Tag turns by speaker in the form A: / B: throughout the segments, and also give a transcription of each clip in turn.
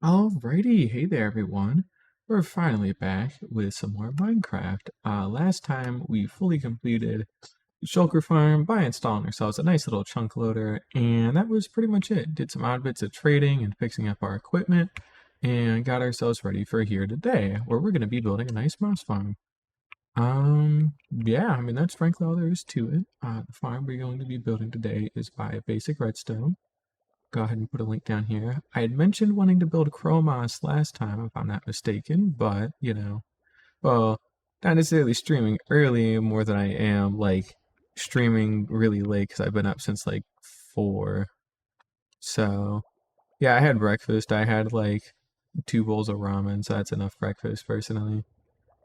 A: Alrighty, hey there everyone. We're finally back with some more Minecraft. Last time we fully completed the Shulker Farm by installing ourselves a nice little chunk loader, and that was pretty much it. Did some odd bits of trading and fixing up our equipment, and got ourselves ready for here today, where we're going to be building a nice mouse farm. Yeah, I mean, that's frankly all there is to it. The farm we're going to be building today is by basic redstone. Go ahead and put a link down here. I had mentioned wanting to build Chromos last time, if I'm not mistaken, but, well, not necessarily streaming early more than I am, like, streaming really late because I've been up since, like, 4. So, yeah, I had breakfast. I had, like, 2 bowls of ramen, so that's enough breakfast, personally.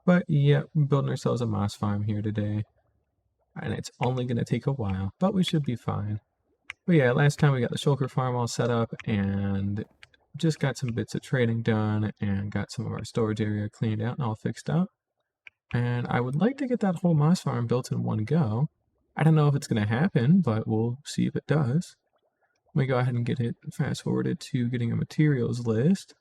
A: But, yeah, we're building ourselves a moss farm here today, and it's only going to take a while, but we should be fine. But yeah, last time we got the Shulker farm all set up and just got some bits of trading done and got some of our storage area cleaned out and all fixed up. And I would like to get that whole moss farm built in one go. I don't know if it's going to happen, but we'll see if it does. Let me go ahead and get it fast forwarded to getting a materials list.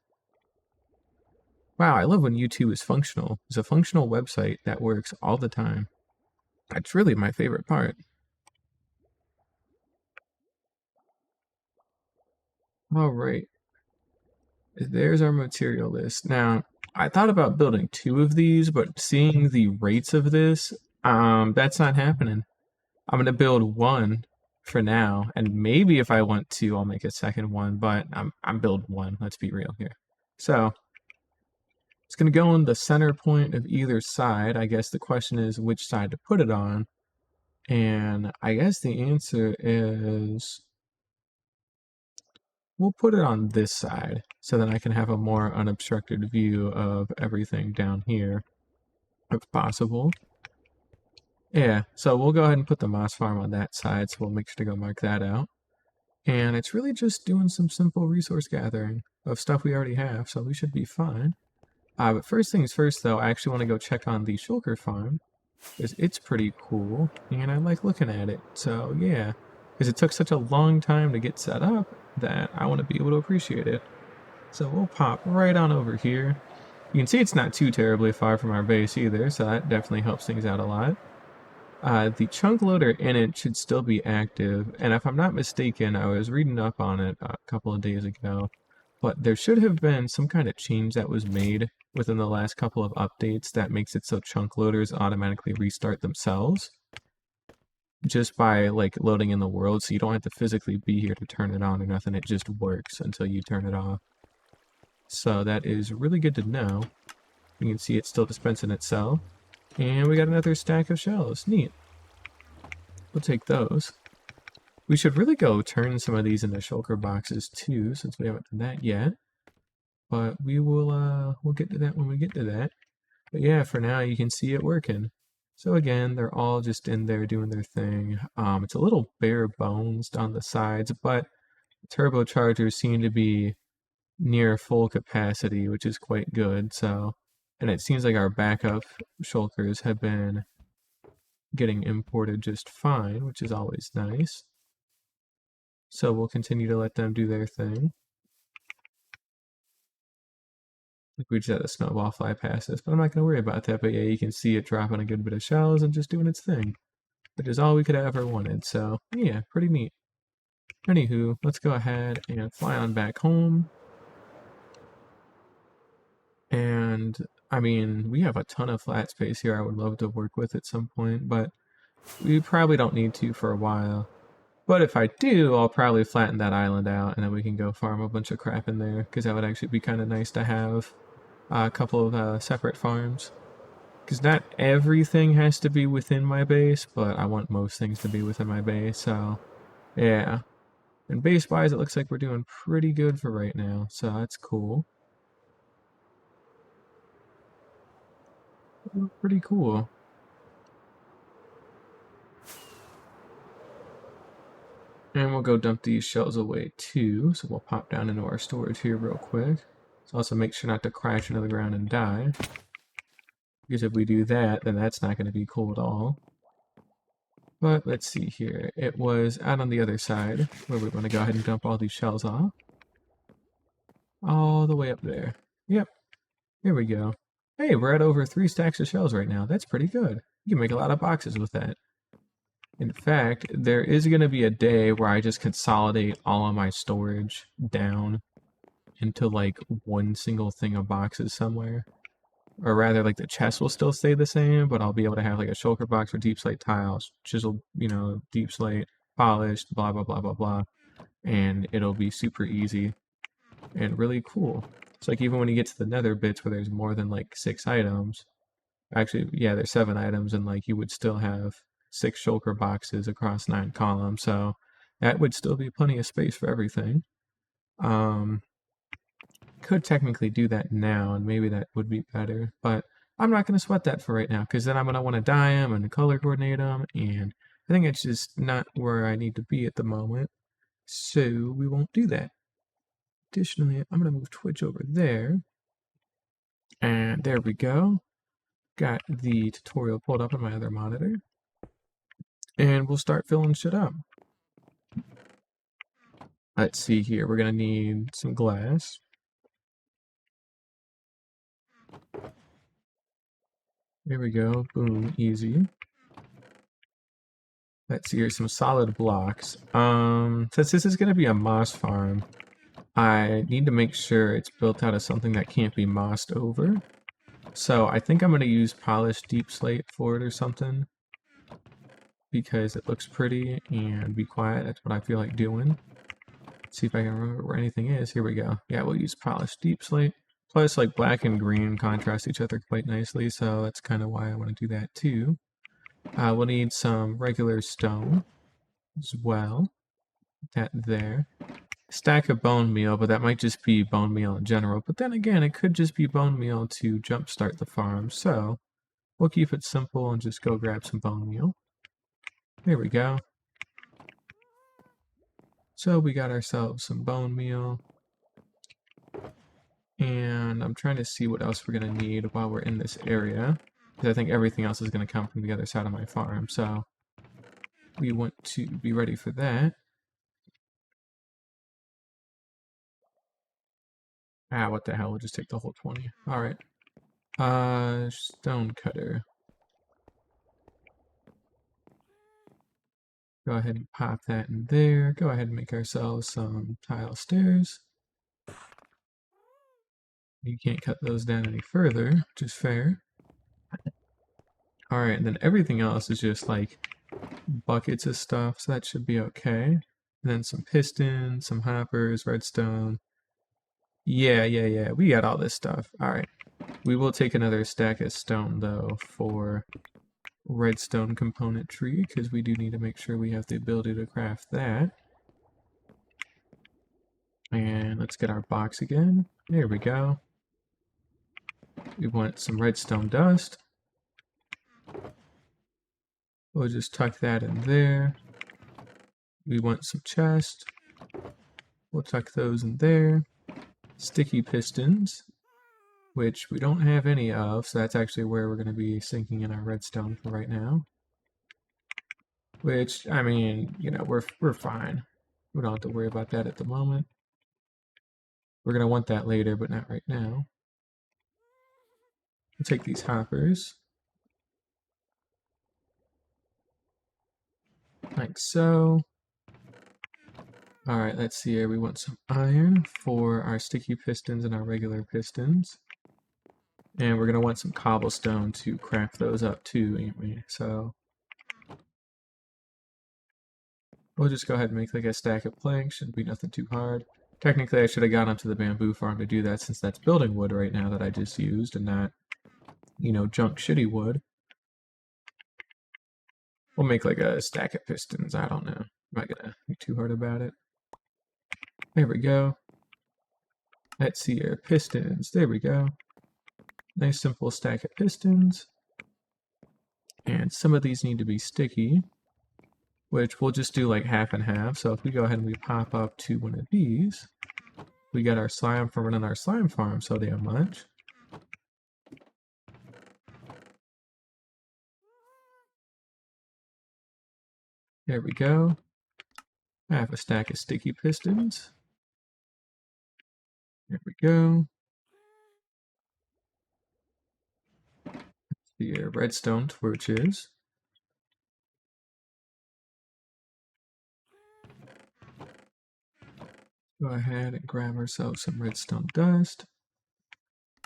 A: Wow, I love when YouTube is functional. It's a functional website that works all the time. That's really my favorite part. All right. There's our material list. Now, I thought about building 2 of these, but seeing the rates of this, that's not happening. I'm gonna build 1 for now, and maybe if I want to, I'll make a second one, but I'm build 1, let's be real here. So, it's gonna go in the center point of either side. I guess the question is which side to put it on, and I guess the answer is we'll put it on this side so that I can have a more unobstructed view of everything down here, if possible. Yeah, so we'll go ahead and put the moss farm on that side, so we'll make sure to go mark that out. And it's really just doing some simple resource gathering of stuff we already have, so we should be fine. But first things first, though, I actually want to go check on the Shulker farm, because it's pretty cool, and I like looking at it. So yeah, because it took such a long time to get set up that I want to be able to appreciate it. So we'll pop right on over here. You can see it's not too terribly far from our base either, so that definitely helps things out a lot. The chunk loader in it should still be active, and if I'm not mistaken, I was reading up on it a couple of days ago, but there should have been some kind of change that was made within the last couple of updates that makes it so chunk loaders automatically restart themselves just by like loading in the world, so you don't have to physically be here to turn it on or nothing. It just works until you turn it off. So that is really good to know. You can see it's still dispensing itself. And we got another stack of shells. Neat. We'll take those. We should really go turn some of these into shulker boxes too, since we haven't done that yet. But we'll get to that when we get to that. But yeah, for now you can see it working. So again, they're all just in there doing their thing. It's a little bare bones on the sides, but the turbochargers seem to be near full capacity, which is quite good. So, and it seems like our backup shulkers have been getting imported just fine, which is always nice. So we'll continue to let them do their thing. Like we just had a snowball fly past us, but I'm not going to worry about that. But yeah, you can see it dropping a good bit of shells and just doing its thing, which is all we could have ever wanted. So yeah, pretty neat. Anywho, let's go ahead and fly on back home. And I mean, we have a ton of flat space here I would love to work with at some point, but we probably don't need to for a while. But if I do, I'll probably flatten that island out and then we can go farm a bunch of crap in there, because that would actually be kind of nice to have a couple of separate farms. Because not everything has to be within my base, but I want most things to be within my base, so yeah. And base-wise, it looks like we're doing pretty good for right now, so that's cool. Pretty cool. And we'll go dump these shells away too, so we'll pop down into our storage here real quick. So also make sure not to crash into the ground and die. Because if we do that, then that's not going to be cool at all. But let's see here. It was out on the other side where we want to go ahead and dump all these shells off. all the way up there. Yep, here we go. Hey, we're at over 3 stacks of shells right now. That's pretty good. You can make a lot of boxes with that. In fact, there is going to be a day where I just consolidate all of my storage down into like one single thing of boxes somewhere. Or rather, like the chest will still stay the same, but I'll be able to have like a shulker box for deep slate tiles, chiseled, deep slate, polished, blah, blah, blah, blah, blah. And it'll be super easy and really cool. It's like even when you get to the nether bits where there's more than like 6 items, actually, yeah, there's 7 items, and like you would still have 6 shulker boxes across 9 columns, so that would still be plenty of space for everything. Could technically do that now, and maybe that would be better, but I'm not going to sweat that for right now, because then I'm going to want to dye them and color coordinate them, and I think it's just not where I need to be at the moment, so we won't do that. Additionally, I'm going to move Twitch over there, and there we go. Got the tutorial pulled up on my other monitor, and we'll start filling shit up. Let's see here, we're going to need some glass. There we go, boom, easy. Let's see, here's some solid blocks. Since this is going to be a moss farm, I need to make sure it's built out of something that can't be mossed over. So I think I'm going to use polished deep slate for it or something, because it looks pretty, and be quiet, that's what I feel like doing. Let's see if I can remember where anything is. Here we go. Yeah, we'll use polished deep slate. Plus, like, black and green contrast each other quite nicely, so that's kind of why I want to do that too. We'll need some regular stone as well. That there. Stack of bone meal, but that might just be bone meal in general. But then again, it could just be bone meal to jumpstart the farm. So we'll keep it simple and just go grab some bone meal. There we go. So we got ourselves some bone meal. And I'm trying to see what else we're going to need while we're in this area, because I think everything else is going to come from the other side of my farm. So we want to be ready for that. Ah, what the hell, we'll just take the whole 20. Alright. Stone cutter. Go ahead and pop that in there. Go ahead and make ourselves some tile stairs. You can't cut those down any further, which is fair. Alright, and then everything else is just like buckets of stuff, so that should be okay. And then some pistons, some hoppers, redstone. Yeah, we got all this stuff. Alright. We will take another stack of stone, though, for redstone component tree, because we do need to make sure we have the ability to craft that. And let's get our box again. There we go. We want some redstone dust. We'll just tuck that in there. We want some chest. We'll tuck those in there. Sticky pistons, which we don't have any of, so that's actually where we're going to be sinking in our redstone for right now. Which, I mean, we're fine. We don't have to worry about that at the moment. We're going to want that later, but not right now. We'll take these hoppers. Like so. Alright, let's see here. We want some iron for our sticky pistons and our regular pistons. And we're going to want some cobblestone to craft those up too, ain't we? So we'll just go ahead and make like a stack of planks. Shouldn't be nothing too hard. Technically, I should have gone up to the bamboo farm to do that, since that's building wood right now that I just used, and not, junk shitty wood. We'll make like a stack of pistons. I don't know. I'm not gonna be too hard about it. There we go. Let's see here. Pistons. There we go. Nice simple stack of pistons. And some of these need to be sticky, which we'll just do like half and half. So if we go ahead and we pop up to one of these, we got our slime from running our slime farm so damn much. There we go. I have a stack of sticky pistons. There we go. The redstone torches. Go ahead and grab ourselves some redstone dust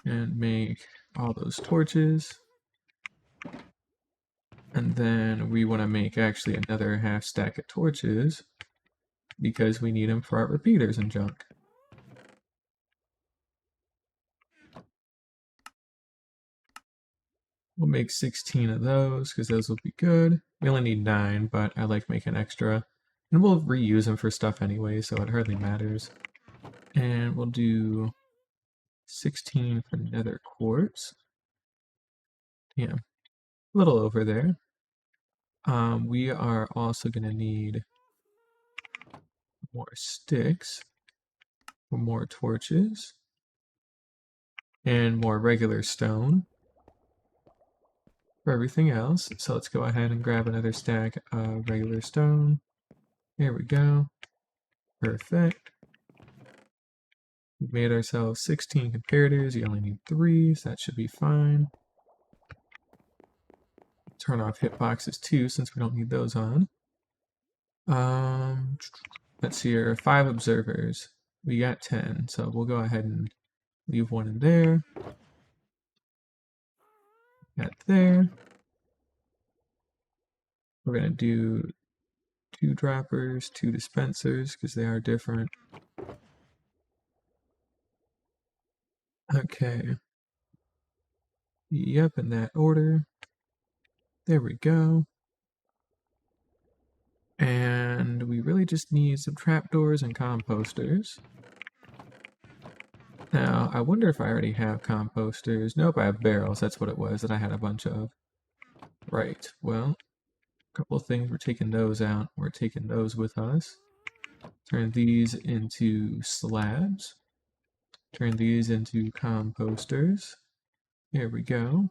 A: and make all those torches. And then we want to make actually another half stack of torches because we need them for our repeaters and junk. We'll make 16 of those because those will be good. We only need 9, but I like making extra. And we'll reuse them for stuff anyway, so it hardly matters. And we'll do 16 for nether quartz. Yeah, a little over there. We are also going to need more sticks for more torches and more regular stone for everything else. So let's go ahead and grab another stack of regular stone. There we go. Perfect. We've made ourselves 16 comparators. You only need 3, so that should be fine. Turn off hitboxes too, since we don't need those on. Let's see here. 5 observers. We got 10, so we'll go ahead and leave one in there. Got there. We're gonna do 2 droppers, 2 dispensers, because they are different. Okay. Yep, in that order. There we go. And we really just need some trapdoors and composters. Now, I wonder if I already have composters. Nope, I have barrels. That's what it was that I had a bunch of. Right, well, a couple of things. We're taking those out. We're taking those with us. Turn these into slabs. Turn these into composters. There we go.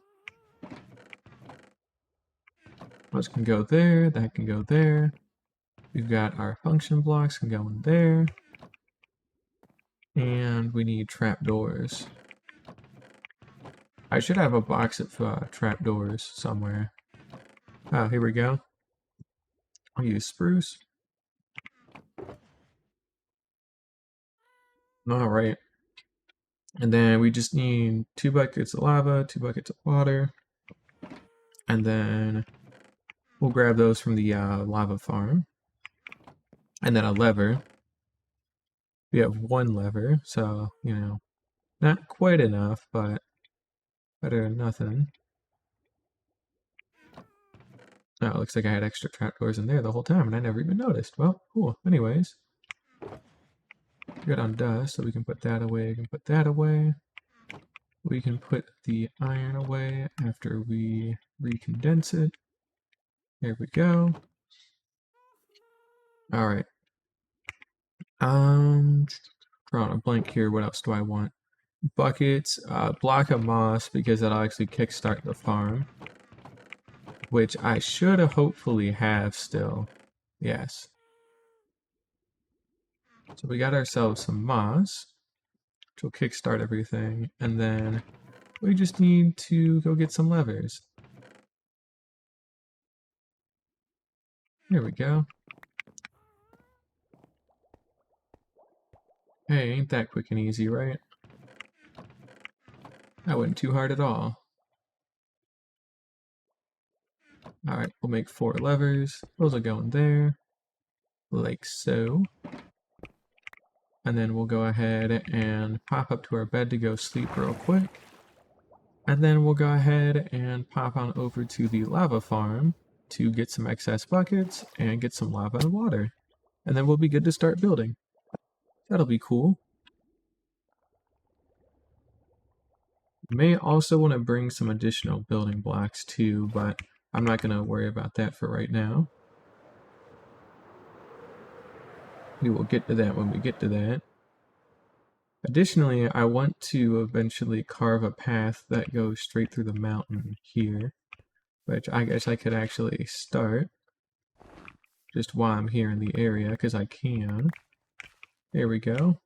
A: Those can go there. That can go there. We've got our function blocks can go in there. And we need trapdoors. I should have a box of trapdoors somewhere. Oh, here we go. I'll use spruce. Alright. And then we just need 2 buckets of lava, 2 buckets of water. And then we'll grab those from the lava farm. And then a lever. We have 1 lever, so, you know, not quite enough, but better than nothing. Oh, it looks like I had extra trapdoors in there the whole time, and I never even noticed. Well, cool. Anyways. Good on dust, so we can put that away, we can put that away. We can put the iron away after we recondense it. There we go. Alright. Drawing a blank here. What else do I want? Buckets, block of moss, because that'll actually kickstart the farm. Which I should hopefully have still. Yes. So we got ourselves some moss, which will kickstart everything. And then we just need to go get some levers. There we go. Hey, ain't that quick and easy, right? That wasn't too hard at all. Alright, we'll make 4 levers. Those will go in there. Like so. And then we'll go ahead and pop up to our bed to go sleep real quick. And then we'll go ahead and pop on over to the lava farm to get some excess buckets and get some lava and water. And then we'll be good to start building. That'll be cool. You may also want to bring some additional building blocks too, but I'm not going to worry about that for right now. We will get to that when we get to that. Additionally, I want to eventually carve a path that goes straight through the mountain here, which I guess I could actually start just while I'm here in the area, because I can. There we go.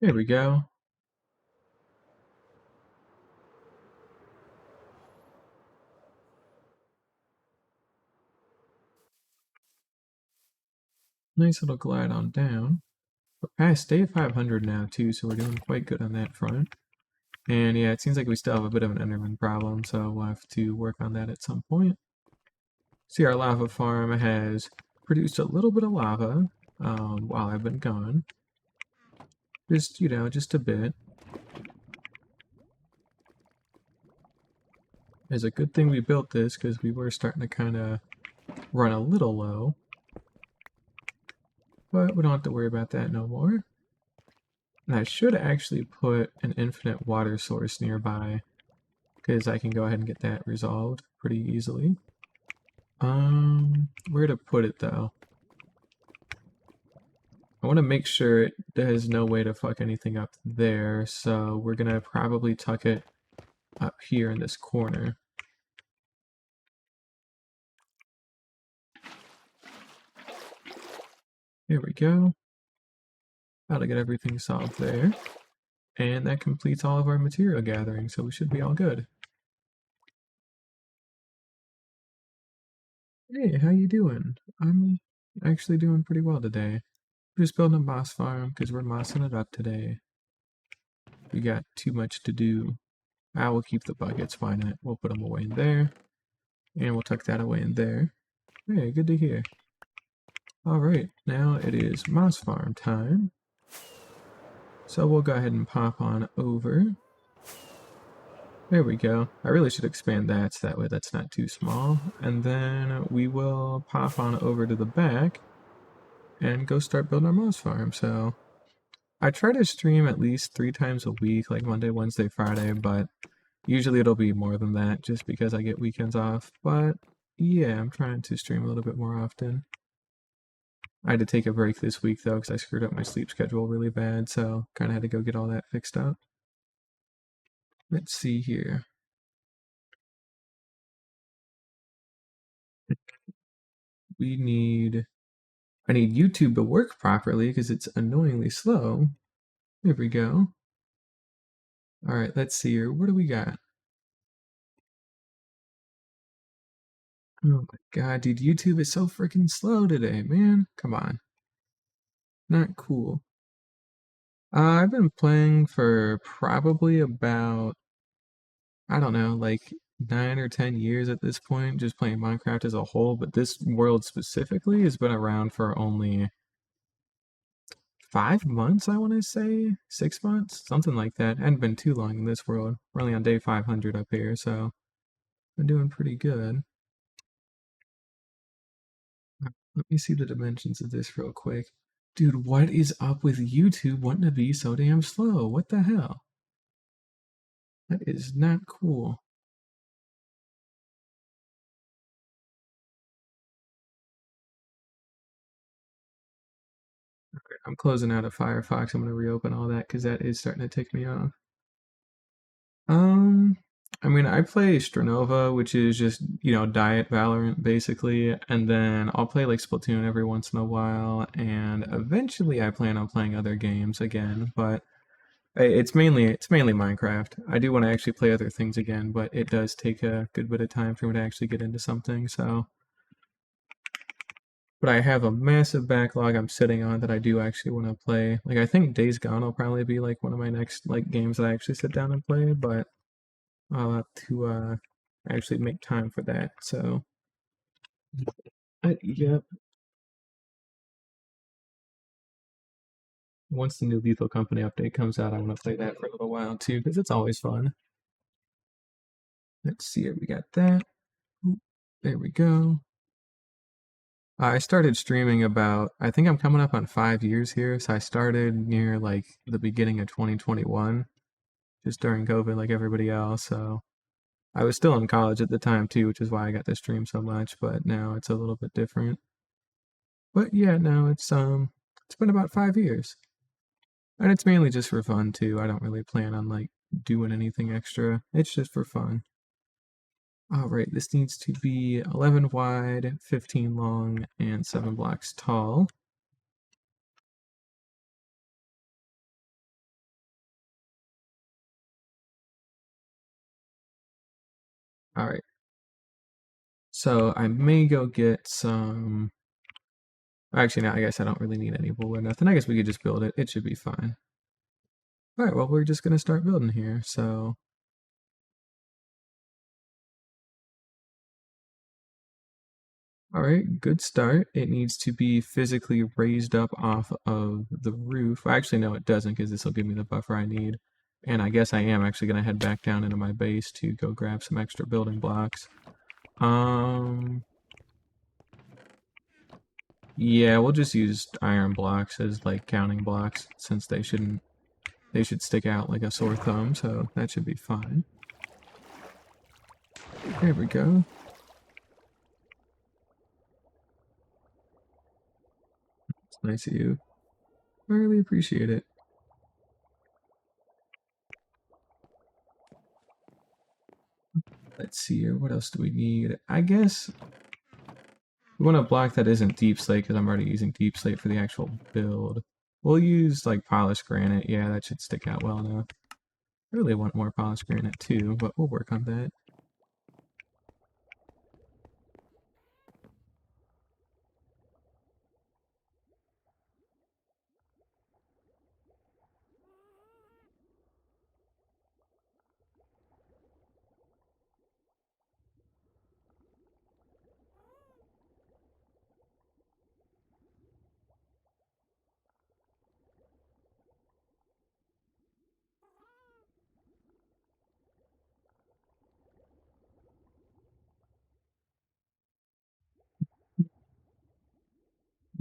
A: There we go. Nice little glide on down. We're past day 500 now too, so we're doing quite good on that front. And yeah, it seems like we still have a bit of an Enderman problem, so we'll have to work on that at some point. See, our lava farm has produced a little bit of lava while I've been gone. Just, just a bit. It's a good thing we built this, because we were starting to kind of run a little low. But we don't have to worry about that no more. And I should actually put an infinite water source nearby, because I can go ahead and get that resolved pretty easily. Where to put it though? I want to make sure there's no way to fuck anything up there, so we're gonna probably tuck it up here in this corner. There we go. That'll get everything solved there. And that completes all of our material gathering, so we should be all good. Hey, how you doing? I'm actually doing pretty well today. We're just building a moss farm because we're mossing it up today. We got too much to do. I will keep the buckets, why not? We'll put them away in there. And we'll tuck that away in there. Hey, good to hear. Alright, now it is moss farm time. So we'll go ahead and pop on over. There we go. I really should expand that so that way that's not too small. And then we will pop on over to the back and go start building our moss farm. So I try to stream at least 3 times a week, like Monday, Wednesday, Friday, but usually it'll be more than that just because I get weekends off. But yeah, I'm trying to stream a little bit more often. I had to take a break this week though because I screwed up my sleep schedule really bad, so kind of had to go get all that fixed up. Let's see here. I need YouTube to work properly because it's annoyingly slow. There we go. All right, let's see here. What do we got? Oh my god, dude, YouTube is so freaking slow today, man. Come on. Not cool. I've been playing for probably about, I don't know, like 9 or 10 years at this point, just playing Minecraft as a whole, but this world specifically has been around for only 5 months, I want to say. 6 months? Something like that. Hadn't been too long in this world. We're only on day 500 up here, so I'm doing pretty good. Let me see the dimensions of this real quick. Dude, what is up with YouTube wanting to be so damn slow? What the hell? That is not cool. Okay, I'm closing out of Firefox. I'm going to reopen all that because that is starting to tick me off. Um, I mean, I play Stranova, which is just, Diet Valorant, basically, and then I'll play, like, Splatoon every once in a while, and eventually I plan on playing other games again, but it's mainly Minecraft. I do want to actually play other things again, but it does take a good bit of time for me to actually get into something, so... But I have a massive backlog I'm sitting on that I do actually want to play. Like, I think Days Gone will probably be, like, one of my next, like, games that I actually sit down and play, but I'll have to actually make time for that. So, yep. Once the new Lethal Company update comes out, I want to play that for a little while too, because it's always fun. Let's see here. We got that. Oop, there we go. I started streaming about, I think I'm coming up on 5 years here. So I started near like the beginning of 2021, just during COVID, like everybody else. So I was still in college at the time too, which is why I got to stream so much. But now it's a little bit different. But yeah, no, it's been about 5 years. And it's mainly just for fun too. I don't really plan on like doing anything extra. It's just for fun. All right, this needs to be 11 wide, 15 long, and 7 blocks tall. Alright. So I may go get some... Actually, no, I guess I don't really need any wool or nothing. I guess we could just build it. It should be fine. Alright, well, we're just going to start building here. So... Alright, good start. It needs to be physically raised up off of the roof. Actually, no, it doesn't, because this will give me the buffer I need. And I guess I am actually going to head back down into my base to go grab some extra building blocks. Yeah, we'll just use iron blocks as like counting blocks, since they should stick out like a sore thumb, so that should be fine. There we go. It's nice of you. I really appreciate it. Let's see here, what else do we need? I guess we want a block that isn't deep slate, because I'm already using deep slate for the actual build. We'll use like polished granite. Yeah, that should stick out well enough. I really want more polished granite too, but we'll work on that.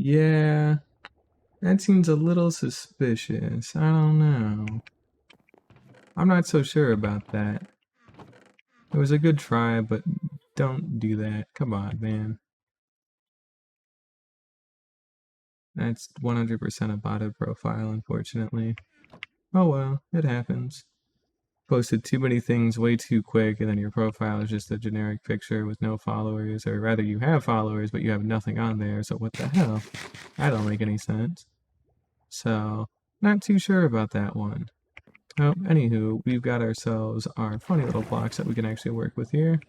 A: Yeah, that seems a little suspicious. I don't know. I'm not so sure about that. It was a good try, but don't do that. Come on, man. That's 100% a botted profile, unfortunately. Oh well, it happens. Posted too many things way too quick, and then your profile is just a generic picture with no followers, or rather you have followers, but you have nothing on there, so what the hell? That don't make any sense. So, not too sure about that one. Oh, anywho, we've got ourselves our funny little blocks that we can actually work with here.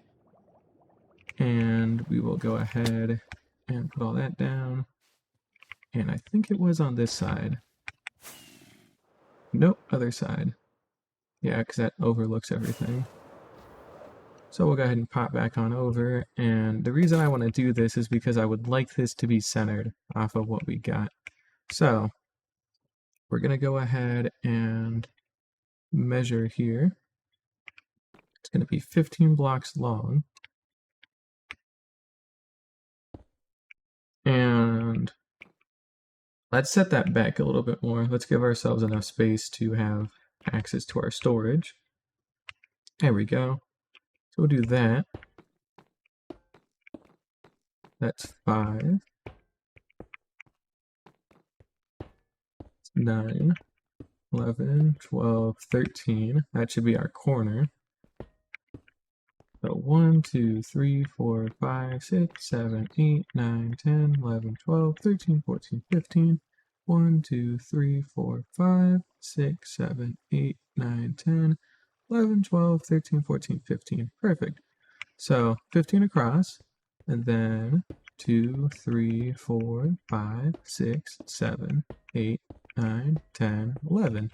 A: And we will go ahead and put all that down. And I think it was on this side. Nope, other side. Yeah, because that overlooks everything. So we'll go ahead and pop back on over. And the reason I want to do this is because I would like this to be centered off of what we got. So we're going to go ahead and measure here. It's going to be 15 blocks long. And let's set that back a little bit more. Let's give ourselves enough space to have access to our storage. There we go. So we'll do that. That's 5. 9, 11, 12, 13. That should be our corner. So 1, 2, 3, 4, 5, 6, 7, 8, 9, 10, 11, 12, 13, 14, 15. 1, 2, 3, 4, 5, 6, 7, 8, 9, 10, 11, 12, 13, 14, 15. Perfect. So 15 across, and then 2, 3, 4, 5, 6, 7, 8, 9, 10, 11.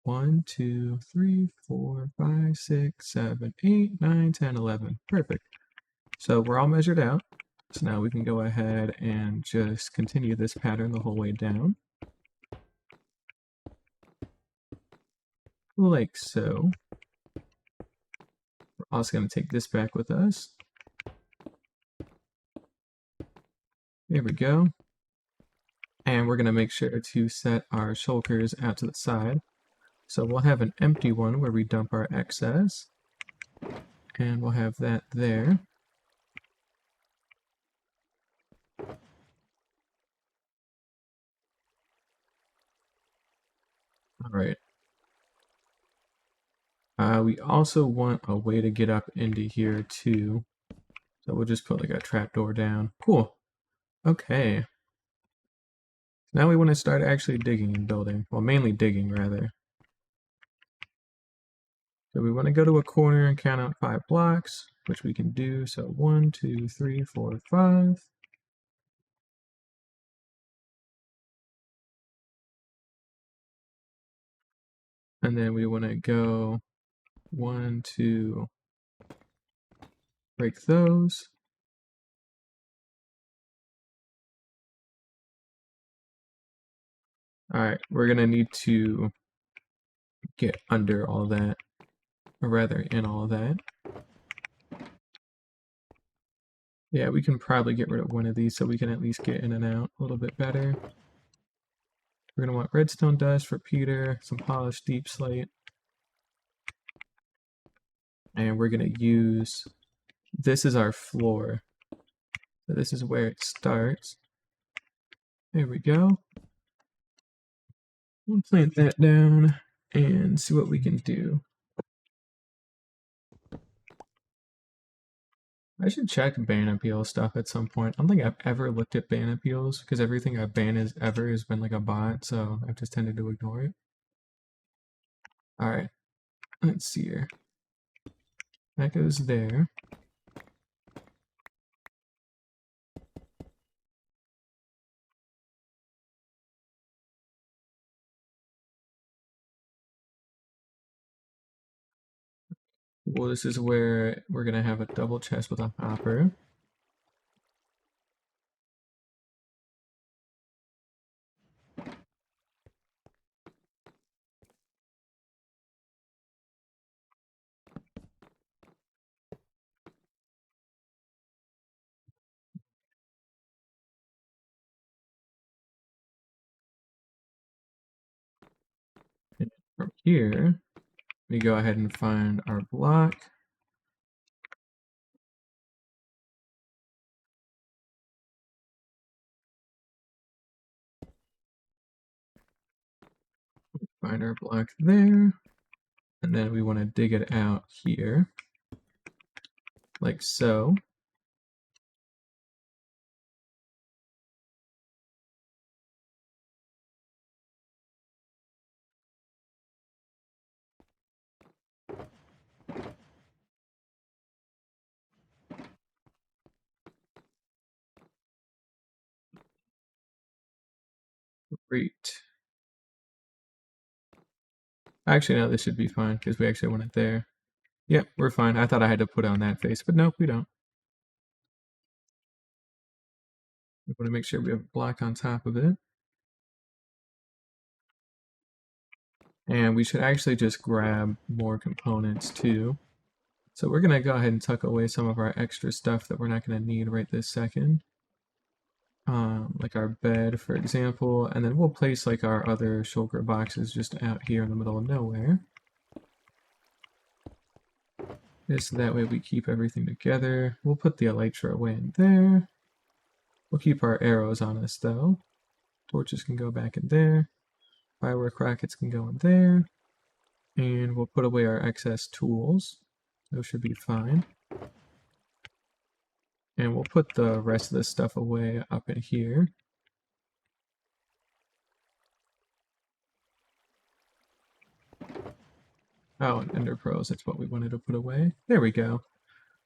A: 1, 2, 3, 4, 5, 6, 7, 8, 9, 10, 11. Perfect. So we're all measured out. So now we can go ahead and just continue this pattern the whole way down. Like so. We're also going to take this back with us. There we go. And we're going to make sure to set our shulkers out to the side. So we'll have an empty one where we dump our excess. And we'll have that there. Alright. We also want a way to get up into here too. So we'll just put like a trapdoor down. Cool. Okay. Now we want to start actually digging and building. Well, mainly digging rather. So we want to go to a corner and count out 5 blocks, which we can do. So 1, 2, 3, 4, 5. And then we want to go 1, 2, break those. All right, we're going to need to get under all that, or rather in all that. Yeah, we can probably get rid of one of these so we can at least get in and out a little bit better. We're going to want redstone dust for Peter, some polished deep slate. And we're going to use, this is our floor. So this is where it starts. There we go. We'll plant that down and see what we can do. I should check ban appeal stuff at some point. I don't think I've ever looked at ban appeals because everything I've banned ever has been like a bot, so I've just tended to ignore it. Alright, let's see here. That goes there. Well, this is where we're going to have a double chest with a hopper. And from here, we go ahead and find our block. Find our block there. And then we want to dig it out here, like so. Great. Actually, no, this should be fine because we actually want it there. Yep, we're fine. I thought I had to put on that face, but nope, we don't. We want to make sure we have a block on top of it. And we should actually just grab more components too. So we're going to go ahead and tuck away some of our extra stuff that we're not going to need right this second. Like our bed, for example, and then we'll place like our other shulker boxes just out here in the middle of nowhere. Just so that way we keep everything together. We'll put the elytra away in there. We'll keep our arrows on us though. Torches can go back in there. Firework rockets can go in there. And we'll put away our excess tools. Those should be fine. And we'll put the rest of this stuff away up in here. Oh, and Ender Pearls, that's what we wanted to put away. There we go.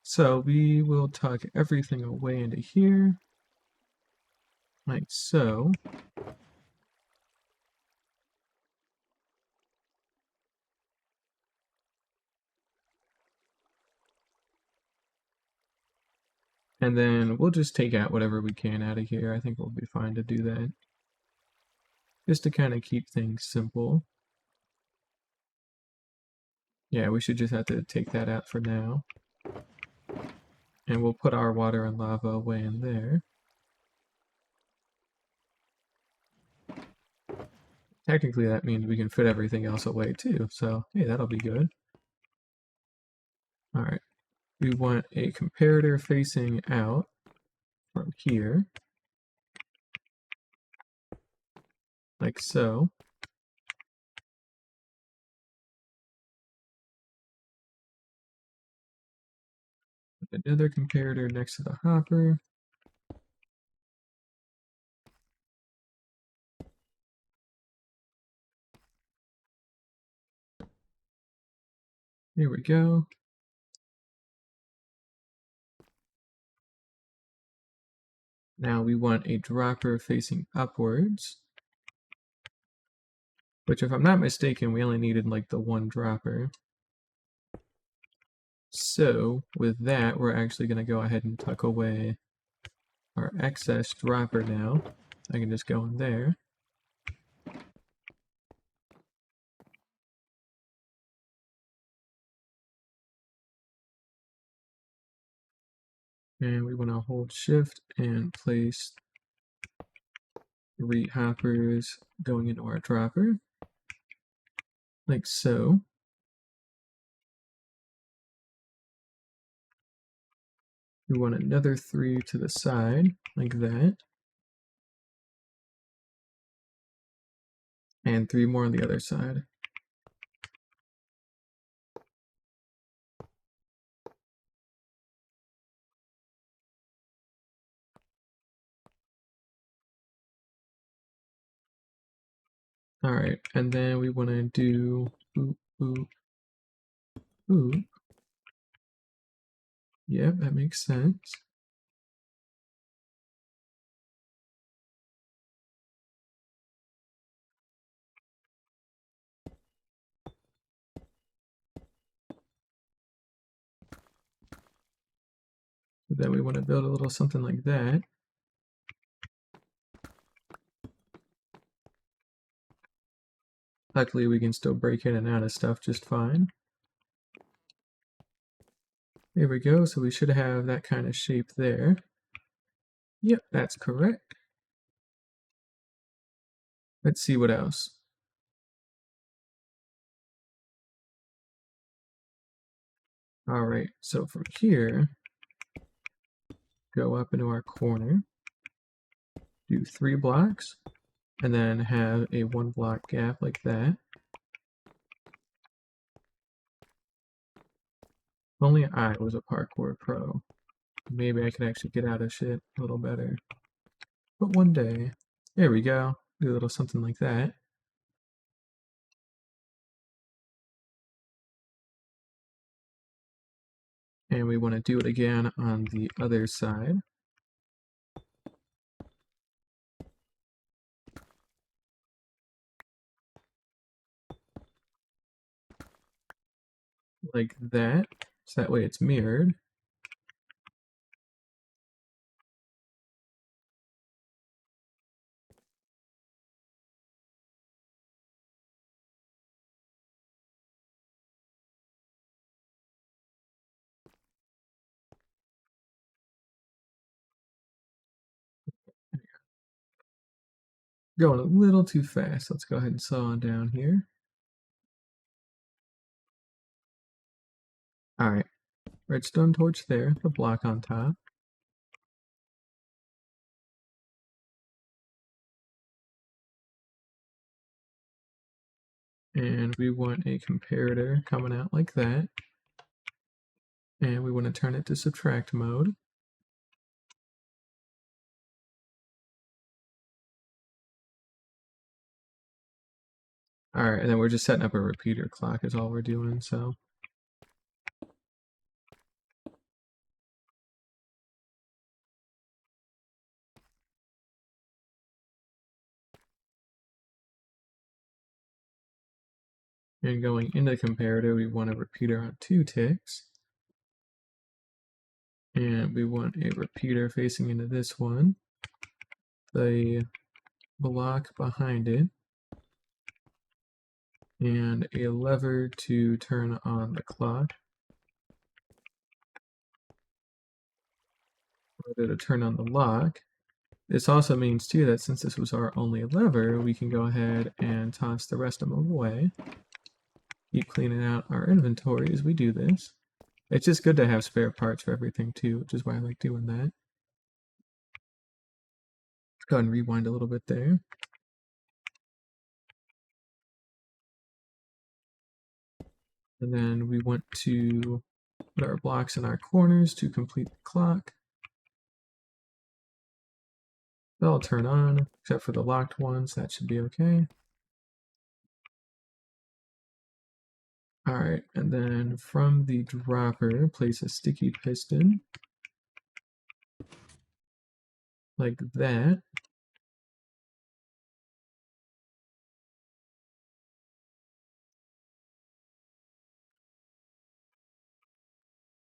A: So we will tuck everything away into here. Like so. And then we'll just take out whatever we can out of here. I think we'll be fine to do that. Just to kind of keep things simple. Yeah, we should just have to take that out for now. And we'll put our water and lava away in there. Technically that means we can fit everything else away too, so hey, that'll be good. Alright, we want a comparator facing out from here. Like so. Another comparator next to the hopper. Here we go. Now we want a dropper facing upwards, which if I'm not mistaken, we only needed like the one dropper. So with that, we're actually going to go ahead and tuck away our excess dropper now. I can just go in there. And we want to hold shift and place 3 hoppers going into our dropper, like so. We want another 3 to the side, like that. And 3 more on the other side. Alright, and then we want to do boop, boop, boop. Yep, that makes sense. So then we want to build a little something like that. Luckily, we can still break in and out of stuff just fine. There we go, so we should have that kind of shape there. Yep, that's correct. Let's see what else. Alright, so from here, go up into our corner, do 3 blocks, and then have a 1 block gap like that. If only I was a parkour pro. Maybe I could actually get out of shit a little better. But one day, there we go. Do a little something like that. And we want to do it again on the other side. Like that. So that way it's mirrored. Going a little too fast. Let's go ahead and saw on down here. Alright. Redstone torch there, the block on top. And we want a comparator coming out like that. And we want to turn it to subtract mode. Alright, and then we're just setting up a repeater clock is all we're doing, so. And going into the comparator, we want a repeater on 2 ticks. And we want a repeater facing into this one. The block behind it. And a lever to turn on the clock. Or to turn on the lock. This also means too that since this was our only lever, we can go ahead and toss the rest of them away. Keep cleaning out our inventory as we do this. It's just good to have spare parts for everything too, which is why I like doing that. Let's go ahead and rewind a little bit there. And then we want to put our blocks in our corners to complete the clock. They'll turn on, except for the locked ones. That should be okay. Alright, and then from the dropper, place a sticky piston. Like that.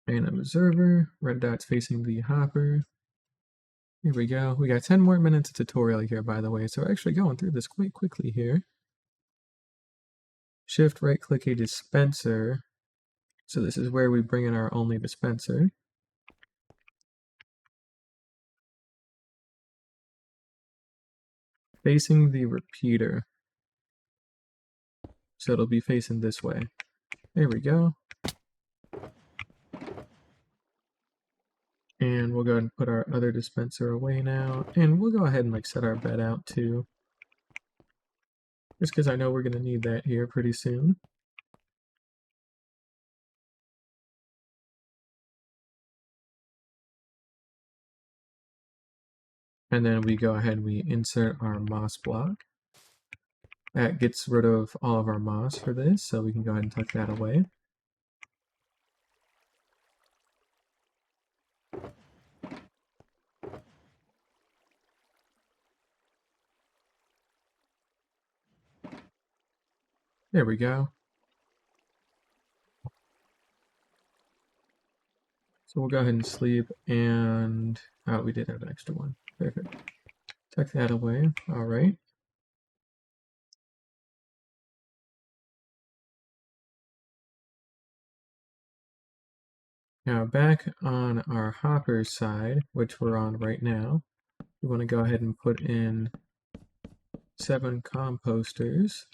A: And observer, red dot's facing the hopper. Here we go. We got 10 more minutes of tutorial here, by the way, so we're actually going through this quite quickly here. Shift right click a dispenser. So this is where we bring in our only dispenser. Facing the repeater. So it'll be facing this way. There we go. And we'll go ahead and put our other dispenser away now. And we'll go ahead and like set our bed out too. Just because I know we're going to need that here pretty soon. And then we go ahead and we insert our moss block. That gets rid of all of our moss for this, so we can go ahead and tuck that away. There we go. So we'll go ahead and sleep, and oh, we did have an extra one. Perfect. Tuck that away. All right. Now back on our hopper side, which we're on right now, we want to go ahead and put in 7 composters.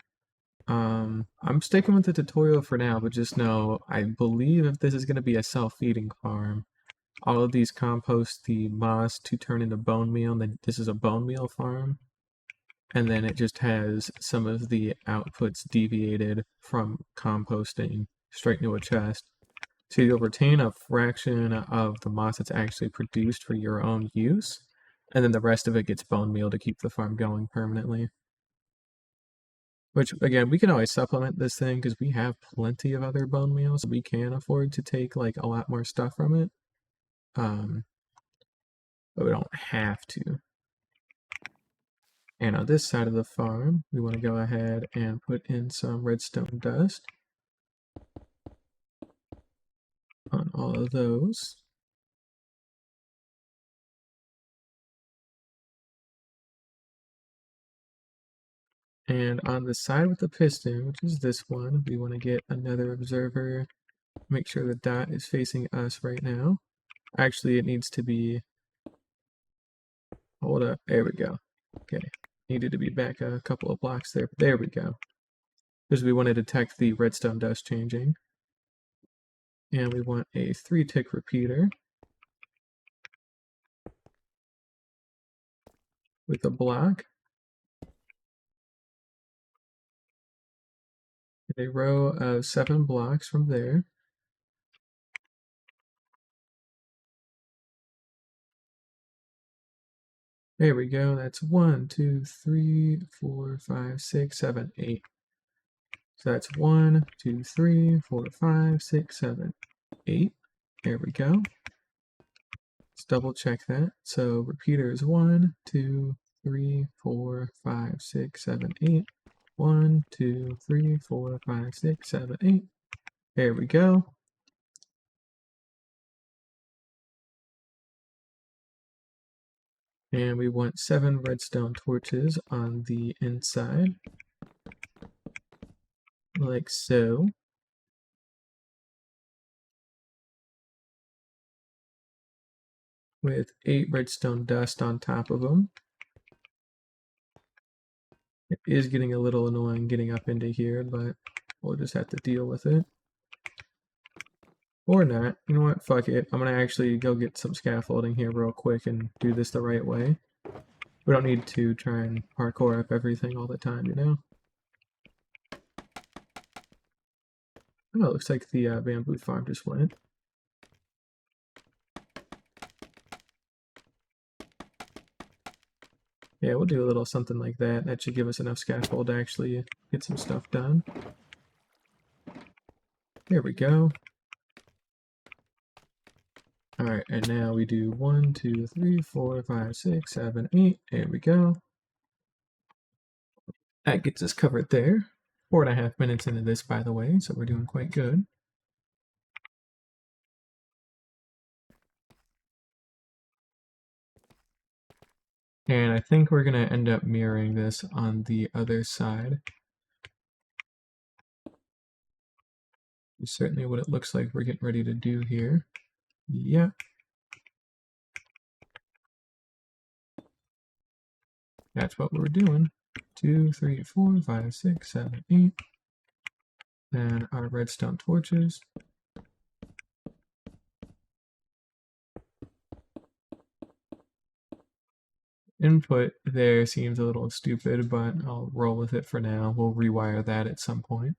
A: I'm sticking with the tutorial for now, but just know, I believe if this is going to be a self-feeding farm, all of these compost the moss to turn into bone meal, and then this is a bone meal farm. And then it just has some of the outputs deviated from composting straight into a chest. So you'll retain a fraction of the moss that's actually produced for your own use, and then the rest of it gets bone meal to keep the farm going permanently. Which, again, we can always supplement this thing because we have plenty of other bone meals. We can afford to take like a lot more stuff from it. But we don't have to. And on this side of the farm, we want to go ahead and put in some redstone dust on all of those. And on the side with the piston, which is this one, we want to get another observer. Make sure the dot is facing us right now. Actually, it needs to be... Hold up. There we go. Okay. Needed to be back a couple of blocks there. There we go. Because we want to detect the redstone dust changing. And we want a 3-tick repeater with a block. A row of 7 blocks from there. There we go. That's 1, 2, 3, 4, 5, 6, 7, 8. So that's 1, 2, 3, 4, 5, 6, 7, 8. There we go. Let's double check that. So repeater is 1, 2, 3, 4, 5, 6, 7, 8. 1, 2, 3, 4, 5, 6, 7, 8. There we go. And we want 7 redstone torches on the inside. Like so. With 8 redstone dust on top of them. It is getting a little annoying getting up into here, but we'll just have to deal with it. Or not. You know what? Fuck it. I'm going to actually go get some scaffolding here real quick and do this the right way. We don't need to try and parkour up everything all the time, you know? Oh, it looks like the bamboo farm just went. Yeah, we'll do a little something like that. That should give us enough scaffold to actually get some stuff done. There we go. Alright, and now we do 1, 2, 3, 4, 5, 6, 7, 8. There we go. That gets us covered there. 4.5 minutes into this, by the way, so we're doing quite good. And I think we're going to end up mirroring this on the other side. It's certainly what it looks like we're getting ready to do here. Yeah. That's what we're doing. 2, 3, 4, 5, 6, 7, 8. Then our redstone torches. Input there seems a little stupid, but I'll roll with it for now. We'll rewire that at some point.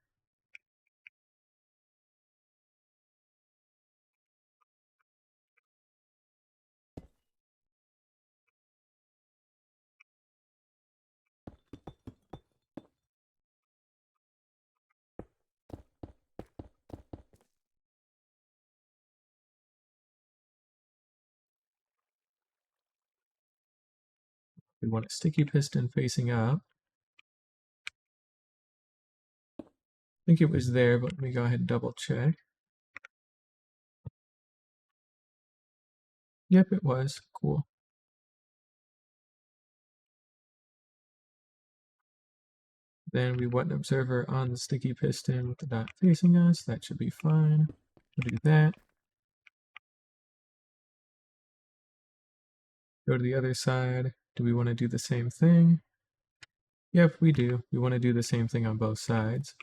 A: We want a sticky piston facing up. I think it was there, but let me go ahead and double check. Yep, it was. Cool. Then we want an observer on the sticky piston with the dot facing us. That should be fine. We'll do that. Go to the other side. Do we want to do the same thing? Yep, we do. We want to do the same thing on both sides.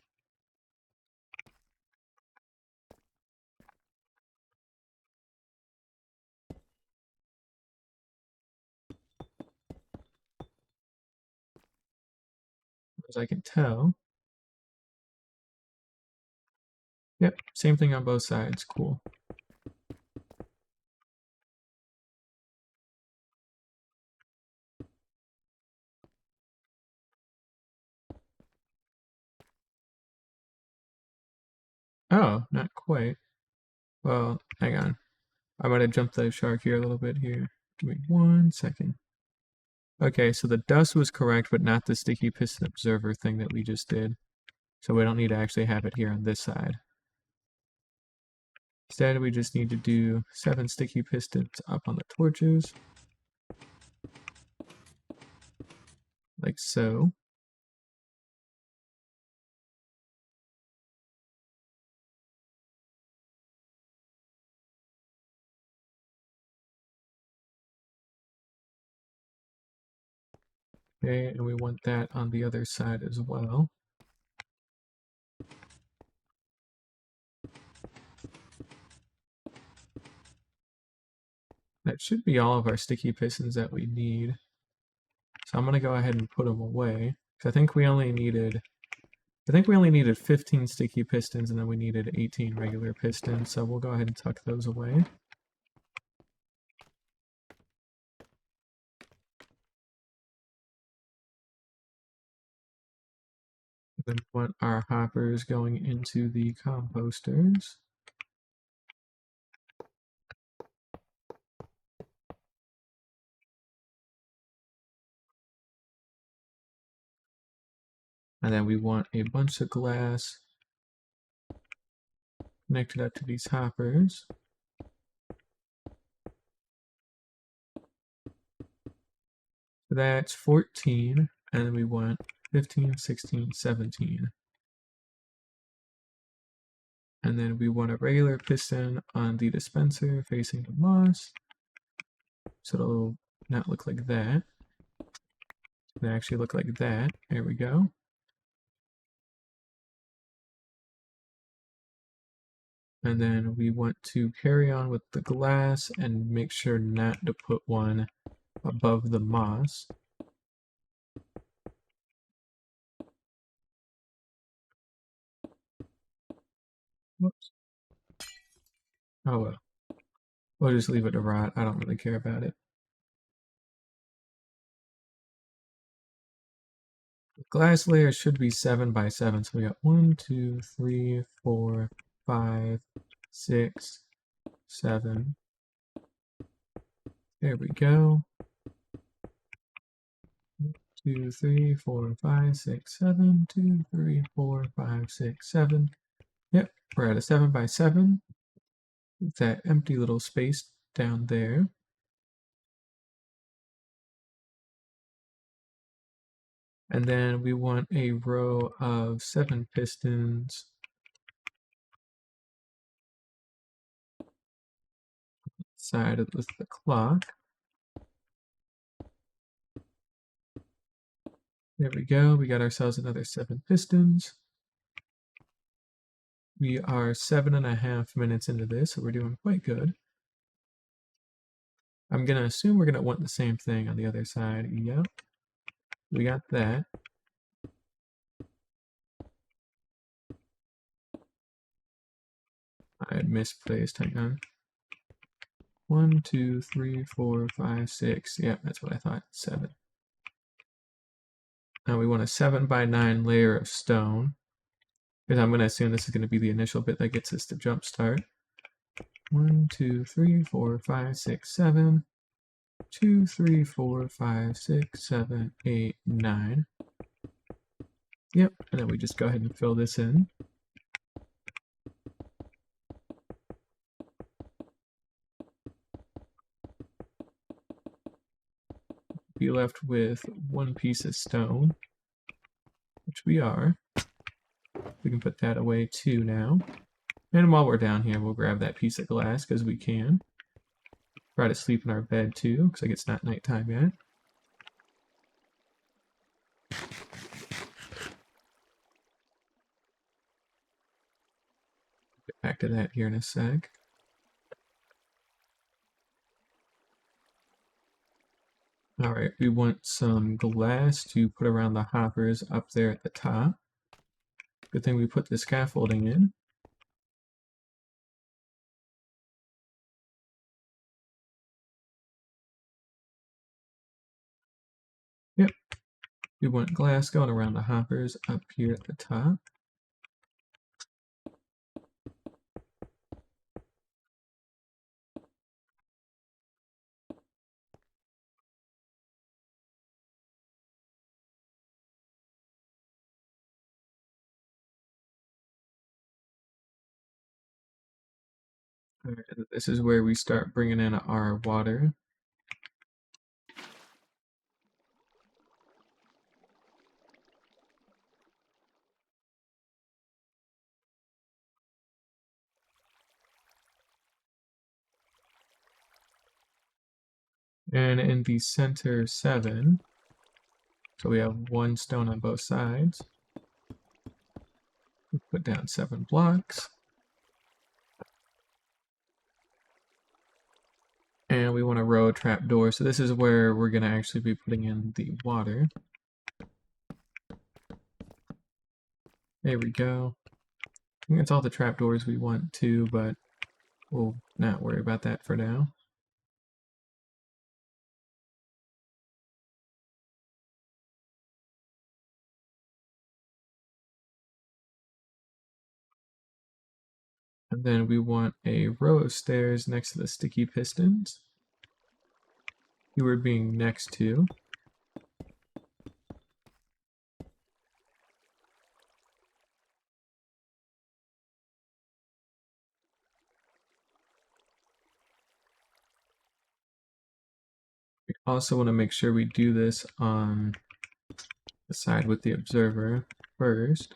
A: As I can tell. Yep, same thing on both sides. Cool. Oh, not quite. Well, hang on. I might have jumped the shark here a little bit here. Give me 1 second. Okay, so the dust was correct, but not the sticky piston observer thing that we just did. So we don't need to actually have it here on this side. Instead, we just need to do 7 sticky pistons up on the torches. Like so. Okay, and we want that on the other side as well. That should be all of our sticky pistons that we need. So I'm going to go ahead and put them away. Because I think we only needed 15 sticky pistons and then we needed 18 regular pistons. So we'll go ahead and tuck those away. Then we want our hoppers going into the composters. And then we want a bunch of glass connected up to these hoppers. So that's 14, and then we want 15, 16, 17. And then we want a regular piston on the dispenser facing the moss. So it'll not look like that. It'll actually look like that. There we go. And then we want to carry on with the glass and make sure not to put one above the moss. Whoops. Oh well. We'll just leave it to rot. I don't really care about it. The glass layer should be 7 by 7. So we got 1, 2, 3, 4, 5, 6, 7. There we go. 2, 3, 4, 5, 6, 7. 2, 3, 4, 5, 6, 7. Yep, we're at a 7 by 7. That empty little space down there. And then we want a row of 7 pistons side of the clock. There we go. We got ourselves another 7 pistons. We are 7.5 minutes into this, so we're doing quite good. I'm going to assume we're going to want the same thing on the other side. Yep. We got that. I had misplaced. Hang on. 1, 2, 3, 4, 5, 6. Yep, that's what I thought. 7. Now we want a 7 by 9 layer of stone. Because I'm going to assume this is going to be the initial bit that gets us to jump start. 1, 2, 3, 4, 5, 6, 7. 2, 3, 4, 5, 6, 7, 8, 9. Yep, and then we just go ahead and fill this in. Be left with 1 piece of stone, which we are. We can put that away too now. And while we're down here, we'll grab that piece of glass because we can. Try to sleep in our bed too, looks like it's not nighttime yet. Get back to that here in a sec. Alright, we want some glass to put around the hoppers up there at the top. Good thing we put the scaffolding in. Yep, we want glass going around the hoppers up here at the top. Alright, this is where we start bringing in our water. And in the center 7, so we have 1 stone on both sides. We put down 7 blocks. And we want a row trapdoor. So this is where we're going to actually be putting in the water. There we go. I think that's all the trapdoors we want too, but we'll not worry about that for now. And then we want a row of stairs next to the sticky pistons. Keyword being next to. We also want to make sure we do this on the side with the observer first.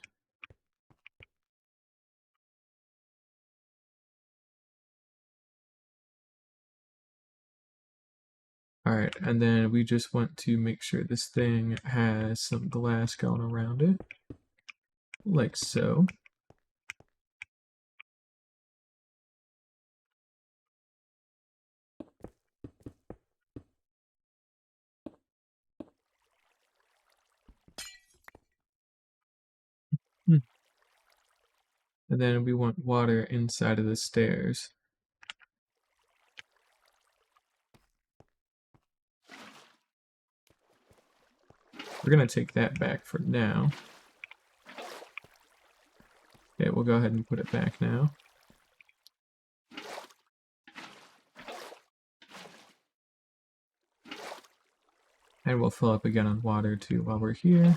A: Alright, and then we just want to make sure this thing has some glass going around it, like so. And then we want water inside of the stairs. We're going to take that back for now. Okay, we'll we'll go ahead and put it back now. And we'll fill up again on water too while we're here.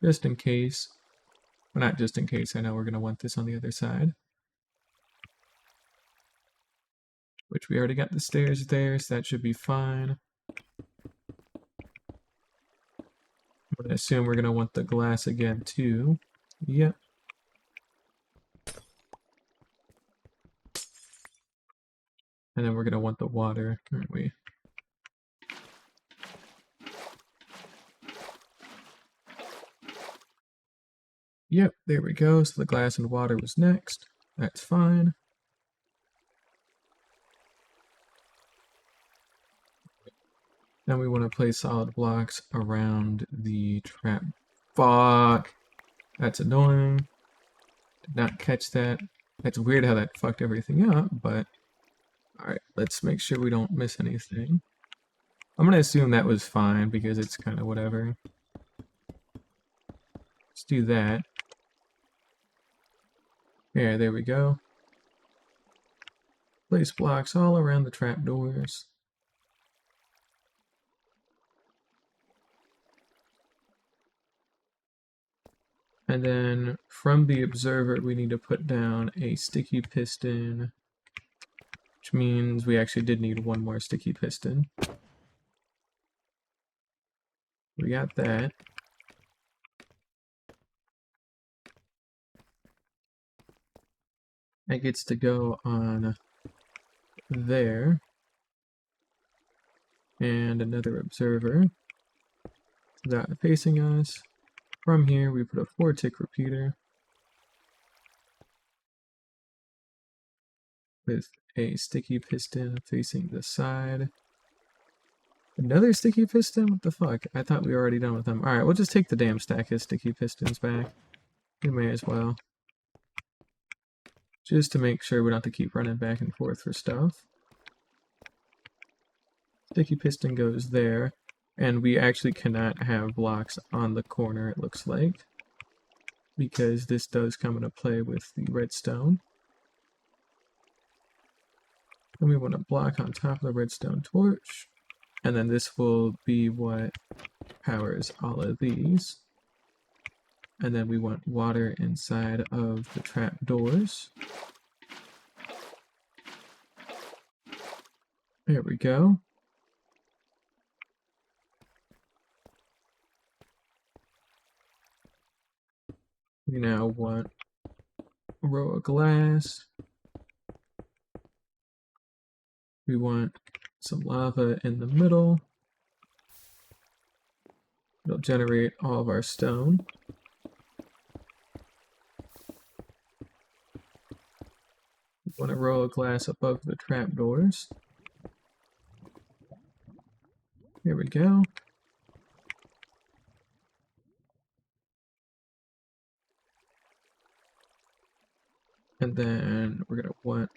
A: Just in case. Well, not just in case, I know we're going to want this on the other side. Which we already got the stairs there, so that should be fine. I'm going to assume we're going to want the glass again too. Yep. And then we're going to want the water, aren't we? Yep, there we go. So the glass and water was next. That's fine. Now we want to place solid blocks around the trap. Fuck! That's annoying. Did not catch that. That's weird how that fucked everything up, but... Alright, let's make sure we don't miss anything. I'm gonna assume that was fine, because it's kind of whatever. Let's do that. Yeah, there we go. Place blocks all around the trapdoors. And then from the observer, we need to put down a sticky piston, which means we actually did need one more sticky piston. We got that. That gets to go on there. And another observer. That facing us. From here, we put a 4-tick repeater with a sticky piston facing the side. Another sticky piston? What the fuck? I thought we were already done with them. Alright, we'll just take the damn stack of sticky pistons back. We may as well. Just to make sure we don't have to keep running back and forth for stuff. Sticky piston goes there. And we actually cannot have blocks on the corner, it looks like. Because this does come into play with the redstone. And we want a block on top of the redstone torch. And then this will be what powers all of these. And then we want water inside of the trap doors. There we go. We now want a row of glass. We want some lava in the middle. It'll generate all of our stone. We want a row of glass above the trapdoors. Here we go. And then we're going to want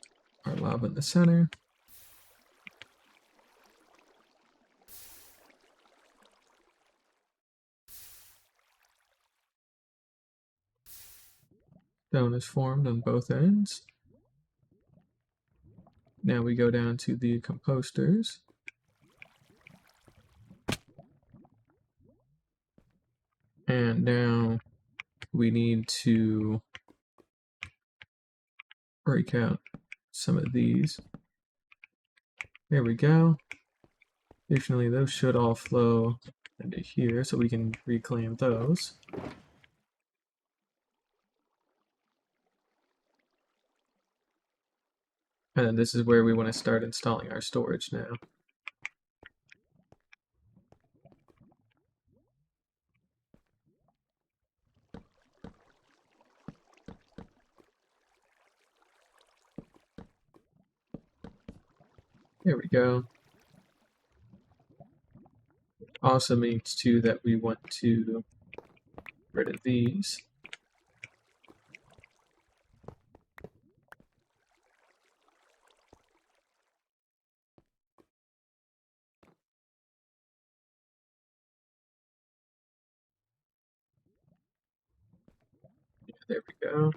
A: our lava in the center. Stone is formed on both ends. Now we go down to the composters. And now we need to break out some of these. There we go. Additionally, those should all flow into here, so we can reclaim those. And then this is where we want to start installing our storage now. There we go. Also means too that we want to get rid of these. There we go.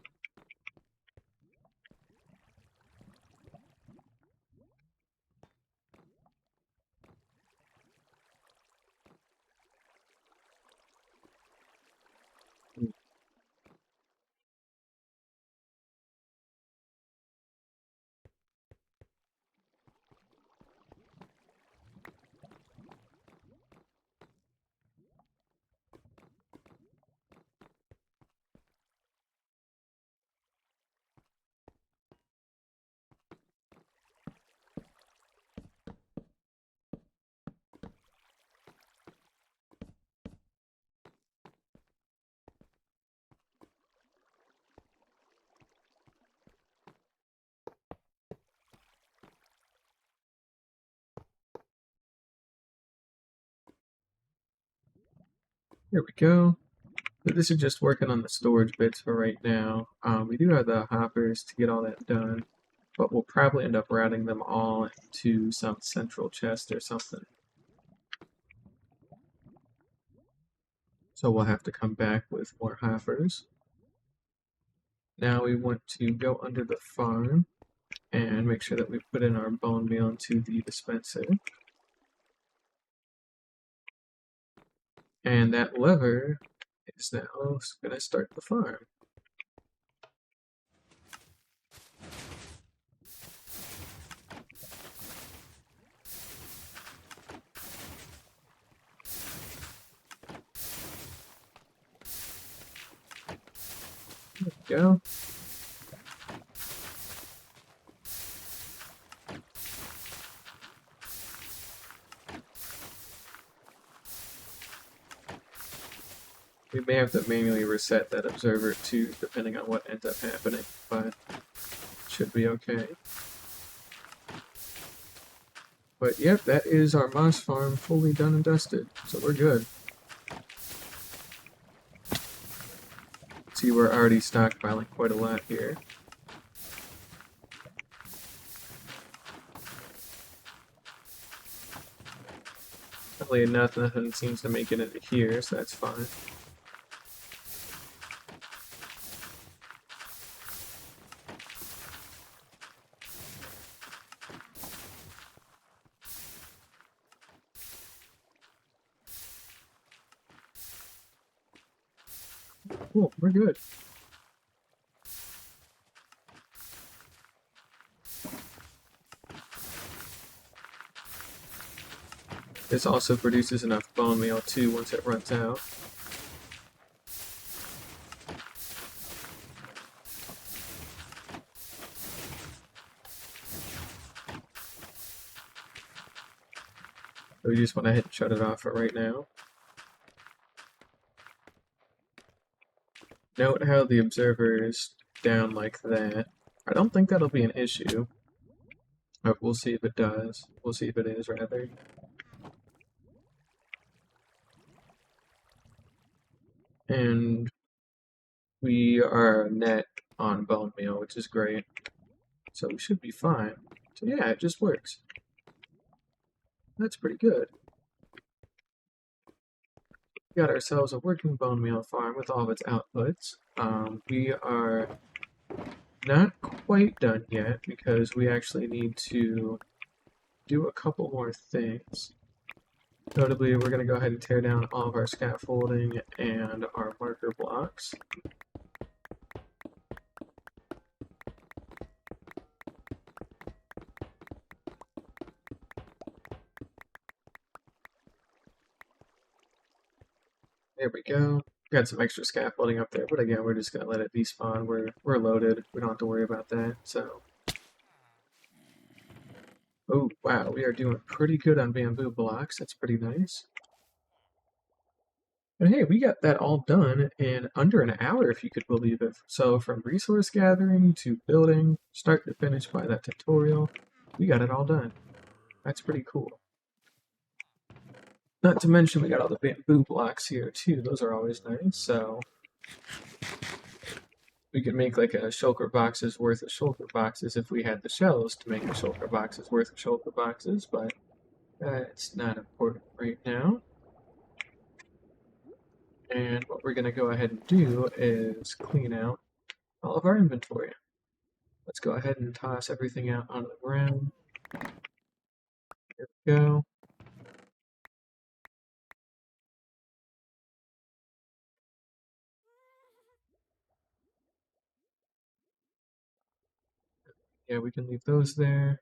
A: There we go. So this is just working on the storage bits for right now. We do have the hoppers to get all that done, but we'll probably end up routing them all into some central chest or something. So we'll have to come back with more hoppers. Now we want to go under the farm and make sure that we put in our bone meal into the dispenser. And that lever is now going to start the farm. There we go. We may have to manually reset that observer too, depending on what ends up happening, but it should be okay. But yep, that is our moss farm fully done and dusted, so we're good. See, we're already stockpiling quite a lot here. Luckily enough, nothing seems to make it into here, so that's fine. Cool, we're good. This also produces enough bone meal too once it runs out. So we just want to hit and shut it off for right now. Note how the observer is down like that. I don't think that'll be an issue. But we'll see if it does. We'll see if it is, rather. And we are net on bone meal, which is great. So we should be fine. So yeah, it just works. That's pretty good. We got ourselves a working bone meal farm with all of its outputs. We are not quite done yet because we actually need to do a couple more things. Notably, we're going to go ahead and tear down all of our scaffolding and our marker blocks. There we go. Got some extra scaffolding up there, but again, we're just going to let it despawn. We're loaded. We don't have to worry about that, so... Oh, wow, we are doing pretty good on bamboo blocks. That's pretty nice. And hey, we got that all done in under an hour, if you could believe it. So from resource gathering to building, start to finish by that tutorial, we got it all done. That's pretty cool. Not to mention we got all the bamboo blocks here too. Those are always nice. So we could make like a shulker boxes worth of shulker boxes if we had the shells to make a shulker boxes worth of shulker boxes, but it's not important right now. And what we're going to go ahead and do is clean out all of our inventory. Let's go ahead and toss everything out onto the ground. There we go. Yeah, we can leave those there.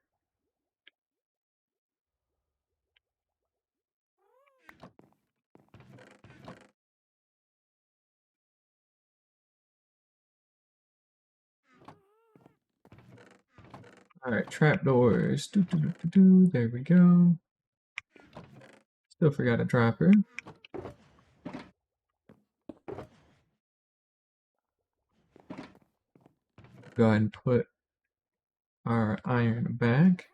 A: Alright, trapdoors. There we go. Still forgot a dropper. Go ahead and put our iron back.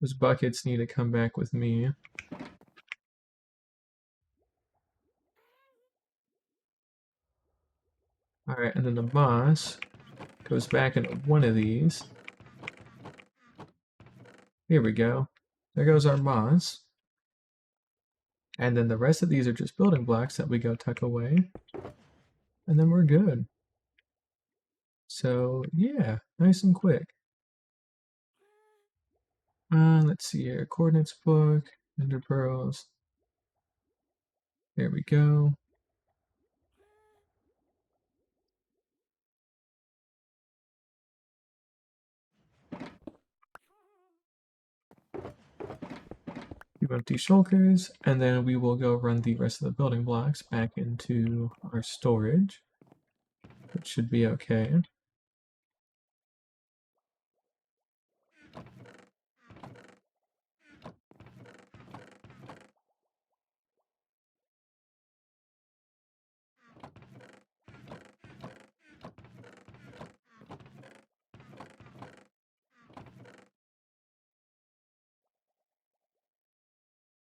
A: Those buckets need to come back with me. Alright, and then the moss goes back into one of these. Here we go. There goes our moss. And then the rest of these are just building blocks that we go tuck away. And then we're good. So, yeah, nice and quick. Let's see here. Coordinates book, ender pearls. There we go. Few empty shulkers, and then we will go run the rest of the building blocks back into our storage, which should be okay.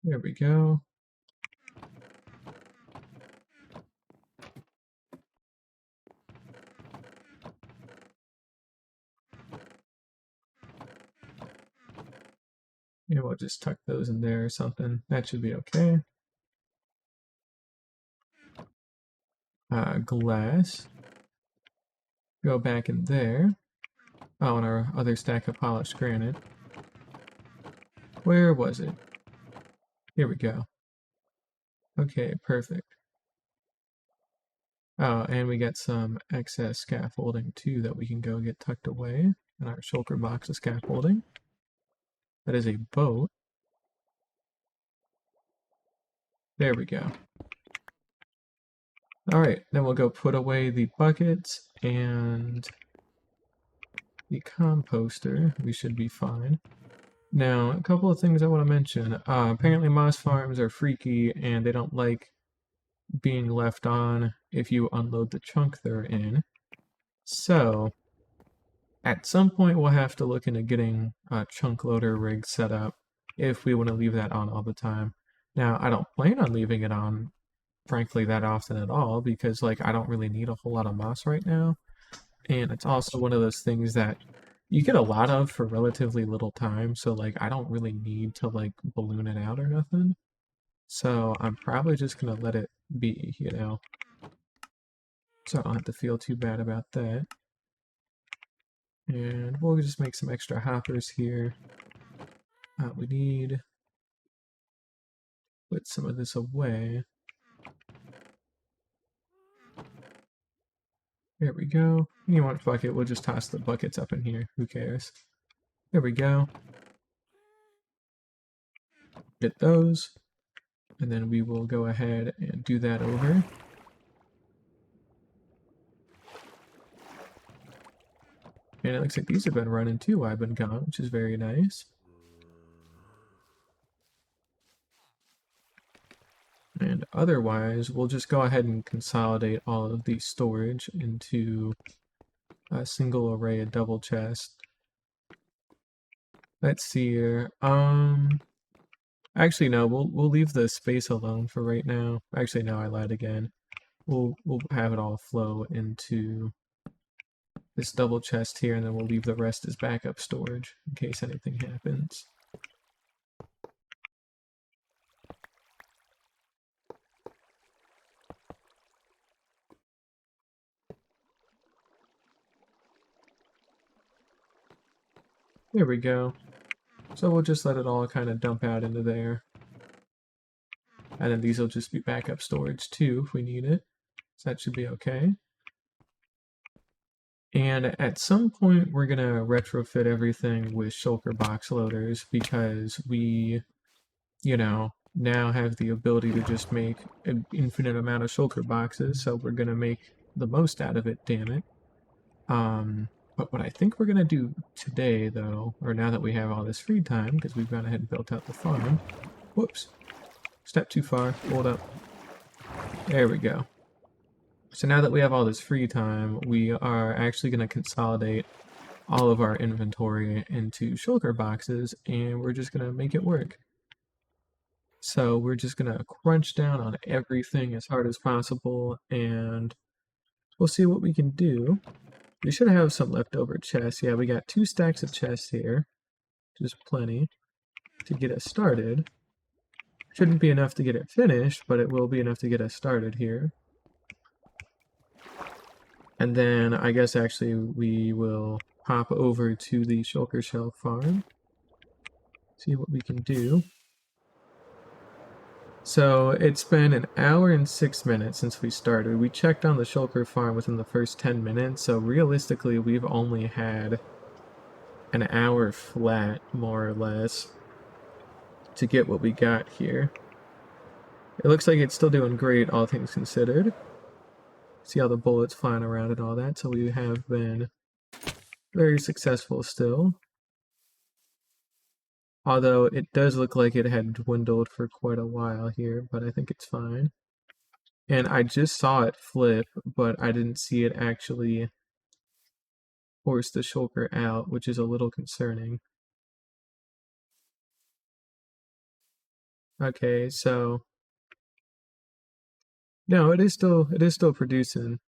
A: There we go. Yeah, we'll just tuck those in there or something. That should be okay. Glass. Go back in there. Oh, and our other stack of polished granite. Where was it? Here we go. Okay, perfect. Oh, and we got some excess scaffolding too that we can go get tucked away in our shulker box of scaffolding. That is a boat. There we go. Alright, then we'll go put away the buckets and the composter. We should be fine. Now, a couple of things I want to mention. Apparently moss farms are freaky and they don't like being left on if you unload the chunk they're in. So, at some point we'll have to look into getting a chunk loader rig set up if we want to leave that on all the time. Now, I don't plan on leaving it on, frankly, that often at all because, like, I don't really need a whole lot of moss right now. And it's also one of those things that you get a lot of for relatively little time, so, like, I don't really need to, like, balloon it out or nothing. So I'm probably just gonna let it be, you know? So I don't have to feel too bad about that. And we'll just make some extra hoppers here. We need put some of this away. There we go. You want bucket, we'll just toss the buckets up in here. Who cares? There we go. Get those. And then we will go ahead and do that over. And it looks like these have been running too while I've been gone, which is very nice. And otherwise, we'll just go ahead and consolidate all of the storage into a single array of double chest. Let's see here. Actually no, we'll leave the space alone for right now. Actually no, I lied again. We'll have it all flow into this double chest here, and then we'll leave the rest as backup storage in case anything happens. There we go. So we'll just let it all kind of dump out into there. And then these will just be backup storage too if we need it. So that should be okay. And at some point, we're going to retrofit everything with shulker box loaders because we, now have the ability to just make an infinite amount of shulker boxes. So we're going to make the most out of it, damn it. But what I think we're going to do today, though, or now that we have all this free time, because we've gone ahead and built out the farm. Whoops. Step too far. Hold up. There we go. So now that we have all this free time, we are actually going to consolidate all of our inventory into shulker boxes, and we're just going to make it work. So we're just going to crunch down on everything as hard as possible, and we'll see what we can do. We should have some leftover chests. Yeah, we got 2 stacks of chests here. Just plenty to get us started. Shouldn't be enough to get it finished, but it will be enough to get us started here. And then I guess actually we will hop over to the shulker shell farm. See what we can do. So it's been an hour and 6 minutes since we started. We checked on the shulker farm within the first 10 minutes, so realistically we've only had an hour flat, more or less, to get what we got here. It looks like it's still doing great, all things considered. See all the bullets flying around and all that, so we have been very successful still. Although it does look like it had dwindled for quite a while here, but I think it's fine. And I just saw it flip, but I didn't see it actually force the shulker out, which is a little concerning. Okay, so no, it is still producing.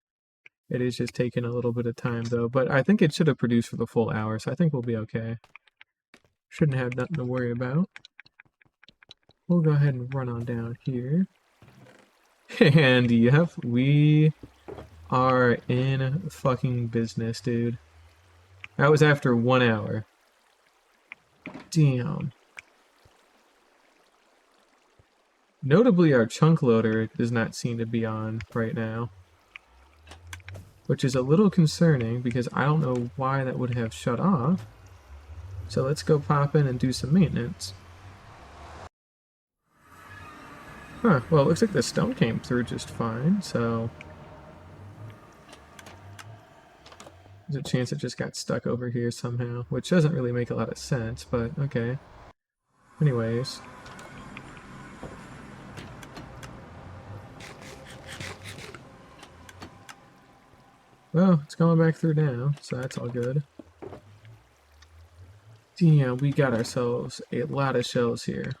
A: It is just taking a little bit of time though, but I think it should have produced for the full hour, so I think we'll be okay. Shouldn't have nothing to worry about. We'll go ahead and run on down here. And yep, we are in fucking business, dude. That was after 1 hour. Damn. Notably, our chunk loader does not seem to be on right now, which is a little concerning because I don't know why that would have shut off. So let's go pop in and do some maintenance. Huh, well, it looks like the stone came through just fine, so there's a chance it just got stuck over here somehow, which doesn't really make a lot of sense, but okay. Anyways. Well, it's going back through now, so that's all good. Damn, we got ourselves a lot of shells here.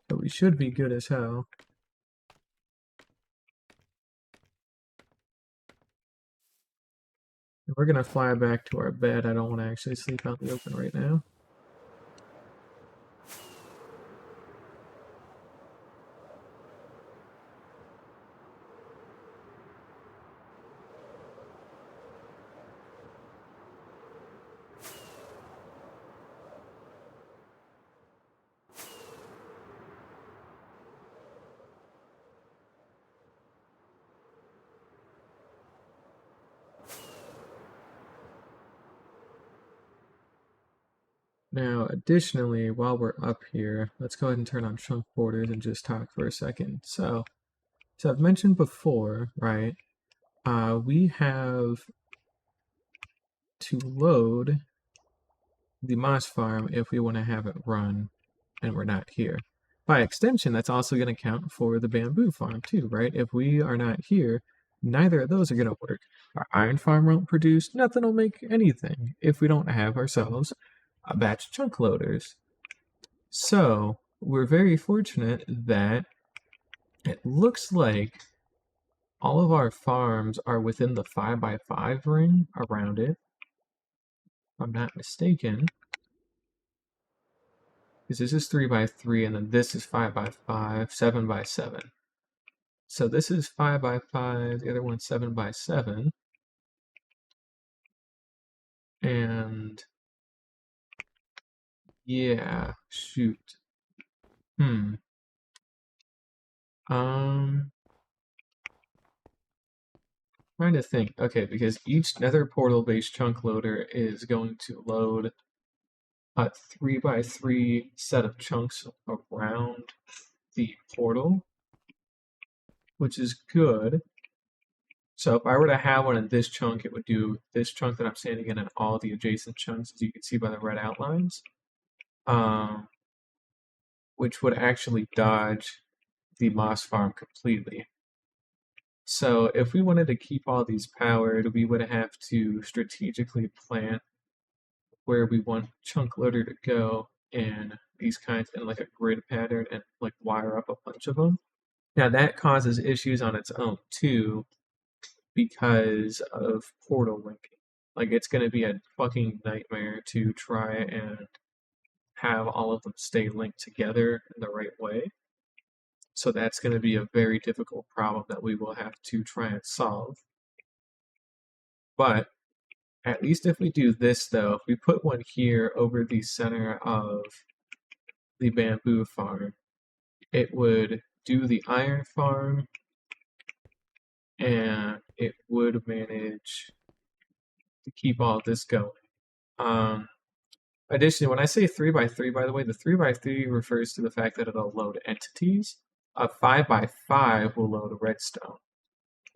A: But we should be good as hell. If we're gonna fly back to our bed, I don't want to actually sleep out in the open right now. Now, additionally, while we're up here, let's go ahead and turn on chunk borders and just talk for a second. So I've mentioned before, right, we have to load the moss farm if we want to have it run and we're not here. By extension, that's also going to count for the bamboo farm too, right? If we are not here, neither of those are going to work. Our iron farm won't produce, nothing will make anything if we don't have ourselves a batch of chunk loaders. So we're very fortunate that it looks like all of our farms are within the 5x5 ring around it, if I'm not mistaken. Because this is 3x3 and then this is 5x5, 7x7. So this is 5x5, the other one's 7x7. And Yeah, shoot. Hmm. Um, Trying to think. Okay, because each nether portal based chunk loader is going to load a 3x3 set of chunks around the portal, which is good. So if I were to have one in this chunk, it would do this chunk that I'm standing in and all the adjacent chunks, as you can see by the red outlines, um, which would actually dodge the moss farm completely. So if we wanted to keep all these powered, we would have to strategically plan where we want chunk loader to go in these kinds in like a grid pattern and like wire up a bunch of them. Now that causes issues on its own too because of portal linking. Like it's going to be a fucking nightmare to try and have all of them stay linked together in the right way. So that's going to be a very difficult problem that we will have to try and solve. But at least if we do this though, if we put one here over the center of the bamboo farm, it would do the iron farm and it would manage to keep all this going. Um, Additionally, when I say 3x3, by the way, the 3x3 refers to the fact that it'll load entities. A 5x5 will load redstone.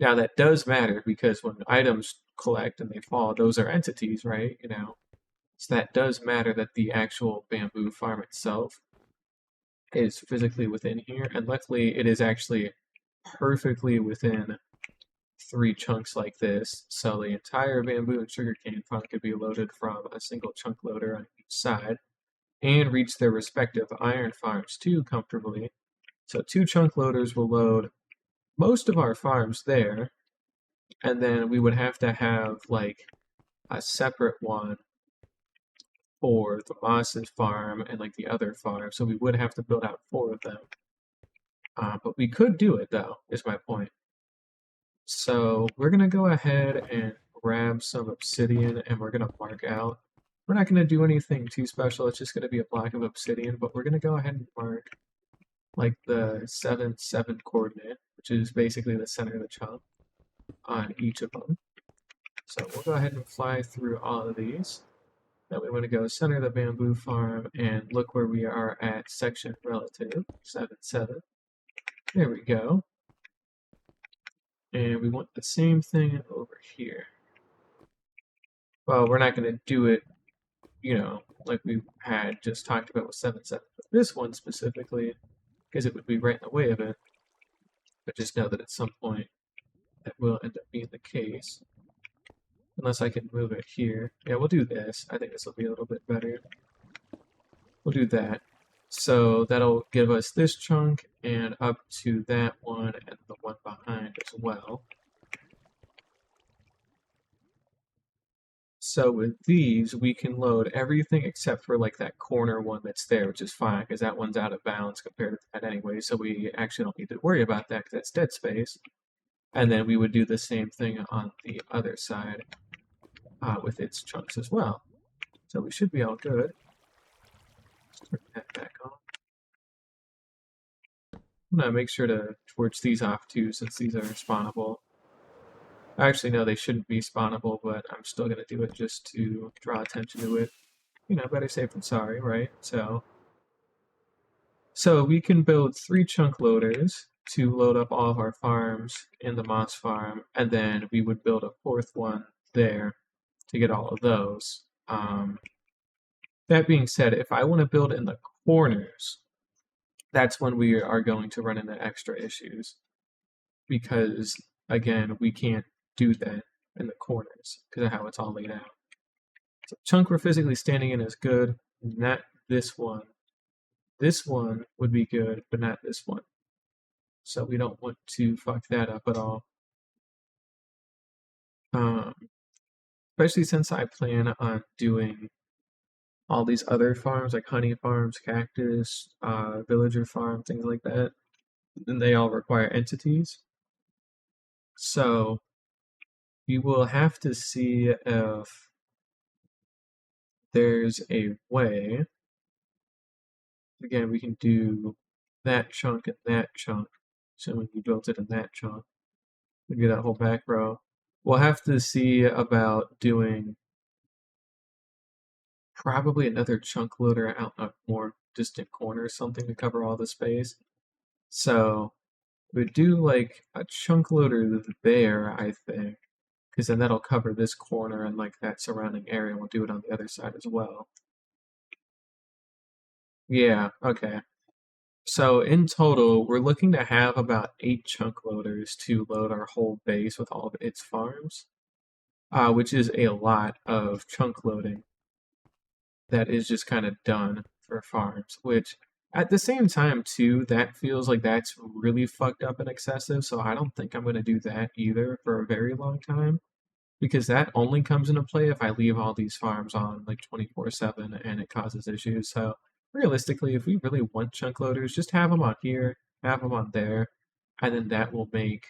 A: Now that does matter because when items collect and they fall, those are entities, right? You know, so that does matter that the actual bamboo farm itself is physically within here, and luckily it is actually perfectly within 3 chunks like this, so the entire bamboo and sugarcane farm could be loaded from a single chunk loader on each side, and reach their respective iron farms too comfortably. So 2 chunk loaders will load most of our farms there, and then we would have to have like a separate one for the Moss's farm and like the other farm, so we would have to build out 4 of them. But we could do it though, is my point. So we're gonna go ahead and grab some obsidian and we're gonna mark out. We're not gonna do anything too special, it's just gonna be a block of obsidian, but we're gonna go ahead and mark like the 7, 7 coordinate, which is basically the center of the chunk on each of them. So we'll go ahead and fly through all of these. Then we want to go center of the bamboo farm and look where we are at section relative, 7, 7. There we go. And we want the same thing over here. Well, we're not going to do it, you know, like we had just talked about with 7, 7. But this one specifically, because it would be right in the way of it. But just know that at some point that will end up being the case. Unless I can move it here. Yeah, we'll do this. I think this will be a little bit better. We'll do that. So that'll give us this chunk and up to that one and the one behind as well. So with these, we can load everything except for like that corner one that's there, which is fine because that one's out of bounds compared to that anyway. So we actually don't need to worry about that because that's dead space. And then we would do the same thing on the other side with its chunks as well. So we should be all good. Let's turn that back on. I'm gonna make sure to torch these off too, since these are spawnable. Actually, no, they shouldn't be spawnable, but I'm still gonna do it just to draw attention to it. You know, better safe than sorry, right? So we can build 3 chunk loaders to load up all of our farms in the moss farm, and then we would build a 4th one there to get all of those. That being said, if I want to build in the corners, that's when we are going to run into extra issues because again we can't do that in the corners because of how it's all laid out. So chunk we're physically standing in is good, not this one. This one would be good, but not this one. So we don't want to fuck that up at all. Especially since I plan on doing all these other farms like honey farms, cactus, villager farm, things like that. And they all require entities. So we will have to see if there's a way again, we can do that chunk and that chunk. So when you built it in that chunk, we do that whole back row. We'll have to see about doing probably another chunk loader out in a more distant corner or something to cover all the space. So we do like a chunk loader there, I think, because then that'll cover this corner and like that surrounding area. We'll do it on the other side as well. Yeah, okay. So in total, we're looking to have about 8 chunk loaders to load our whole base with all of its farms, which is a lot of chunk loading that is just kind of done for farms, which at the same time too, that feels like that's really fucked up and excessive, so I don't think I'm going to do that either for a very long time because that only comes into play if I leave all these farms on like 24/7 and it causes issues. So realistically, if we really want chunk loaders, just have them on here, have them on there, and then that will make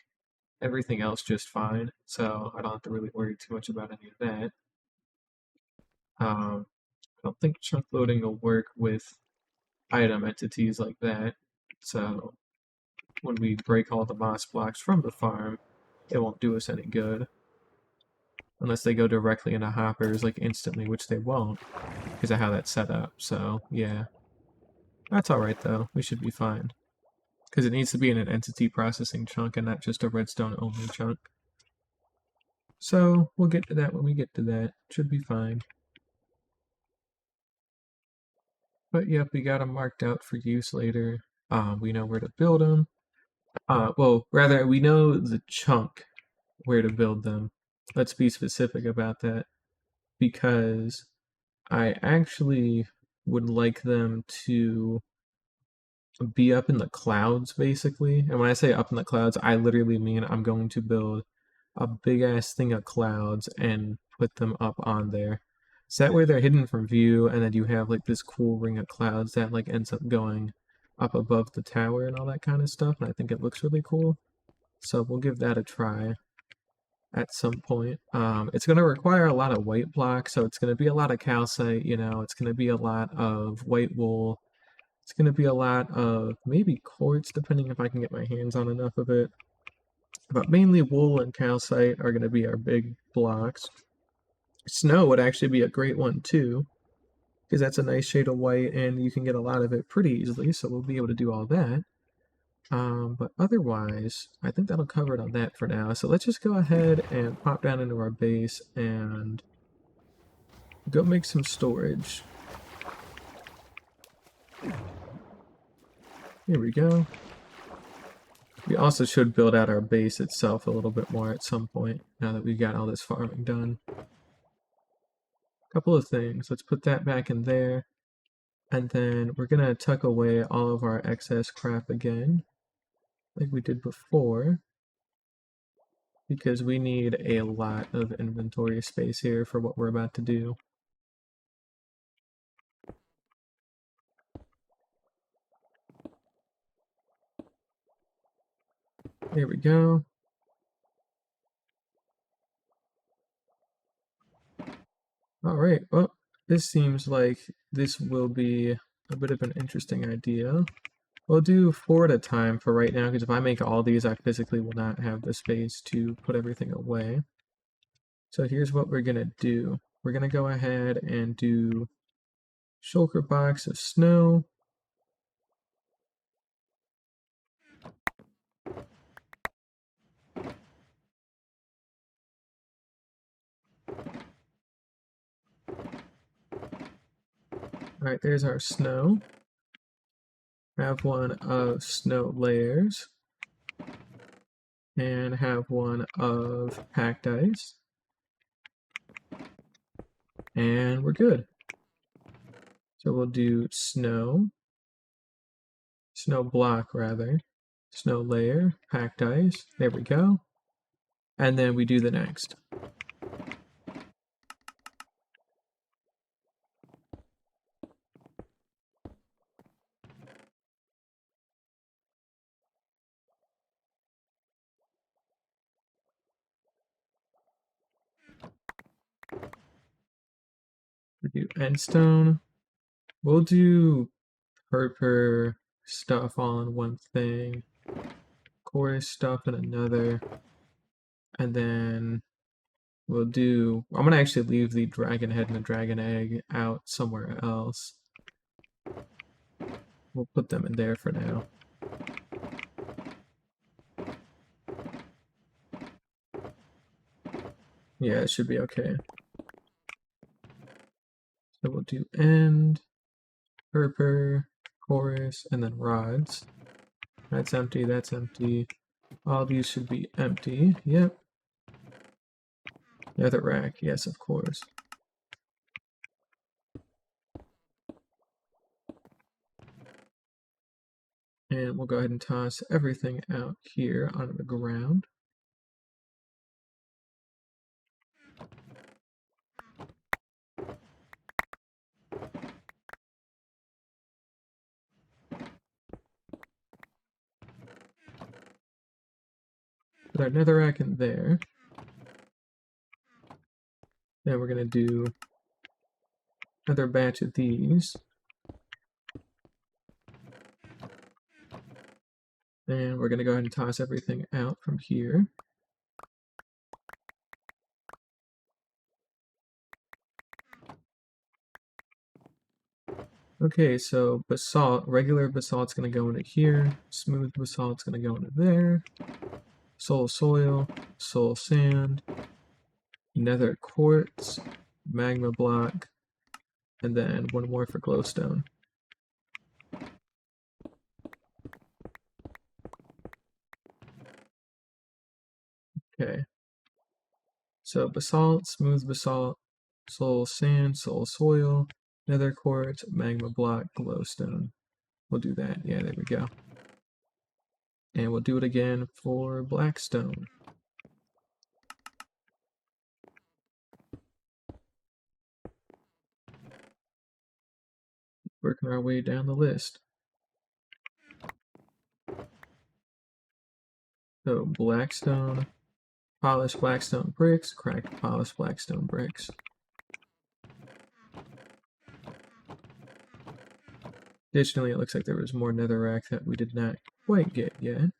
A: everything else just fine. So I don't have to really worry too much about any of that. I don't think chunk loading will work with item entities like that. So when we break all the moss blocks from the farm, it won't do us any good. Unless they go directly into hoppers like instantly, which they won't because of how that's set up. So yeah, that's alright though. We should be fine. Because it needs to be in an entity processing chunk and not just a redstone only chunk. So we'll get to that when we get to that. Should be fine. But yep, we got them marked out for use later. We know where to build them. Well, rather, we know the chunk where to build them. Let's be specific about that because I actually would like them to be up in the clouds, basically. And when I say up in the clouds, I literally mean I'm going to build a big ass thing of clouds and put them up on there. So that way they're hidden from view, and then you have like this cool ring of clouds that like ends up going up above the tower and all that kind of stuff. And I think it looks really cool. So we'll give that a try at some point. It's going to require a lot of white blocks, so it's going to be a lot of calcite, you know, it's going to be a lot of white wool. It's going to be a lot of maybe quartz, depending if I can get my hands on enough of it. But mainly wool and calcite are going to be our big blocks. Snow would actually be a great one too, because that's a nice shade of white and you can get a lot of it pretty easily, so we'll be able to do all that. But otherwise, I think that'll cover it on that for now. So let's just go ahead and pop down into our base and go make some storage. Here we go. We also should build out our base itself a little bit more at some point, now that we've got all this farming done. Couple of things. Let's put that back in there. And then we're going to tuck away all of our excess crap again, like we did before, because we need a lot of inventory space here for what we're about to do. There we go. All right, well, this seems like this will be a bit of an interesting idea. We'll do 4 at a time for right now, because if I make all these, I physically will not have the space to put everything away. So here's what we're going to do. We're going to go ahead and do shulker box of snow. Alright, there's our snow. Have one of snow layers. And have one of packed ice. And we're good. So we'll do snow block rather, snow layer, packed ice, there we go. And then we do the next. We do endstone. We'll do per stuff all in one thing, chorus stuff in another, and then we'll do, I'm gonna actually leave the dragon head and the dragon egg out somewhere else. We'll put them in there for now. Yeah, it should be okay. So we'll do end, per, chorus, and then rods. That's empty, that's empty. All these should be empty. Yep. Nether rack, yes, of course. And we'll go ahead and toss everything out here onto the ground. Put our netherrack in there. Then we're going to do another batch of these. And we're going to go ahead and toss everything out from here. Okay, so basalt, regular basalt's going to go into here. Smooth basalt's going to go into there. Soul soil, soul sand, nether quartz, magma block, and then one more for glowstone. Okay. So basalt, smooth basalt, soul sand, soul soil, nether quartz, magma block, glowstone. We'll do that. Yeah, there we go. And we'll do it again for blackstone. Working our way down the list. So blackstone, polished blackstone bricks, cracked polished blackstone bricks. Additionally, it looks like there was more netherrack that we did not quite get yet.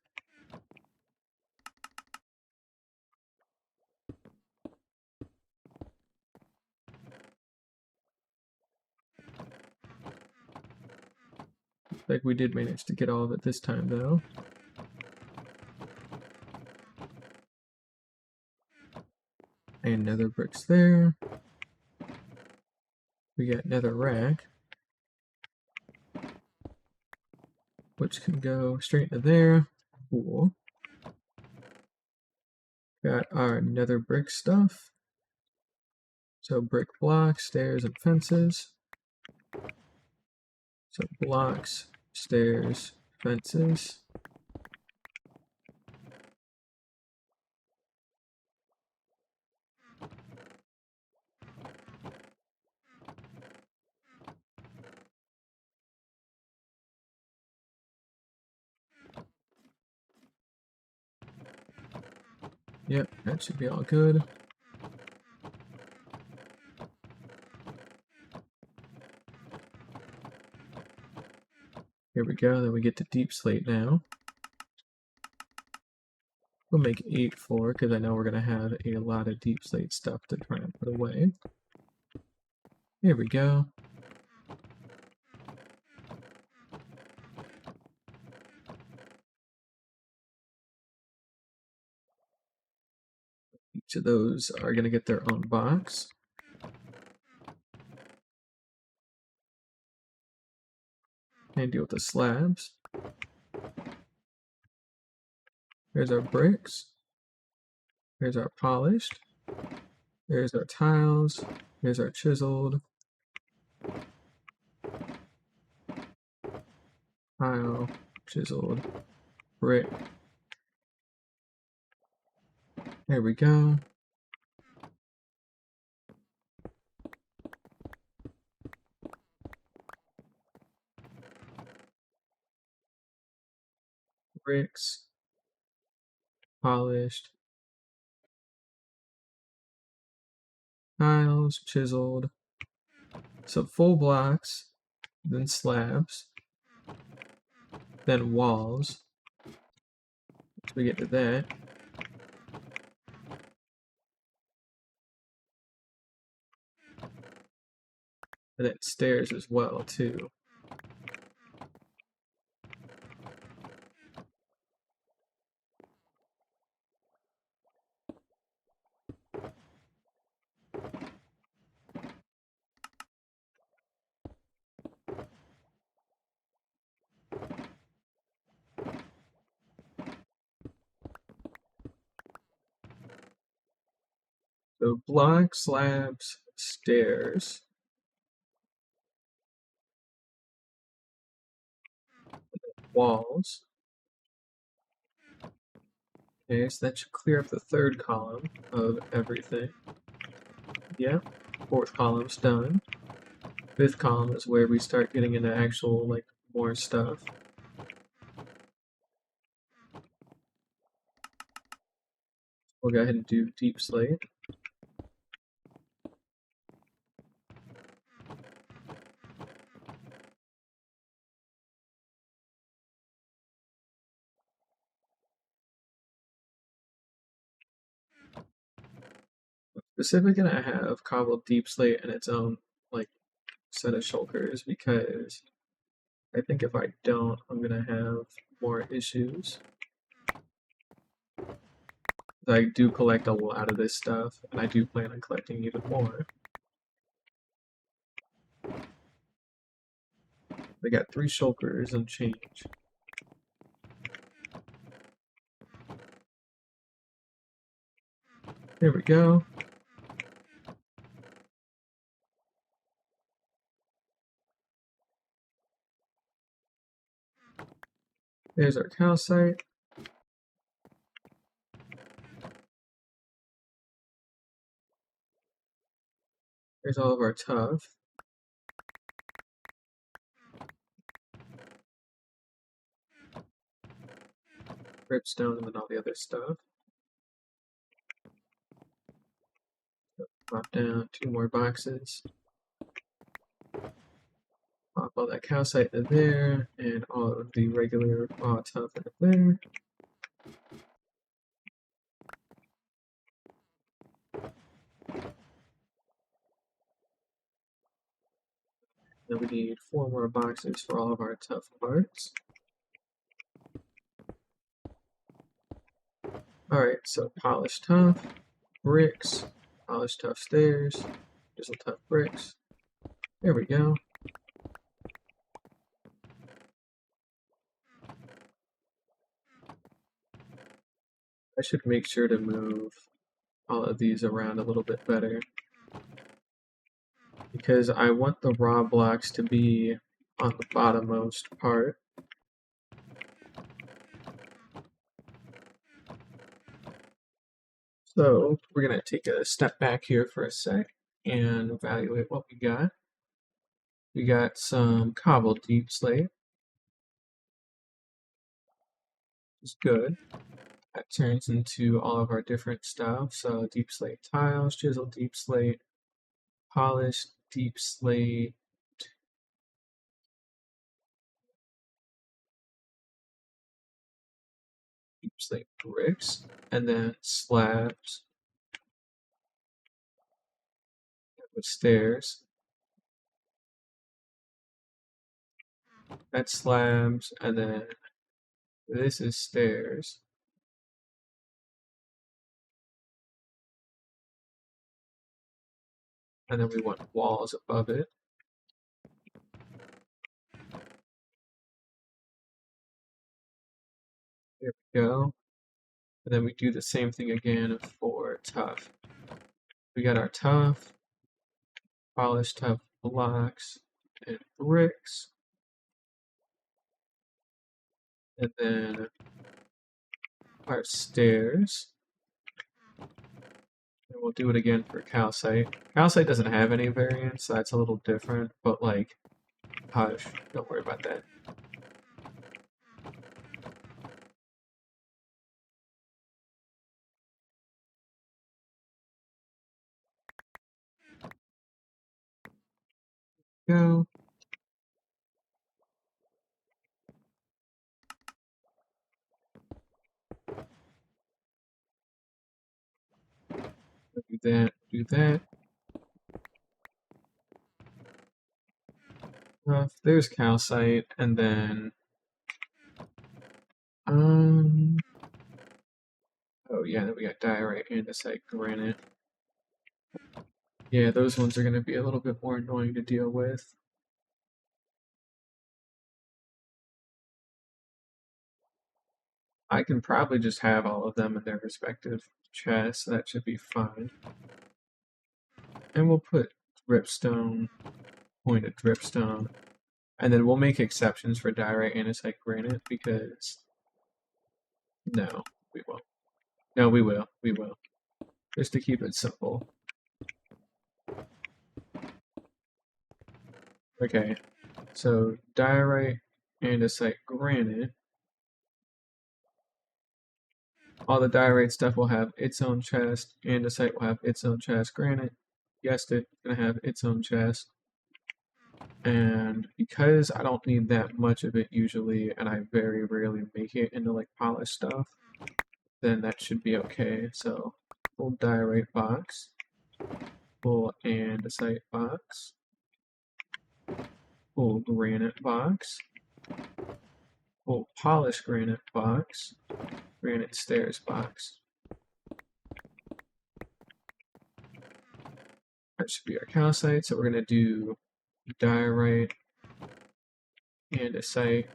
A: Looks like we did manage to get all of it this time, though. And nether bricks there. We got netherrack, which can go straight into there. Cool. Got our nether brick stuff. So brick blocks, stairs, and fences. So blocks, stairs, fences. Yep, that should be all good. Here we go, then we get to deep slate now. We'll make 8 for, because I know we're going to have a lot of deep slate stuff to try and put away. Here we go. Each of those are going to get their own box. And deal with the slabs. Here's our bricks. Here's our polished. Here's our tiles. Here's our chiseled. Tile, chiseled, brick. There we go. Bricks, polished, tiles, chiseled. So full blocks, then slabs, Then walls. Once we get to that. And then stairs as well, too. So block, slabs, stairs. Walls. Okay, so that should clear up the third column of everything. Yep, fourth column's done. Fifth column is where we start getting into actual, like, more stuff. We'll go ahead and do deep slate. Specifically gonna have cobbled deep slate in its own, like, set of shulkers because I think if I don't, I'm gonna have more issues. I do collect a lot of this stuff, and I do plan on collecting even more. They got 3 shulkers and change. There we go. There's our calcite. There's all of our tuff. Ripstone, and then all the other stuff. Pop down 2 more boxes. Pop all that calcite in there, and all of the regular raw tuff in there. Then we need 4 more boxes for all of our tuff parts. Alright, so polished tuff, bricks, polished tuff stairs, drizzle tuff bricks. There we go. I should make sure to move all of these around a little bit better, because I want the raw blocks to be on the bottommost part. So we're going to take a step back here for a sec and evaluate what we got. We got some cobbled deep slate, which is good. That turns into all of our different stuff. So deep slate tiles, chiseled deep slate, polished deep slate, deep slate bricks, and then slabs with stairs. That's slabs, and then this is stairs. And then we want walls above it. There we go. And then we do the same thing again for tuff. We got our tuff, polished tuff blocks, and bricks. And then our stairs. And we'll do it again for calcite. Calcite doesn't have any variants, so that's a little different, but like, hush, don't worry about that. Go. that, do that. There's calcite, and then oh yeah, then we got diorite, andesite, granite. Yeah, those ones are going to be a little bit more annoying to deal with. I can probably just have all of them in their respective chests, so that should be fine. And we'll put dripstone, pointed dripstone, and then we'll make exceptions for diorite, andesite, granite, because no, we won't. No, we will. We will. Just to keep it simple. Okay, so diorite, andesite, granite. All the diorite stuff will have its own chest. Andesite will have its own chest. Granite, guessed it, gonna have its own chest. And because I don't need that much of it usually, and I very rarely make it into like polished stuff, then that should be okay. So full diorite box, full andesite box, full granite box, full polished granite box, granite stairs box. That should be our calcite. So we're gonna do diorite, andesite,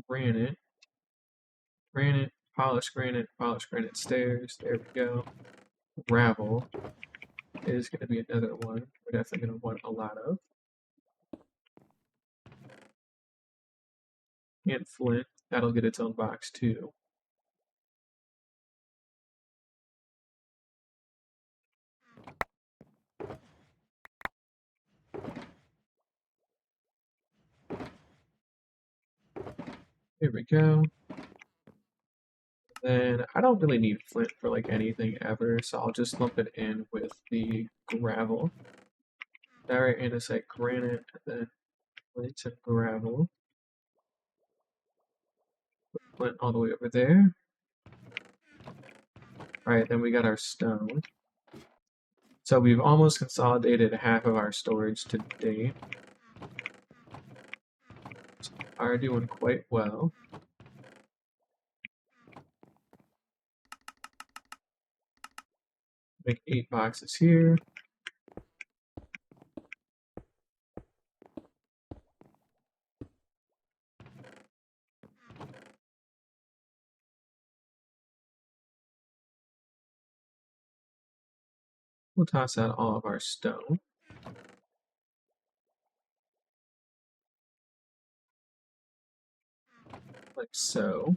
A: granite, granite, polished granite stairs. There we go. Gravel is going to be another one we're definitely going to want a lot of. And flint, that'll get its own box too. Here we go. Then I don't really need flint for like anything ever, so I'll just lump it in with the gravel. Diorite, andesite, granite, and then flint and gravel. Put flint all the way over there. Alright, then we got our stone. So we've almost consolidated half of our storage to date. Are doing quite well. Make 8 boxes here. We'll toss out all of our stone. Like so.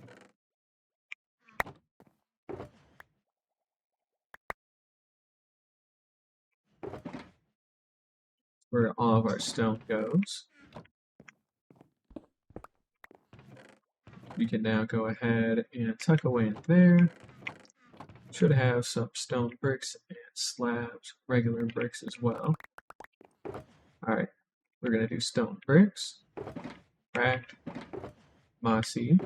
A: Where all of our stone goes. We can now go ahead and tuck away in there. Should have some stone bricks and slabs, regular bricks as well. Alright, we're going to do stone bricks, cracked, mossy,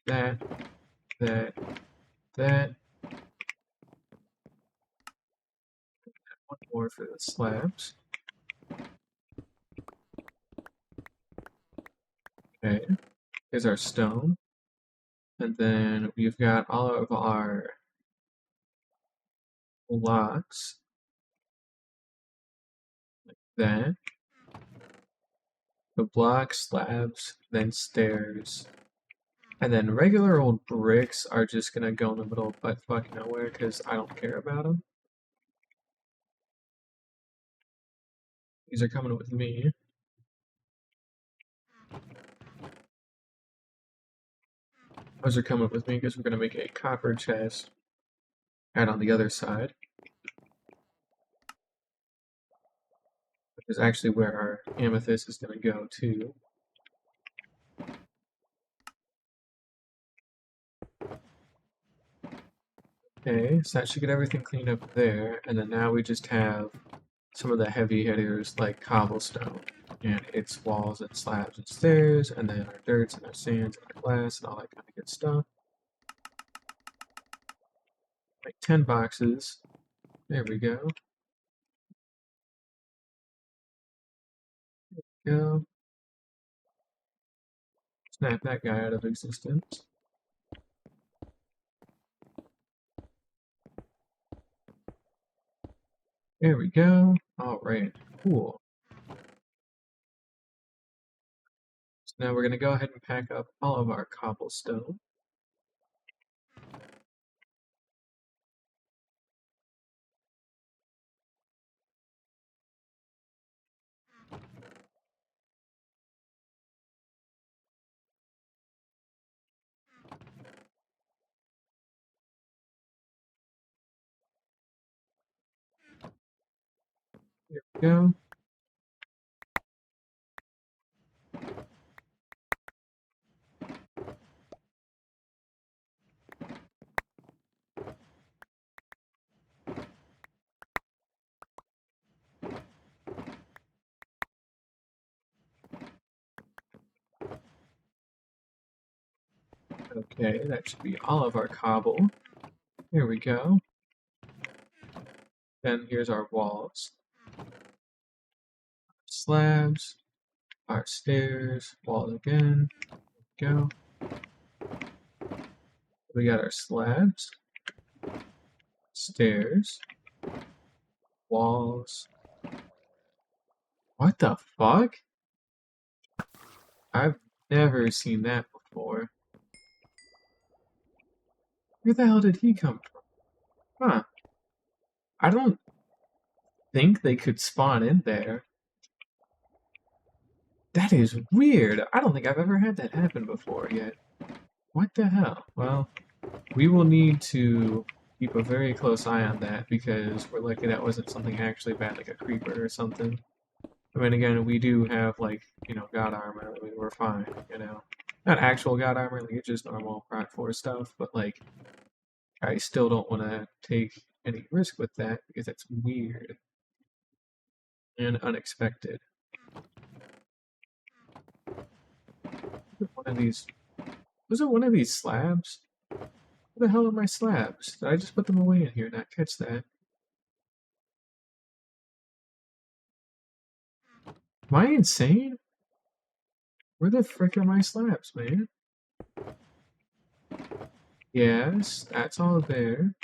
A: that, that. One more for the slabs. Okay, here's our stone. And then we've got all of our blocks, like that. The blocks, slabs, then stairs. And then regular old bricks are just gonna go in the middle of buttfuck nowhere because I don't care about them. These are coming with me. Those are coming with me because we're gonna make a copper chest right on the other side. Which is actually where our amethyst is gonna go too. Okay, so that should get everything cleaned up there, and then now we just have some of the heavy hitters like cobblestone and its walls and slabs and stairs, and then our dirts and our sands and our glass and all that kind of good stuff. Like 10 boxes. There we go. Go. Snap that guy out of existence. There we go. Alright, cool. So now we're going to go ahead and pack up all of our cobblestone. There we go. Okay, that should be all of our cobble. Here we go. Then here's our walls. Slabs, our stairs, walls again. Go. We got our slabs, stairs, walls. What the fuck? I've never seen that before. Where the hell did he come from? Huh. I don't think they could spawn in there. That is weird. I don't think I've ever had that happen before yet. What the hell? Well, we will need to keep a very close eye on that because we're lucky that wasn't something actually bad like a creeper or something. I mean, again, we do have, like, God armor. I mean, we're fine, Not actual God armor, like, it's just normal Prot 4 stuff, but, like, I still don't want to take any risk with that because that's weird and unexpected. One of these... Was it one of these slabs? Where the hell are my slabs? Did I just put them away in here and not catch that? Am I insane? Where the frick are my slabs, man? Yes, that's all there.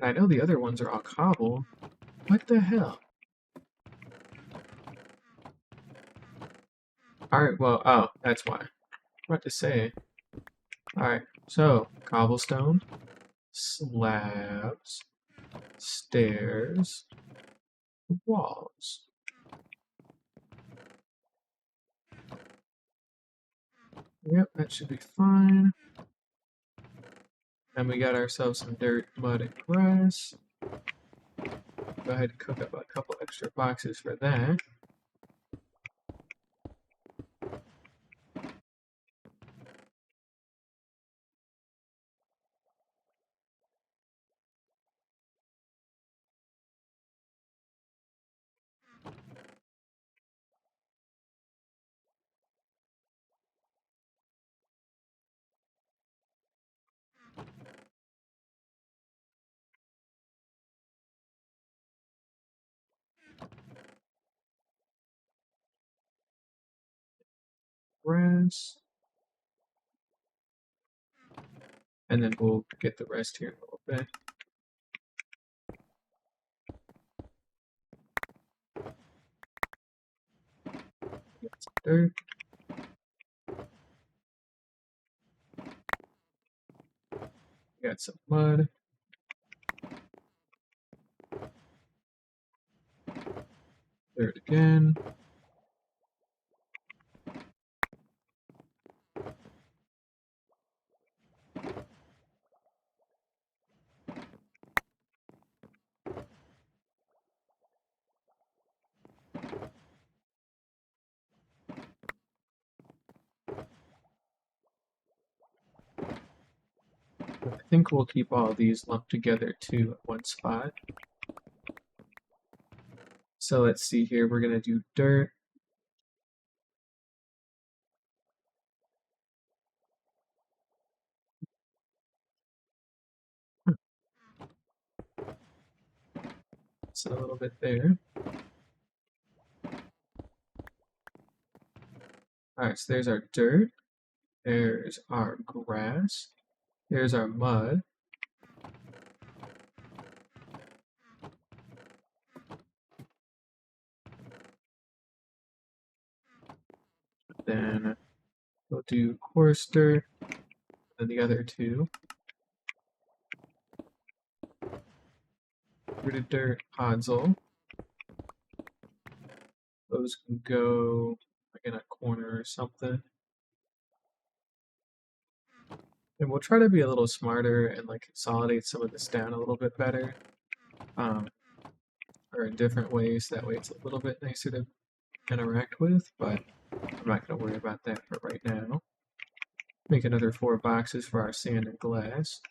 A: I know the other ones are all cobble. What the hell? Alright, well, oh, that's why. What to say? Alright, so, cobblestone, slabs, stairs, walls. Yep, that should be fine. And we got ourselves some dirt, mud, and grass. Go ahead and cook up a couple extra boxes for that. Grass. And then we'll get the rest here in a little bit. Get some dirt. Got some mud. Dirt again. I think we'll keep all these lumped together too at one spot. So let's see here. We're going to do dirt. So a little bit there. Alright, so there's our dirt. There's our grass. There's our mud. Then we'll do coarse dirt, and the other two. Rooted dirt, podzol. Those can go like in a corner or something. And we'll try to be a little smarter and like consolidate some of this down a little bit better. Or in different ways. That way it's a little bit nicer to interact with, but I'm not going to worry about that for right now. Make another 4 boxes for our sand and glass.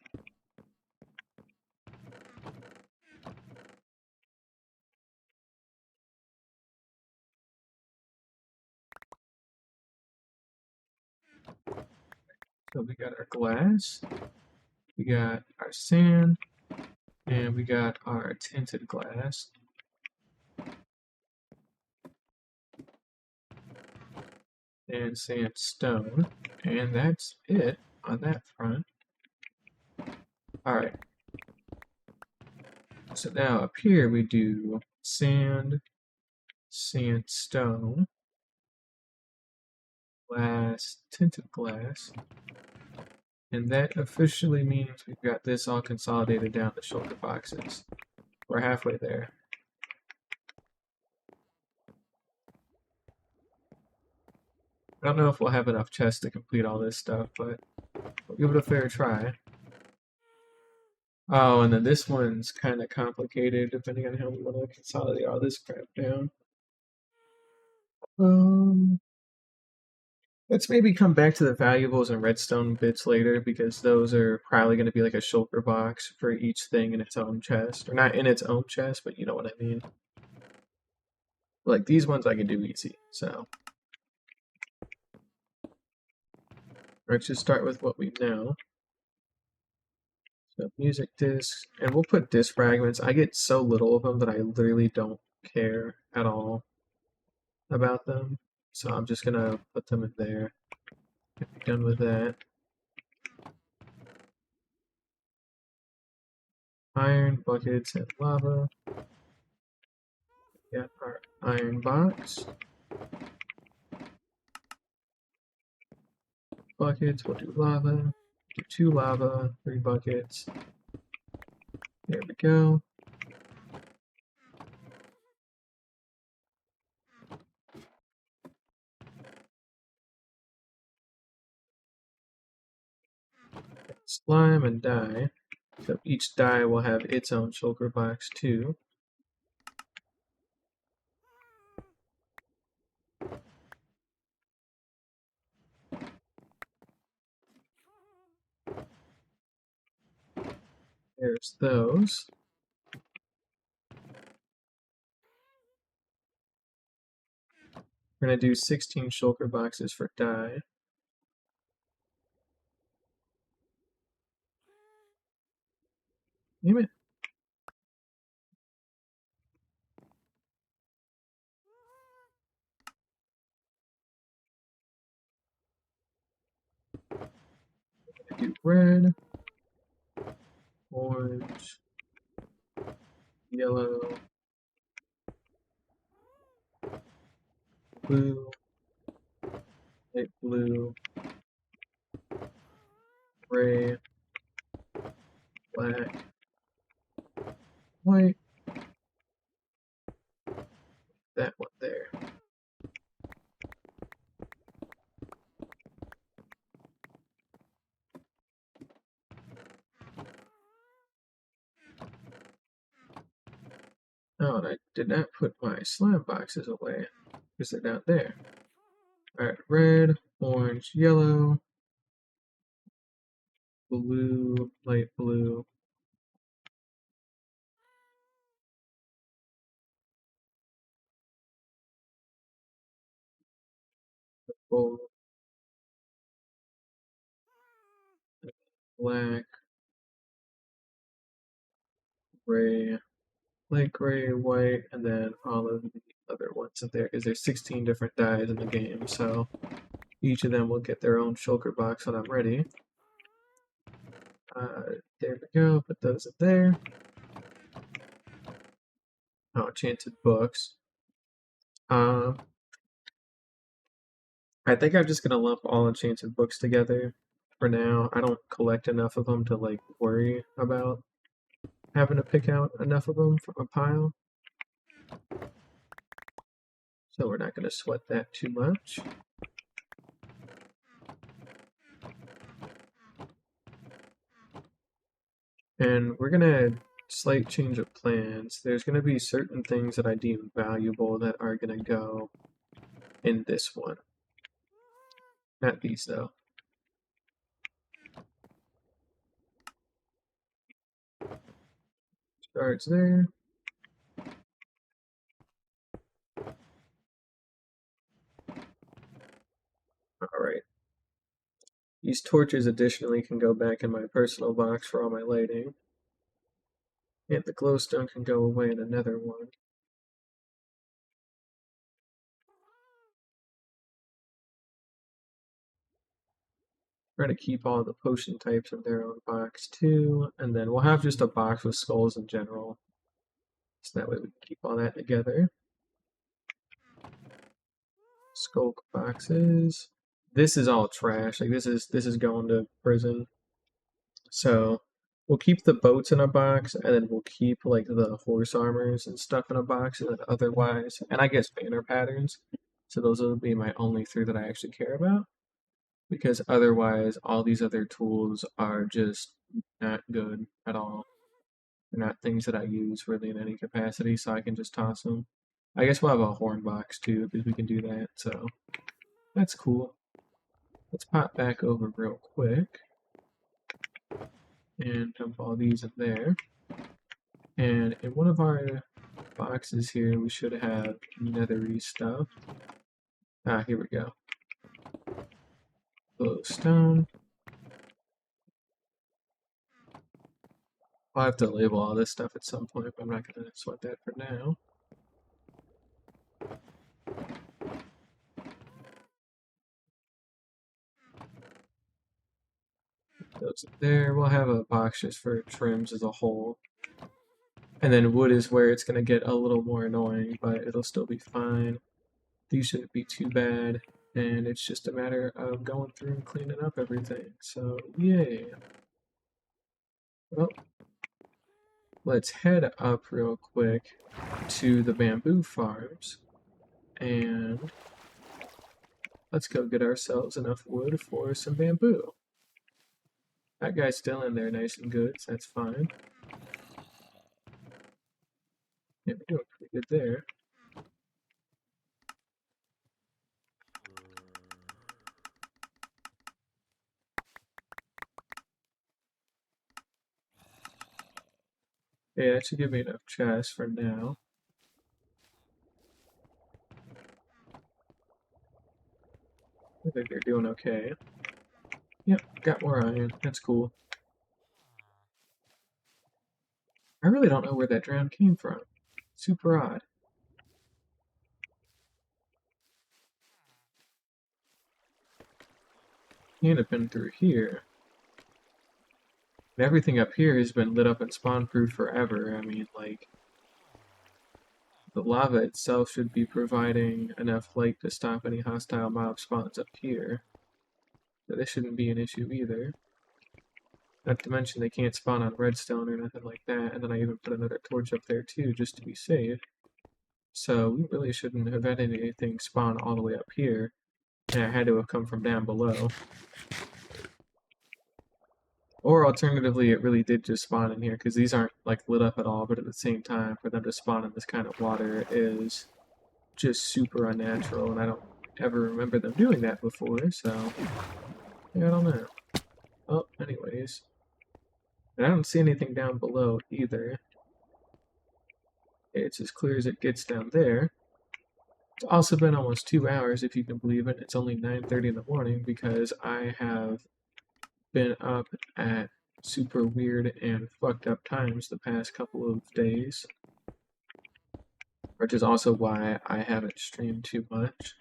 A: So we got our glass, we got our sand, and we got our tinted glass. And sandstone, and that's it on that front. Alright, so now up here we do sand, sandstone, glass, tinted glass, and that officially means we've got this all consolidated down to shulker boxes. We're halfway there. I don't know if we'll have enough chests to complete all this stuff, but we'll give it a fair try. Oh, and then this one's kind of complicated depending on how we want to consolidate all this crap down. Let's maybe come back to the valuables and redstone bits later because those are probably going to be like a shulker box for each thing in its own chest. Or not in its own chest, but you know what I mean. Like these ones I can do easy, so. Let's just start with what we know. So music discs, and we'll put disc fragments. I get so little of them that I literally don't care at all about them. So I'm just gonna put them in there. Done with that. Iron, buckets, and lava. Got our iron box. Buckets, we'll do lava. Do 2 lava, 3 buckets. There we go. Slime and dye. So each dye will have its own shulker box too. There's those. We're going to do 16 shulker boxes for dye. Damn it. Do red, orange, yellow, blue, light blue, gray, black, white, that one there. Oh, and I did not put my slime boxes away because they're down there. Alright, red, orange, yellow, blue, light blue, purple, black, gray, light gray, white, and then all of the other ones in there, because there's 16 different dyes in the game, so each of them will get their own shulker box when I'm ready. There we go, put those in there. Oh, enchanted books. I think I'm just gonna lump all enchanted books together for now. I don't collect enough of them to like worry about having to pick out enough of them from a pile. So we're not gonna sweat that too much. And we're gonna slight change of plans. There's gonna be certain things that I deem valuable that are gonna go in this one. Not these though. Starts there. Alright. These torches additionally can go back in my personal box for all my lighting. And the glowstone can go away in another one. Try to keep all the potion types in their own box too, and then we'll have just a box with skulls in general. So that way we can keep all that together. Skull boxes. This is all trash. Like this is going to prison. So we'll keep the boats in a box, and then we'll keep like the horse armors and stuff in a box, and then otherwise, and I guess banner patterns. So those will be my only three that I actually care about, because otherwise all these other tools are just not good at all. They're not things that I use really in any capacity, so I can just toss them. I guess we'll have a horn box too, because we can do that, so that's cool. Let's pop back over real quick and dump all these in there. And in one of our boxes here, we should have nethery stuff. Ah, here we go. Glowstone. I'll have to label all this stuff at some point, but I'm not going to sweat that for now. Those there. We'll have a box just for trims as a whole. And then wood is where it's going to get a little more annoying, but it'll still be fine. These shouldn't be too bad. And it's just a matter of going through and cleaning up everything. So, yay. Well, let's head up real quick to the bamboo farms. And let's go get ourselves enough wood for some bamboo. That guy's still in there nice and good, so that's fine. Yeah, we're doing pretty good there. Yeah, that should give me enough chests for now. I think they're doing okay. Yep, got more iron. That's cool. I really don't know where that drown came from. Super odd. Can't have been through here. And everything up here has been lit up and spawn-proof forever. I mean, like, the lava itself should be providing enough light to stop any hostile mob spawns up here. So this shouldn't be an issue either. Not to mention they can't spawn on redstone or nothing like that, and then I even put another torch up there too, just to be safe. So we really shouldn't have had anything spawn all the way up here. And it had to have come from down below. Or alternatively, it really did just spawn in here, because these aren't like lit up at all, but at the same time, for them to spawn in this kind of water is just super unnatural, and I don't ever remember them doing that before, so yeah, I don't know. Oh, anyways. And I don't see anything down below either. It's as clear as it gets down there. It's also been almost 2 hours, if you can believe it. It's only 9:30 in the morning because I have been up at super weird and fucked up times the past couple of days. which is also why I haven't streamed too much,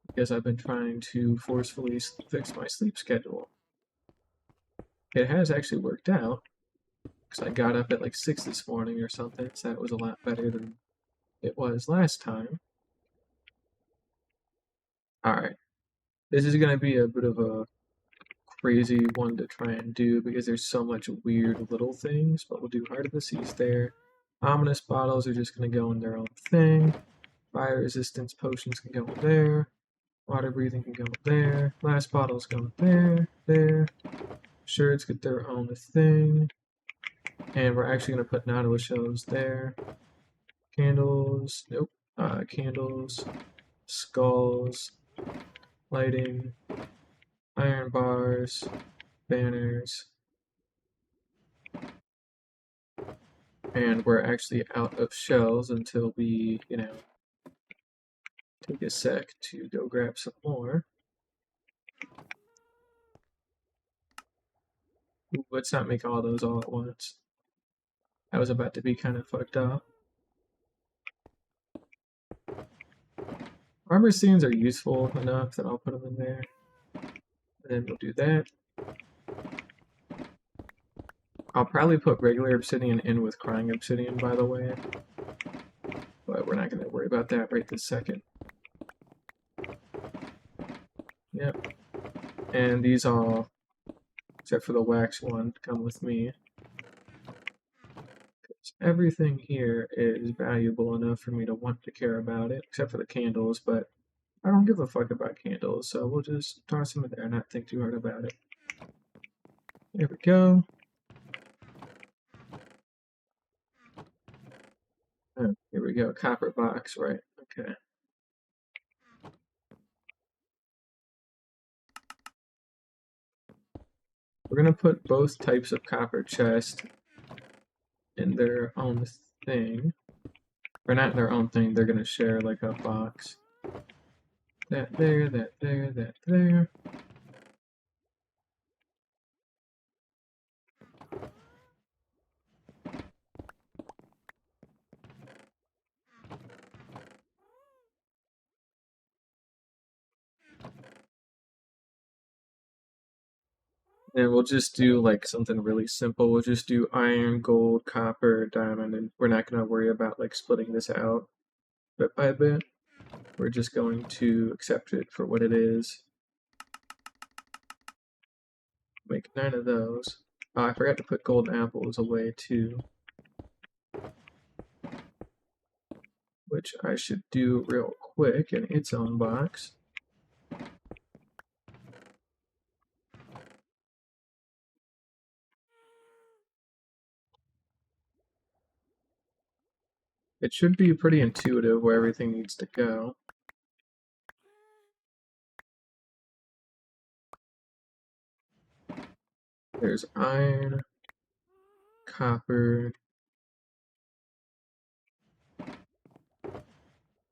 A: because I've been trying to forcefully fix my sleep schedule. It has actually worked out, because I got up at like 6 this morning or something, so that was a lot better than it was last time. Alright, this is going to be a bit of a crazy one to try and do because there's so much weird little things, but we'll do Heart of the Seas there. Ominous bottles are just going to go in their own thing. Fire resistance potions can go in there. Water breathing can go in there. Glass bottles go in there, there. Shards get their own thing. And we're actually going to put Nautilus shells there. Candles, nope. Candles, skulls, lighting, iron bars, banners. And we're actually out of shells until we, take a sec to go grab some more. Ooh, let's not make all those all at once. That was about to be kind of fucked up. Armor scenes are useful enough that I'll put them in there. And then we'll do that. I'll probably put regular obsidian in with crying obsidian, by the way. But we're not going to worry about that right this second. Yep. And these all, except for the wax one, come with me. Everything here is valuable enough for me to want to care about it, except for the candles, but I don't give a fuck about candles, so we'll just toss them in there and not think too hard about it. There we go. Oh, here we go, copper box, right, okay. We're gonna put both types of copper chest in their own thing. Or not in their own thing, they're gonna share like a box. That there, that there, that there. And we'll just do like something really simple. We'll just do iron, gold, copper, diamond, and we're not gonna worry about like splitting this out bit by bit. We're just going to accept it for what it is. Make 9 of those. Oh, I forgot to put golden apples away too. Which I should do real quick in its own box. It should be pretty intuitive where everything needs to go. There's iron, copper,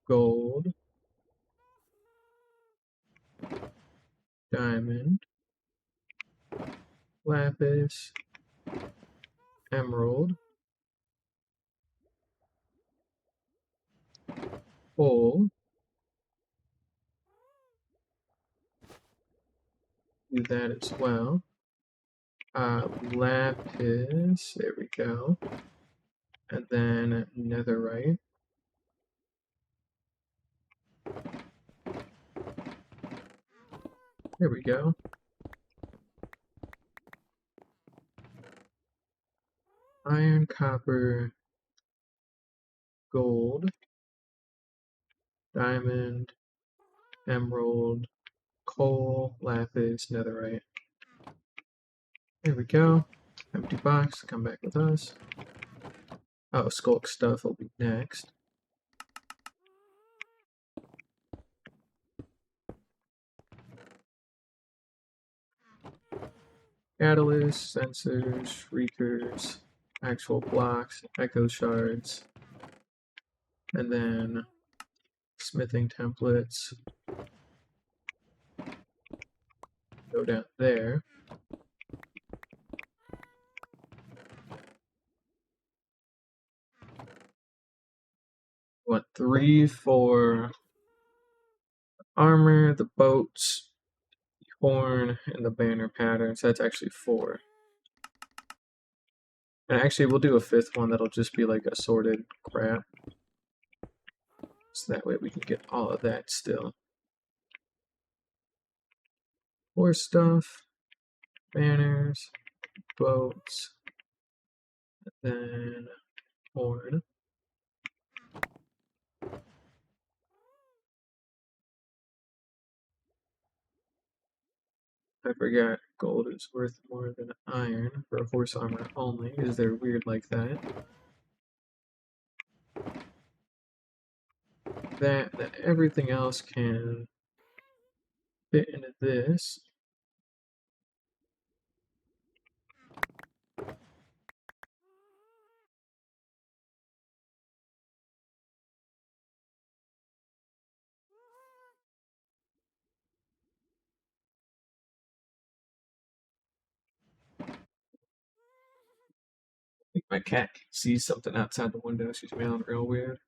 A: gold, diamond, lapis, emerald, coal, do that as well. Lapis, there we go. And then netherite. There we go. Iron, copper, gold, diamond, emerald, coal, lapis, netherite. There we go. Empty box, come back with us. Oh, skulk stuff will be next. Catalysts, sensors, shriekers, actual blocks, echo shards, and then smithing templates go down there. what, 3 for armor, the boats, the horn, and the banner patterns. That's actually 4. And actually, we'll do a 5th one that'll just be like assorted crap. So that way we can get all of that still. Horse stuff, banners, boats, and then horn. I forgot gold is worth more than iron for horse armor only, because they're weird like that. Then everything else can fit into this. I think my cat sees something outside the window. She's meowing real weird.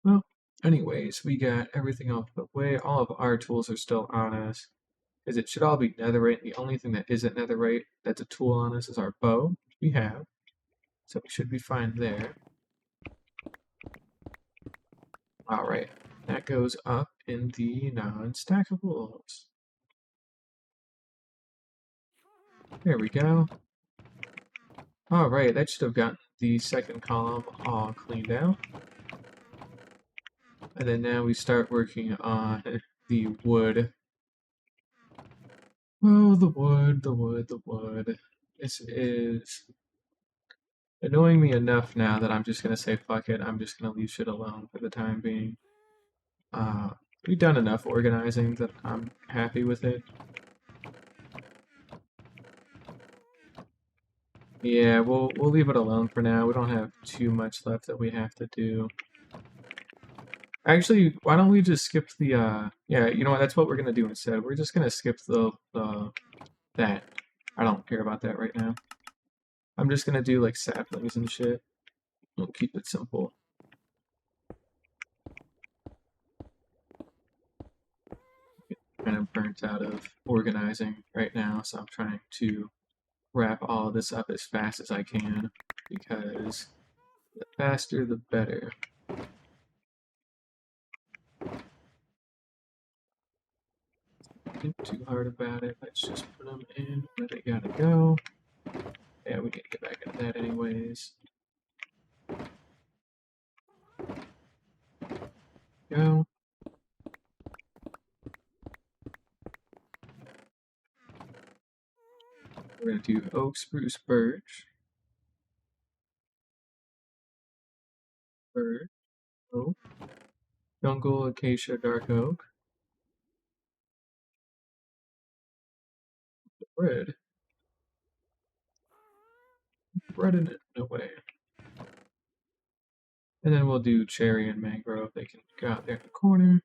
A: Well, anyways, we got everything off the way. All of our tools are still on us, because it should all be netherite. The only thing that isn't netherite that's a tool on us is our bow, which we have. So we should be fine there. Alright, that goes up in the non-stackables. There we go. Alright, that should have gotten the second column all cleaned out. And then now we start working on the wood. Oh, the wood, the wood, the wood. This is annoying me enough now that I'm just going to say fuck it. I'm just going to leave shit alone for the time being. We've done enough organizing that I'm happy with it. Yeah, we'll leave it alone for now. We don't have too much left that we have to do. Actually, why don't we just skip the yeah, you know what, that's what we're gonna do instead. We're just gonna skip that. I don't care about that right now. I'm just gonna do like saplings and shit. We'll keep it simple. Kind of burnt out of organizing right now, so I'm trying to wrap all this up as fast as I can, because the faster the better. Don't think too hard about it. Let's just put them in where they gotta go. Yeah, we can get back into that anyways. Go. We're gonna do oak, spruce, birch. Birch, oak, jungle, acacia, dark oak. Red. Red in it, no way. And then we'll do cherry and mangrove. They can go out there in the corner.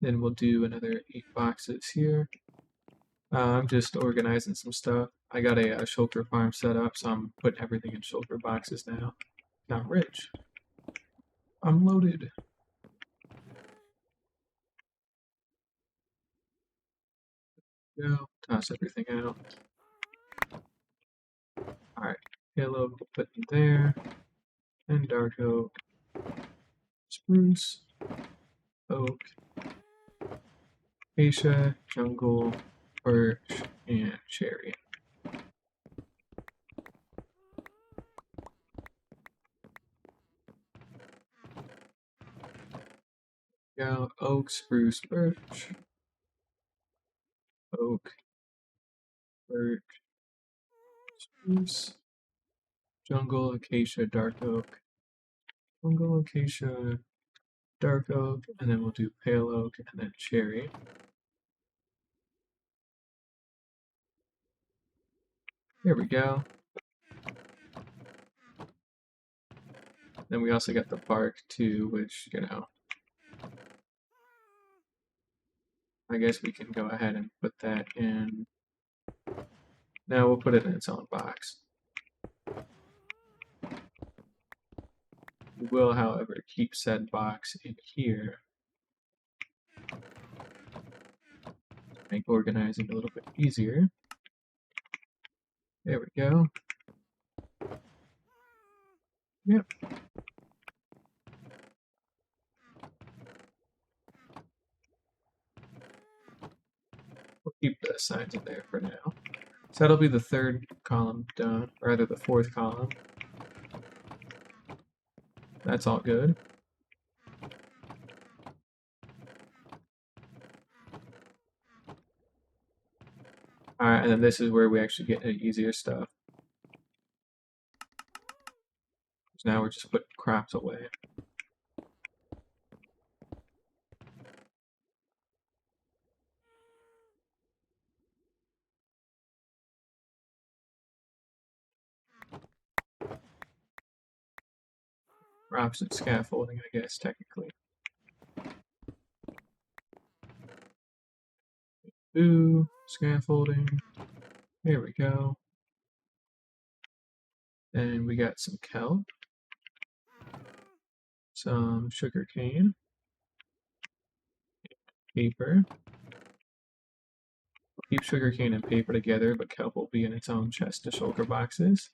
A: Then we'll do another 8 boxes here. I'm just organizing some stuff. I got a shulker farm set up, so I'm putting everything in shulker boxes now. I'm rich. I'm loaded. Go. Toss everything out. Alright. Yellow, we'll put in there. And dark oak. Spruce. Oak. Acacia, jungle, birch, and cherry. Go oak, spruce, birch. Oak, birch, spruce, jungle, acacia, dark oak. Jungle, acacia, dark oak, and then we'll do pale oak and then cherry. There we go. Then we also got the bark too, which, you know, I guess we can go ahead and put that in. Now we'll put it in its own box. We will, however, keep said box in here. Make organizing a little bit easier. There we go. Yep. We'll keep the signs in there for now. So that'll be the third column done, or rather the fourth column. That's all good. Alright, and then this is where we actually get into easier stuff. So now we're just putting crops away. Crops and scaffolding, I guess, technically. Ooh, scaffolding. There we go. And we got some kelp, some sugar cane, paper. We'll keep sugar cane and paper together, but kelp will be in its own chest to shulker boxes.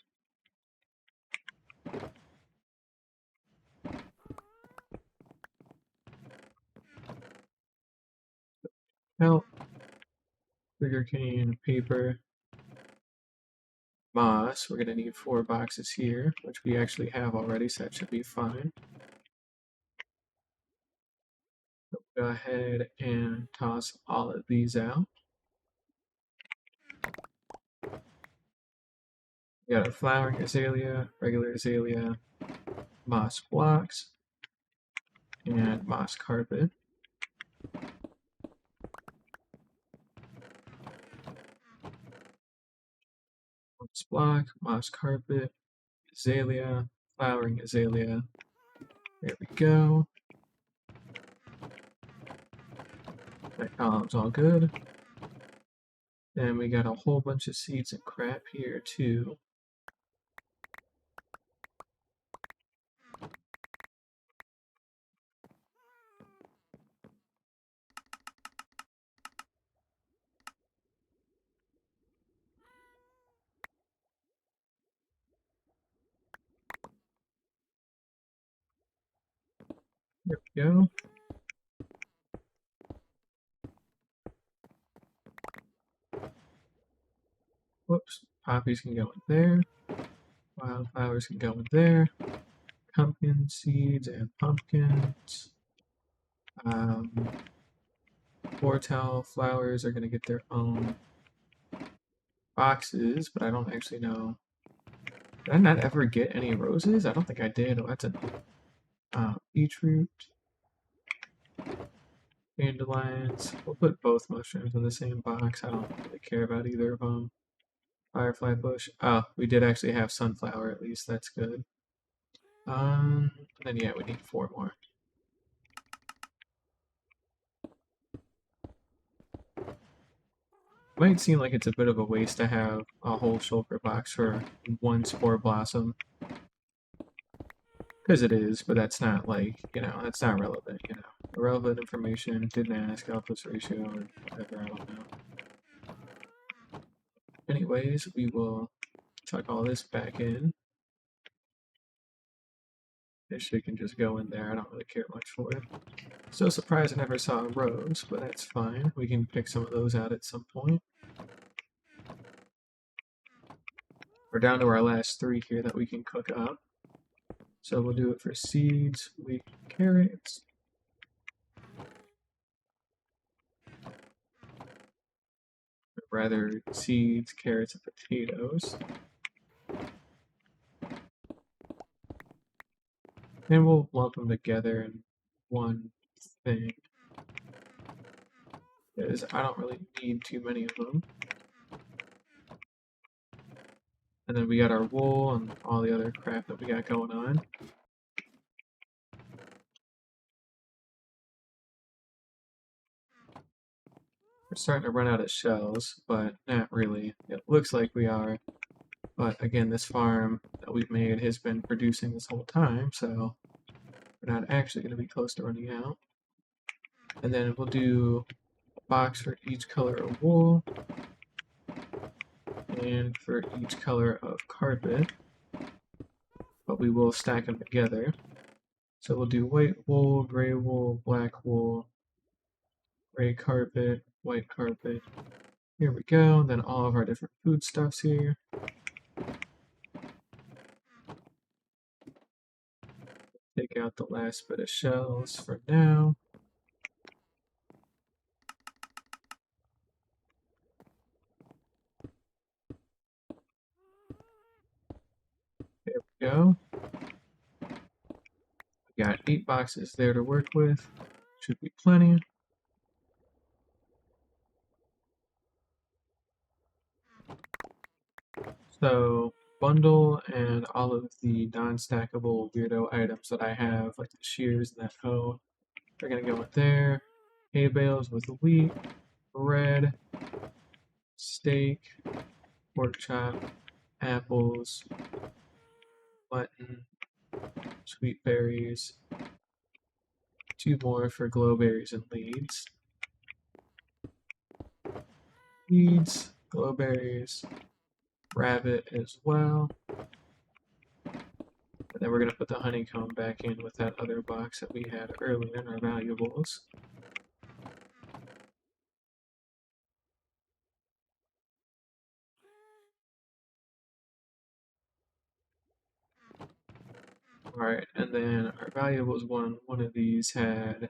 A: Kelp, sugar cane, paper, moss. We're going to need 4 boxes here, which we actually have already, so that should be fine. So go ahead and toss all of these out. We got our flowering azalea, regular azalea, moss blocks, and moss carpet. Moss block, moss carpet, azalea, flowering azalea. There we go. That column's all good. Then we got a whole bunch of seeds and crap here too. There we go. Whoops. Poppies can go in there. Wildflowers can go in there. Pumpkin seeds and pumpkins. Foretell flowers are going to get their own boxes, but I don't actually know. Did I not ever get any roses? I don't think I did. Oh, that's a beetroot. Dandelions. We'll put both mushrooms in the same box. I don't really care about either of them. Firefly bush. Oh, we did actually have sunflower at least. That's good. Then yeah, we need 4 more. Might seem like it's a bit of a waste to have a whole shulker box for 1 spore blossom. Because it is, but that's not like, that's not relevant, Irrelevant information, didn't ask, output ratio, or whatever, I don't know. Anyways, we will tuck all this back in. This shit can just go in there, I don't really care much for it. So surprised I never saw a rose, but that's fine. We can pick some of those out at some point. We're down to our last 3 here that we can cook up. So we'll do it for seeds, wheat, carrots. Rather, seeds, carrots, and potatoes. And we'll lump them together in one thing. Because I don't really need too many of them. And then we got our wool and all the other crap that we got going on. We're starting to run out of shells, but not really. It looks like we are. But again, this farm that we've made has been producing this whole time, so We're not actually going to be close to running out. And then we'll do a box for each color of wool and for each color of carpet, but we will stack them together. So we'll do white wool, gray wool, black wool, gray carpet, white carpet. Here we go. Then all of our different foodstuffs here. Take out the last bit of shells for now. There we go. We got 8 boxes there to work with. Should be plenty. So bundle and all of the non-stackable weirdo items that I have, like the shears and that hoe, are gonna go in there. Hay bales with wheat, bread, steak, pork chop, apples, mutton, sweet berries, 2 more for glowberries and leads. Leads, glowberries, rabbit as well. And then we're going to put the honeycomb back in with that other box that we had earlier in our valuables. Alright, and then our valuables one of these had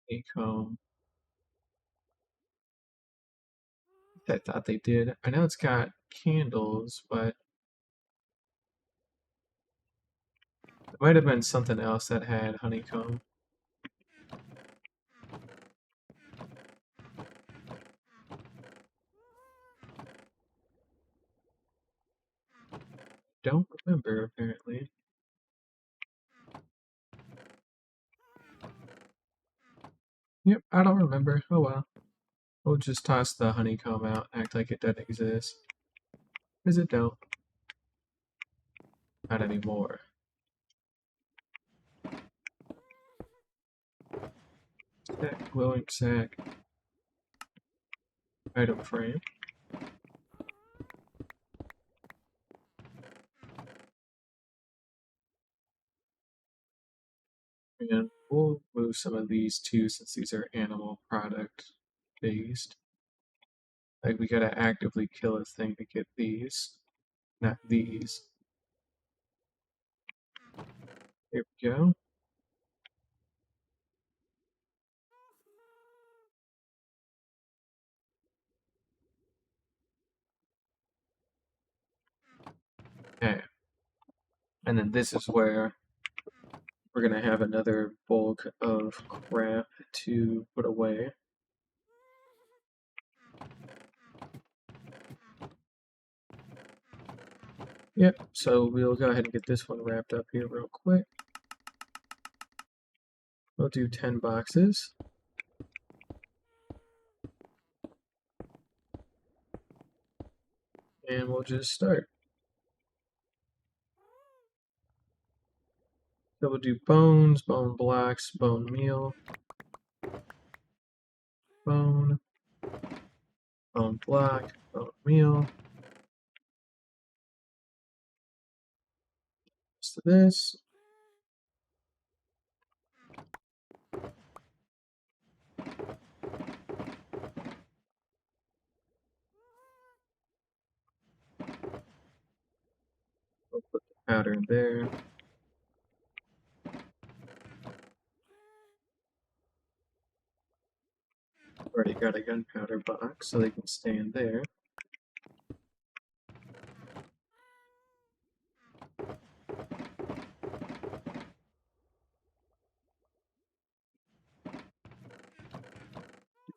A: honeycomb. I thought they did. I know it's got candles, but it might have been something else that had honeycomb. Don't remember, apparently. Yep, I don't remember. Oh well. We'll just toss the honeycomb out, act like it doesn't exist. Because it don't. Not anymore. Sack, glowing sack. Item frame. And we'll move some of these too, since these are animal product based. Like, we gotta actively kill a thing to get these, not these. Here we go. Okay. And then this is where we're gonna have another bulk of crap to put away. Yep, so we'll go ahead and get this one wrapped up here real quick. We'll do 10 boxes. And we'll just start. So we'll do bones, bone blocks, bone meal, bone, bone block, bone meal. So this. We'll put the powder in there. Already got a gunpowder box, so they can stay in there.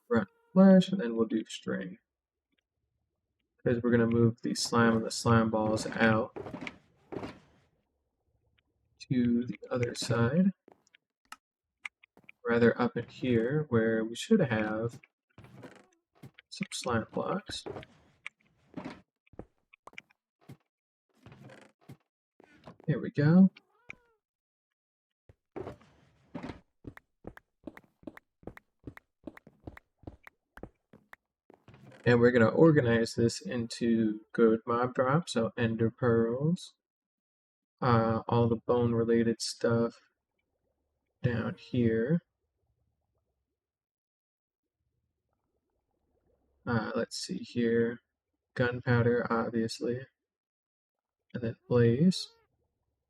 A: Run flesh, and then we'll do string. Because we're going to move the slime and the slime balls out to the other side. Rather up in here, where we should have some slime blocks. Here we go. And we're going to organize this into good mob drops, so ender pearls, all the bone related stuff down here. Let's see here. Gunpowder, obviously. And then blaze.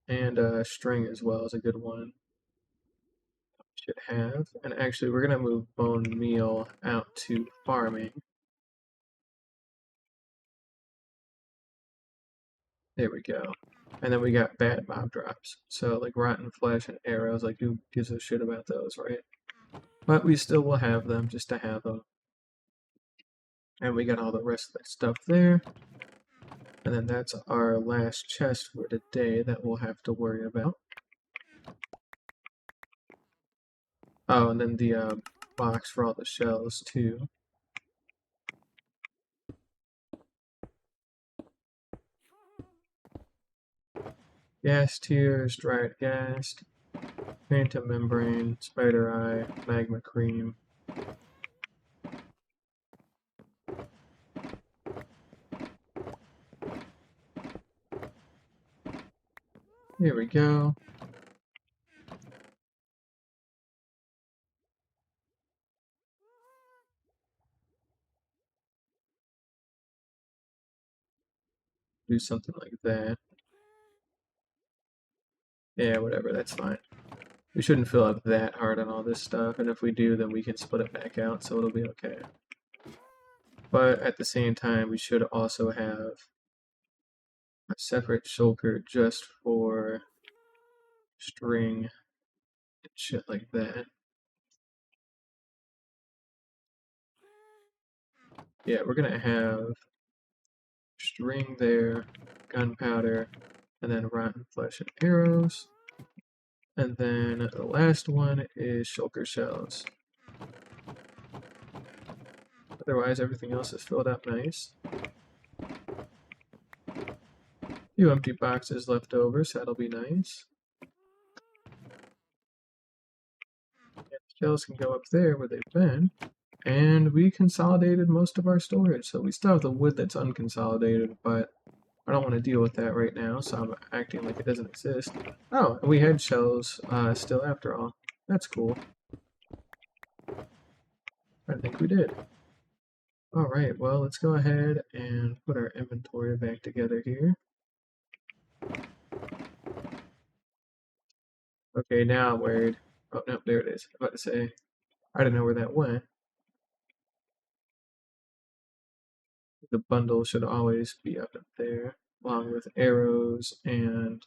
A: And string as well is a good one. Should have. And actually, we're going to move bone meal out to farming. There we go. And then we got bad mob drops. So, like rotten flesh and arrows, like who gives a shit about those, right? But we still will have them just to have them. And we got all the rest of that stuff there. And then that's our last chest for today that we'll have to worry about. Oh, and then the box for all the shells too. Gas tears, dried gas, phantom membrane, spider eye, magma cream. Here we go. Do something like that. Yeah, whatever, that's fine. We shouldn't fill up that hard on all this stuff, and if we do, then we can split it back out, so it'll be okay. But at the same time, we should also have a separate shulker just for string and shit like that. Yeah, we're gonna have string there, gunpowder, and then rotten flesh and arrows. And then the last one is shulker shells. Otherwise, everything else is filled up nice. A few empty boxes left over, so that'll be nice. And shells can go up there where they've been. And we consolidated most of our storage, so we still have the wood that's unconsolidated, but I don't want to deal with that right now, so I'm acting like it doesn't exist. Oh, and we had shells still after all. That's cool. I think we did. Alright, well, let's go ahead and put our inventory back together here. Okay, now I'm worried. Oh, no, there it is. I was about to say, I didn't know where that went. The bundle should always be up there, along with arrows and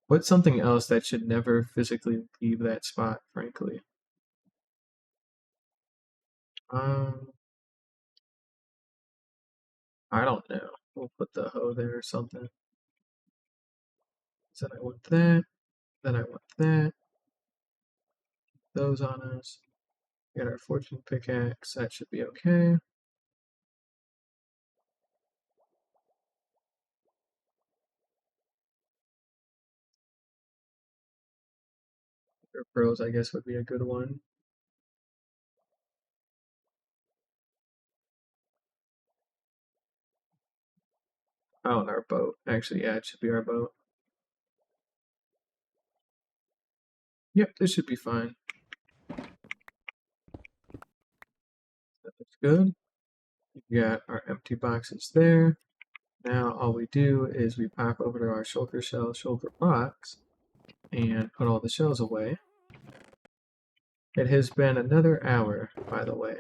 A: what's something else that should never physically leave that spot, frankly. Um, I don't know. We'll put the hoe there or something. So then I want that. Then I want that. Those on us. We got our fortune pickaxe. That should be okay. Pearls, I guess, would be a good one. Oh, and our boat. Actually, yeah, it should be our boat. Yep, this should be fine. That looks good. We got our empty boxes there. Now all we do is we pop over to our shulker shell, shulker box, and put all the shells away. It has been another hour, by the way,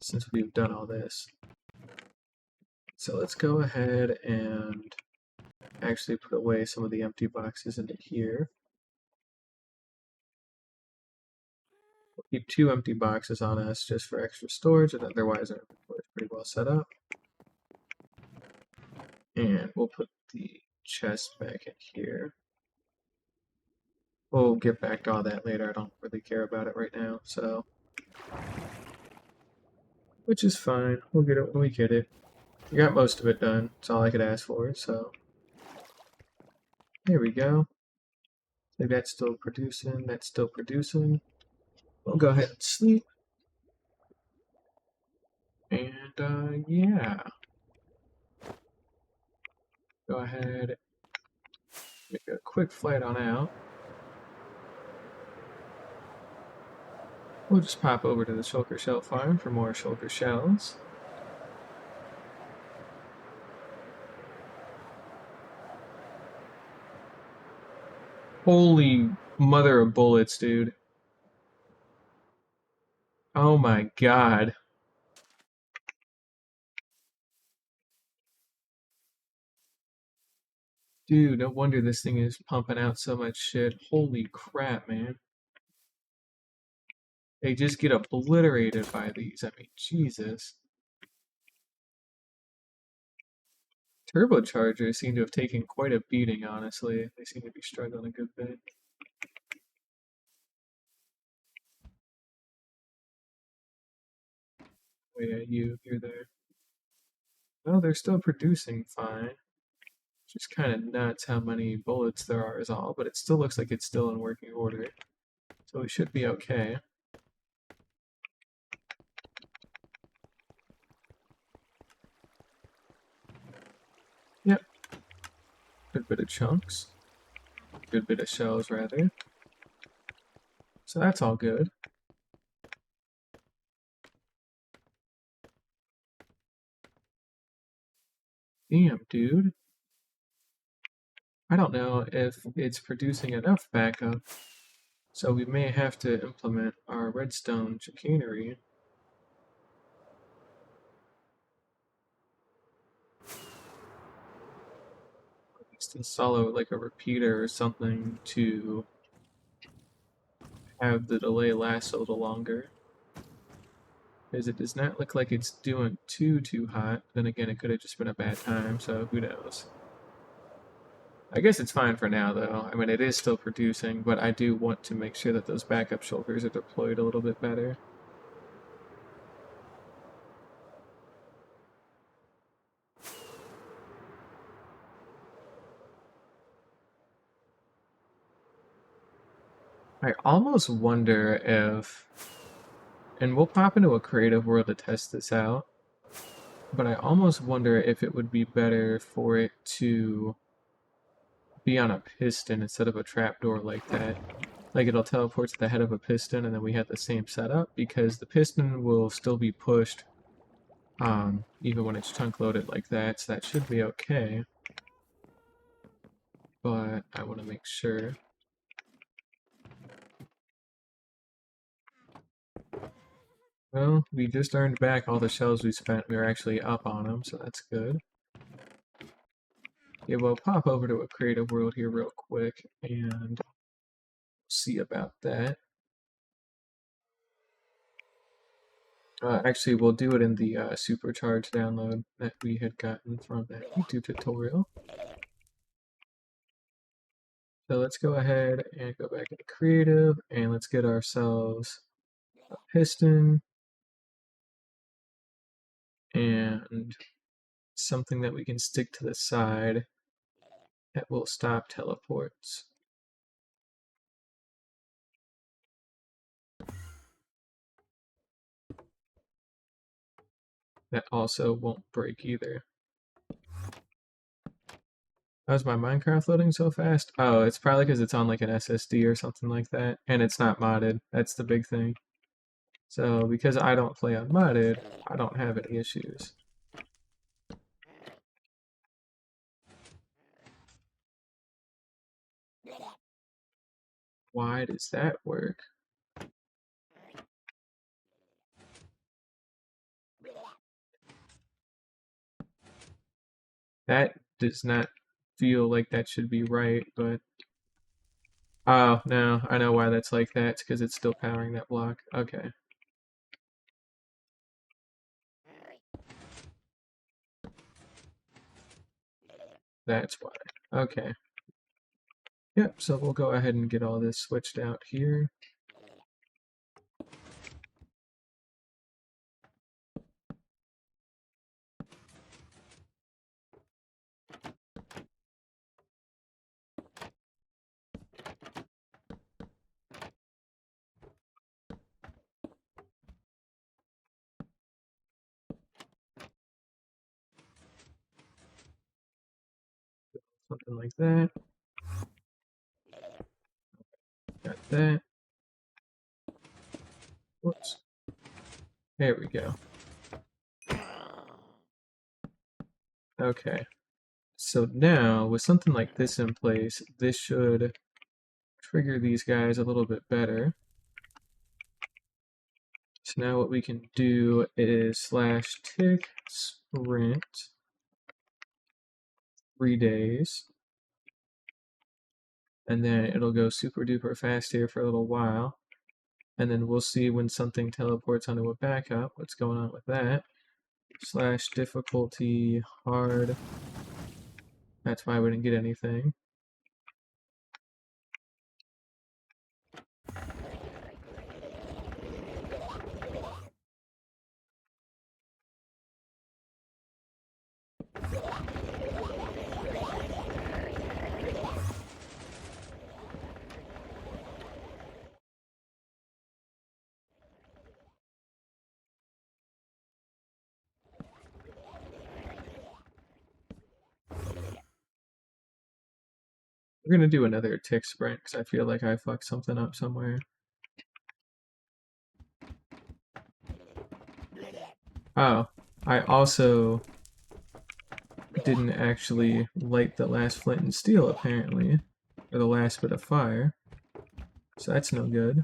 A: since we've done all this. So let's go ahead and actually put away some of the empty boxes into here. We'll keep 2 empty boxes on us just for extra storage, and otherwise our inventory is pretty well set up. And we'll put the chest back in here. We'll get back to all that later. I don't really care about it right now, so. Which is fine. We'll get it when we get it. We got most of it done. That's all I could ask for, so. There we go. I think that's still producing. That's still producing. We'll go ahead and sleep. And yeah, go ahead, make a quick flight on out. We'll just pop over to the Shulker Shell Farm for more Shulker Shells. Holy mother of bullets, dude. Oh my god. Dude, no wonder this thing is pumping out so much shit. Holy crap, man. They just get obliterated by these. I mean, Jesus. Turbochargers seem to have taken quite a beating, honestly. They seem to be struggling a good bit. Oh yeah, you're there. No, they're still producing fine. Just kind of nuts how many bullets there are is all, but it still looks like it's still in working order. So we should be okay. Yep. Good bit of chunks. Good bit of shells, rather. So that's all good. Damn, dude. I don't know if it's producing enough backup, so we may have to implement our redstone chicanery. At least install like a repeater or something to have the delay last a little longer. Because it does not look like it's doing too hot. Then again, it could have just been a bad time, so who knows. I guess it's fine for now, though. I mean, it is still producing, but I do want to make sure that those backup shulkers are deployed a little bit better. I almost wonder if, and we'll pop into a creative world to test this out, but I almost wonder if it would be better for it to be on a piston instead of a trapdoor like that. Like it'll teleport to the head of a piston and then we have the same setup because the piston will still be pushed even when it's chunk loaded like that, so that should be okay. But I want to make sure. Well, we just earned back all the shells we spent. We were actually up on them, so that's good. Yeah, we'll pop over to a creative world here real quick and see about that. Actually, we'll do it in the supercharged download that we had gotten from that YouTube tutorial. So let's go ahead and go back into creative and let's get ourselves a piston and something that we can stick to the side that will stop teleports. That also won't break either. How's my Minecraft loading so fast? Oh, it's probably because it's on like an SSD or something like that, and it's not modded. That's the big thing. So because I don't play unmodded, I don't have any issues. Why does that work? That does not feel like that should be right, but oh no, I know why that's like that. It's because it's still powering that block. Okay. That's why. Okay. Yep, so we'll go ahead and get all this switched out here. something like that. Got that. Whoops. There we go. Okay. So now, with something like this in place, this should trigger these guys a little bit better. So now what we can do is /tick sprint 3 days. And then it'll go super duper fast here for a little while. And then we'll see when something teleports onto a backup, what's going on with that. /difficulty hard. That's why we didn't get anything. We're gonna do another tick sprint because I feel like I fucked something up somewhere. Oh, I also didn't actually light the last flint and steel apparently, or the last bit of fire. So that's no good.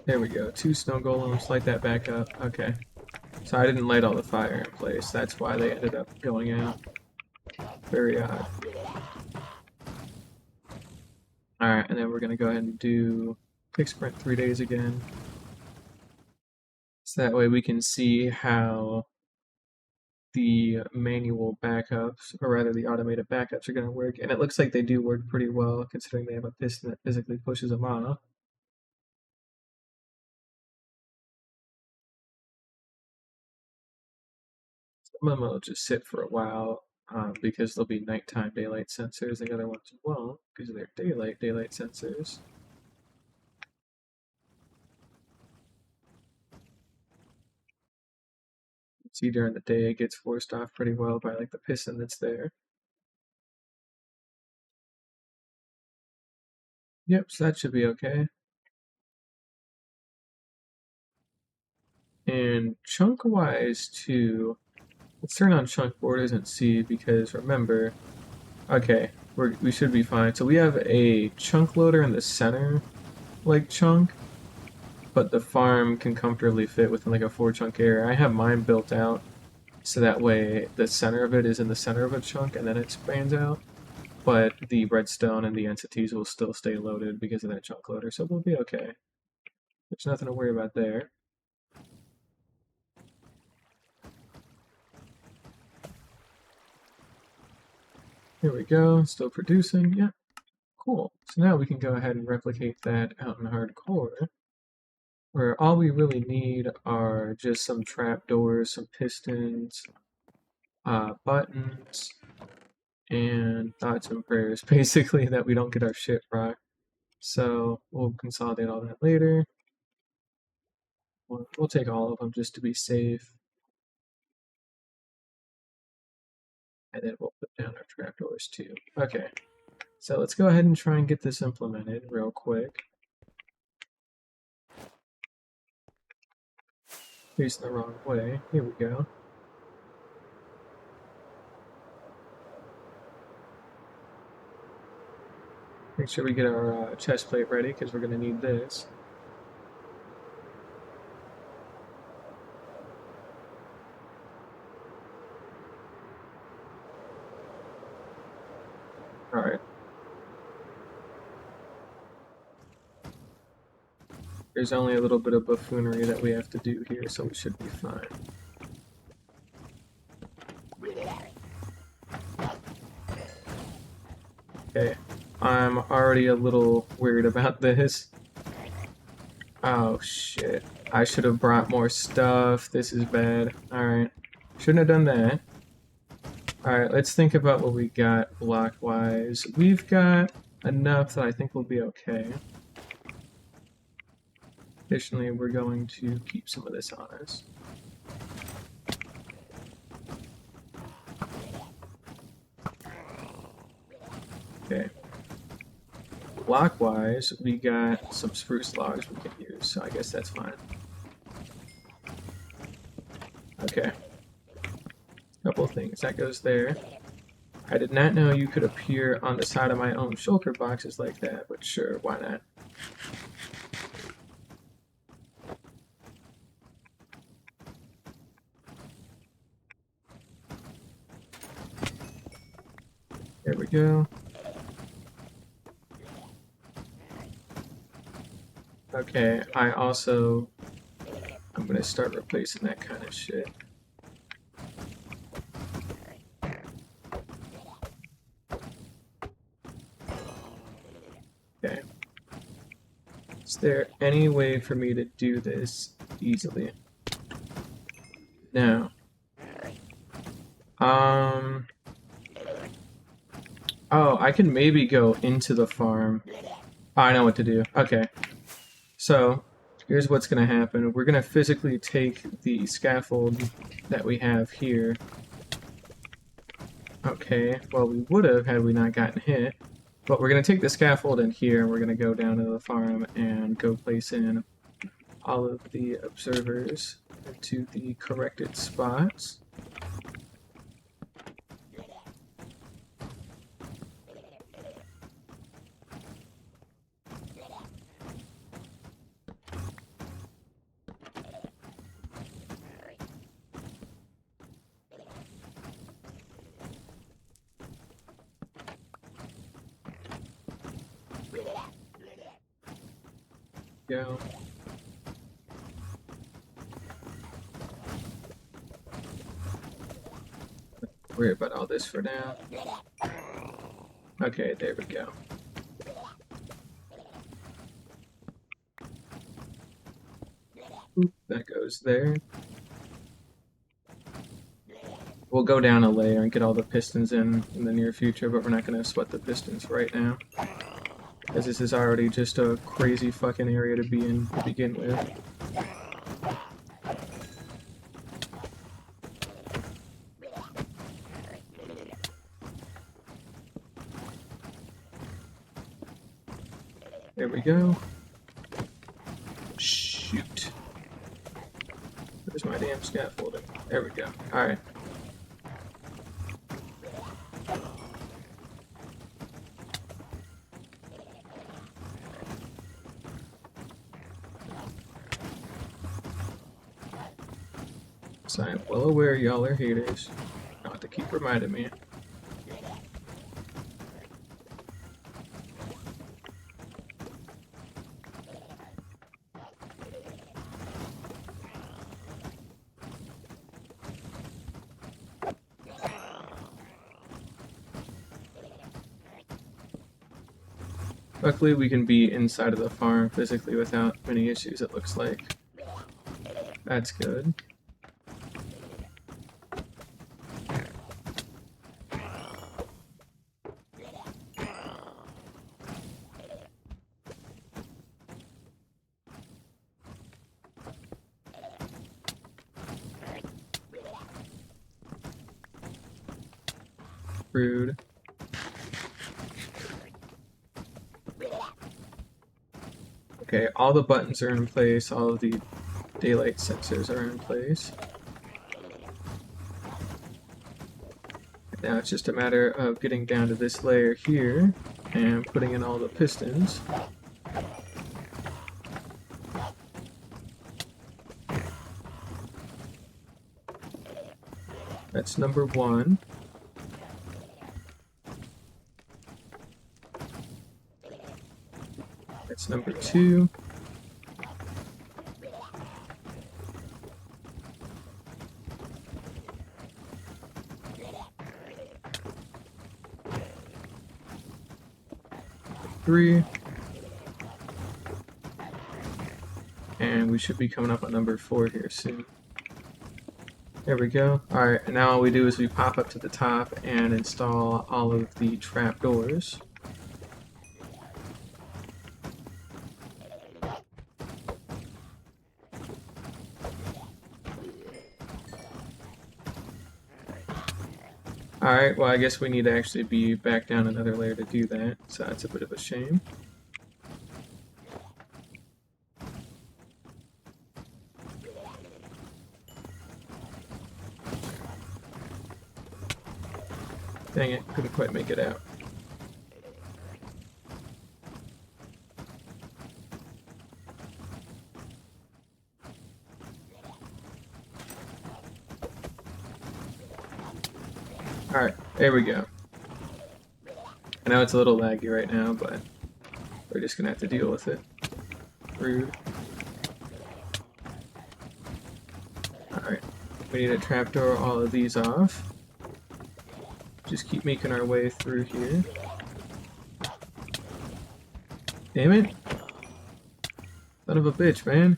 A: There we go, 2 snow golems, light that back up. Okay. So I didn't light all the fire in place, that's why they ended up going out. Very odd. Alright, and then we're gonna go ahead and do tick sprint 3 days again. So that way we can see how the manual backups, or rather the automated backups, are going to work. And it looks like they do work pretty well, considering they have a piston that physically pushes them off. Some of them will just sit for a while because they'll be nighttime daylight sensors. The other ones won't because they're daylight sensors. See, during the day it gets forced off pretty well by like the piston that's there. Yep, so that should be okay. And chunk-wise too, let's turn on chunk borders and see, because remember, okay, we should be fine. So we have a chunk loader in the center, like chunk, but the farm can comfortably fit within like a 4 chunk area. I have mine built out so that way the center of it is in the center of a chunk and then it expands out. But the redstone and the entities will still stay loaded because of that chunk loader, so we'll be okay. There's nothing to worry about there. Here we go, still producing, yeah. Cool. So now we can go ahead and replicate that out in hardcore, where all we really need are just some trapdoors, some pistons, buttons, and thoughts and prayers, basically, that we don't get our shit rocked. So we'll consolidate all that later. We'll take all of them just to be safe. And then we'll put down our trapdoors too. Okay, so let's go ahead and try and get this implemented real quick. Facing the wrong way. Here we go. Make sure we get our chest plate ready because we're going to need this. Alright. There's only a little bit of buffoonery that we have to do here, so we should be fine. Okay, I'm already a little worried about this. Oh shit. I should have brought more stuff. This is bad. Alright. Shouldn't have done that. Alright, let's think about what we got block-wise. We've got enough that I think we'll be okay. Additionally, we're going to keep some of this on us. Okay. Block-wise, we got some spruce logs we can use, so I guess that's fine. Okay. Couple things. That goes there. I did not know you could appear on the side of my own shulker boxes like that, but sure, why not? There we go. Okay, I'm gonna start replacing that kind of shit. Okay. Is there any way for me to do this easily? No. Oh, I can maybe go into the farm. Oh, I know what to do. Okay. So, here's what's going to happen. We're going to physically take the scaffold that we have here. Okay, well, we would have had we not gotten hit. But we're going to take the scaffold in here, and we're going to go down to the farm and go place in all of the observers into the corrected spots. Go. Worry about all this for now. Okay, there we go. Oop, that goes there. We'll go down a layer and get all the pistons in the near future, but we're not going to sweat the pistons right now. Because this is already just a crazy fucking area to be in to begin with. There we go. Shoot. Where's my damn scaffolding? There we go. Alright. So I'm well aware y'all are haters. Not to keep reminding me. Luckily, we can be inside of the farm physically without many issues, it looks like. That's good. Rude. Okay, all the buttons are in place, all of the daylight sensors are in place. Now it's just a matter of getting down to this layer here and putting in all the pistons. That's number one. That's number two. Three. we should be coming up on number 4 here soon. There we go. Alright, and now all we do is we pop up to the top and install all of the trapdoors. Alright, well I guess we need to actually be back down another layer to do that, so that's a bit of a shame. Dang it, couldn't quite make it out. Alright, there we go. I know it's a little laggy right now, but we're just gonna have to deal with it. Rude. Alright, we need to trapdoor all of these off. Just keep making our way through here. Damn it! Son of a bitch, man.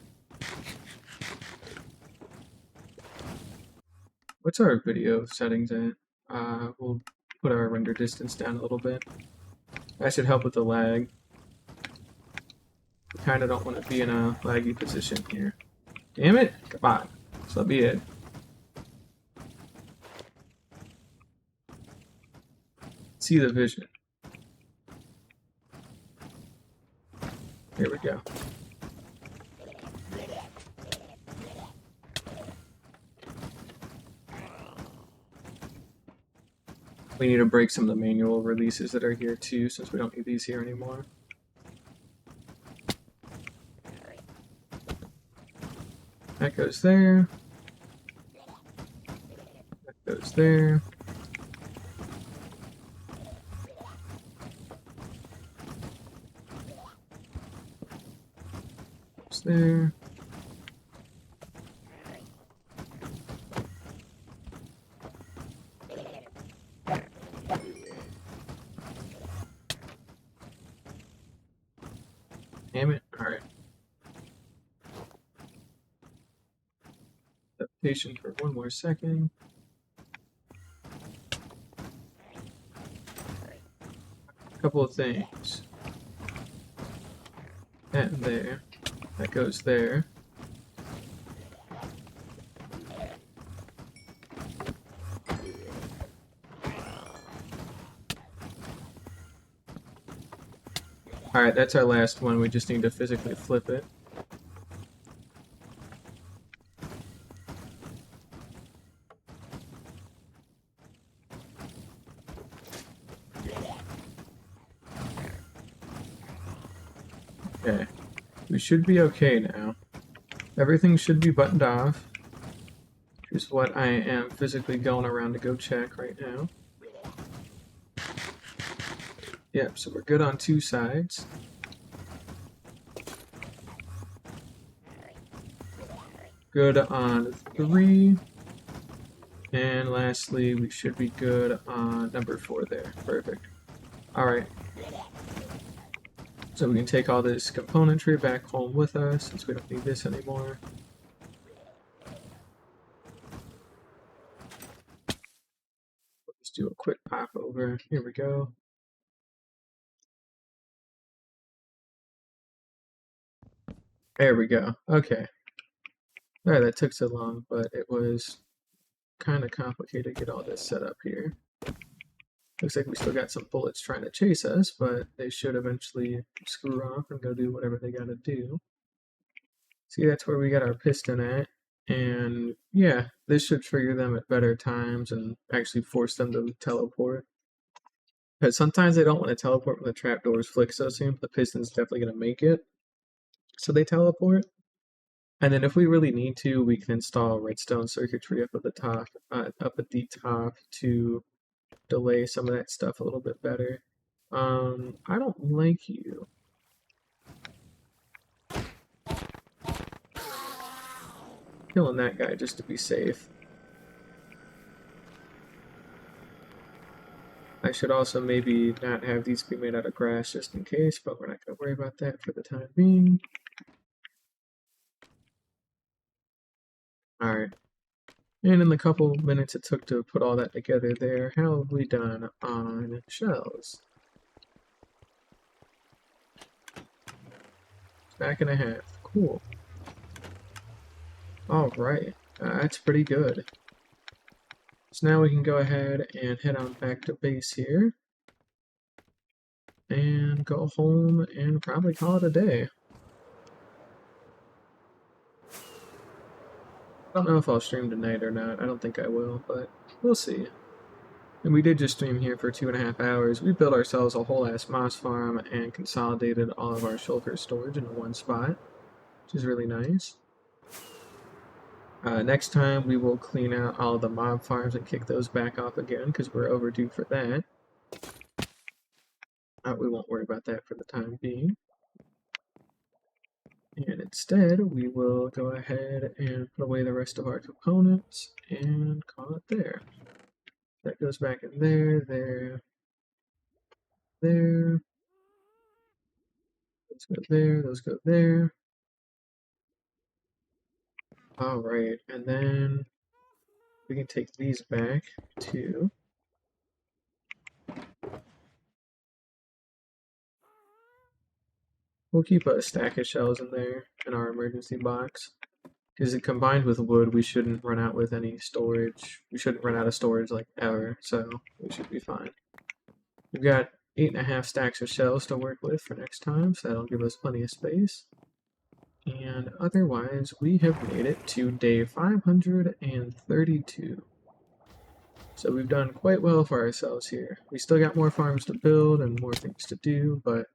A: What's our video settings at? We'll put our render distance down a little bit. That should help with the lag. We kind of don't want to be in a laggy position here. Damn it! Come on. So be it. See the vision. Here we go. We need to break some of the manual releases that are here too, since we don't need these here anymore. That goes there. That goes there. Goes there. Damn it. Alright. Patient for one more second. A couple of things. That and there. That goes there. Alright, that's our last one. We just need to physically flip it. Okay. We should be okay now. Everything should be buttoned off. Which is what I am physically going around to go check right now. Yep, so we're good on 2 sides. Good on 3. And lastly, we should be good on number 4 there. Perfect. Alright. So we can take all this componentry back home with us, since we don't need this anymore. Let's do a quick pop over. Here we go. There we go. Okay. Sorry that took so long, but it was kind of complicated to get all this set up here. Looks like we still got some bullets trying to chase us, but they should eventually screw off and go do whatever they gotta do. See, that's where we got our piston at. And yeah, this should trigger them at better times and actually force them to teleport. Because sometimes they don't want to teleport when the trapdoors flick so soon, but the piston's definitely going to make it. So they teleport. And then if we really need to, we can install redstone circuitry up at the top, to delay some of that stuff a little bit better. I don't like you. Killing that guy just to be safe. I should also maybe not have these be made out of grass just in case, but we're not going to worry about that for the time being. Alright. And in the couple minutes it took to put all that together there, how have we done on shells? Stack and a half. Cool. Alright. That's pretty good. So now we can go ahead and head on back to base here. And go home and probably call it a day. I don't know if I'll stream tonight or not. I don't think I will, but we'll see. And we did just stream here for 2.5 hours. We built ourselves a whole ass moss farm and consolidated all of our shulker storage into one spot, which is really nice. Next time we will clean out all the mob farms and kick those back off again because we're overdue for that. We won't worry about that for the time being. And instead, we will go ahead and put away the rest of our components and call it there. That goes back in there, there, there. Those go there, those go there. Alright, and then we can take these back to we'll keep a stack of shells in there in our emergency box. Because it combined with wood, we shouldn't run out with any storage. We shouldn't run out of storage like ever, so we should be fine. We've got 8.5 stacks of shells to work with for next time, so that'll give us plenty of space. And otherwise, we have made it to day 532. So we've done quite well for ourselves here. We still got more farms to build and more things to do, but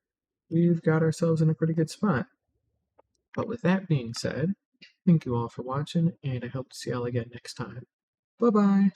A: we've got ourselves in a pretty good spot. But with that being said, thank you all for watching, and I hope to see y'all again next time. Bye-bye!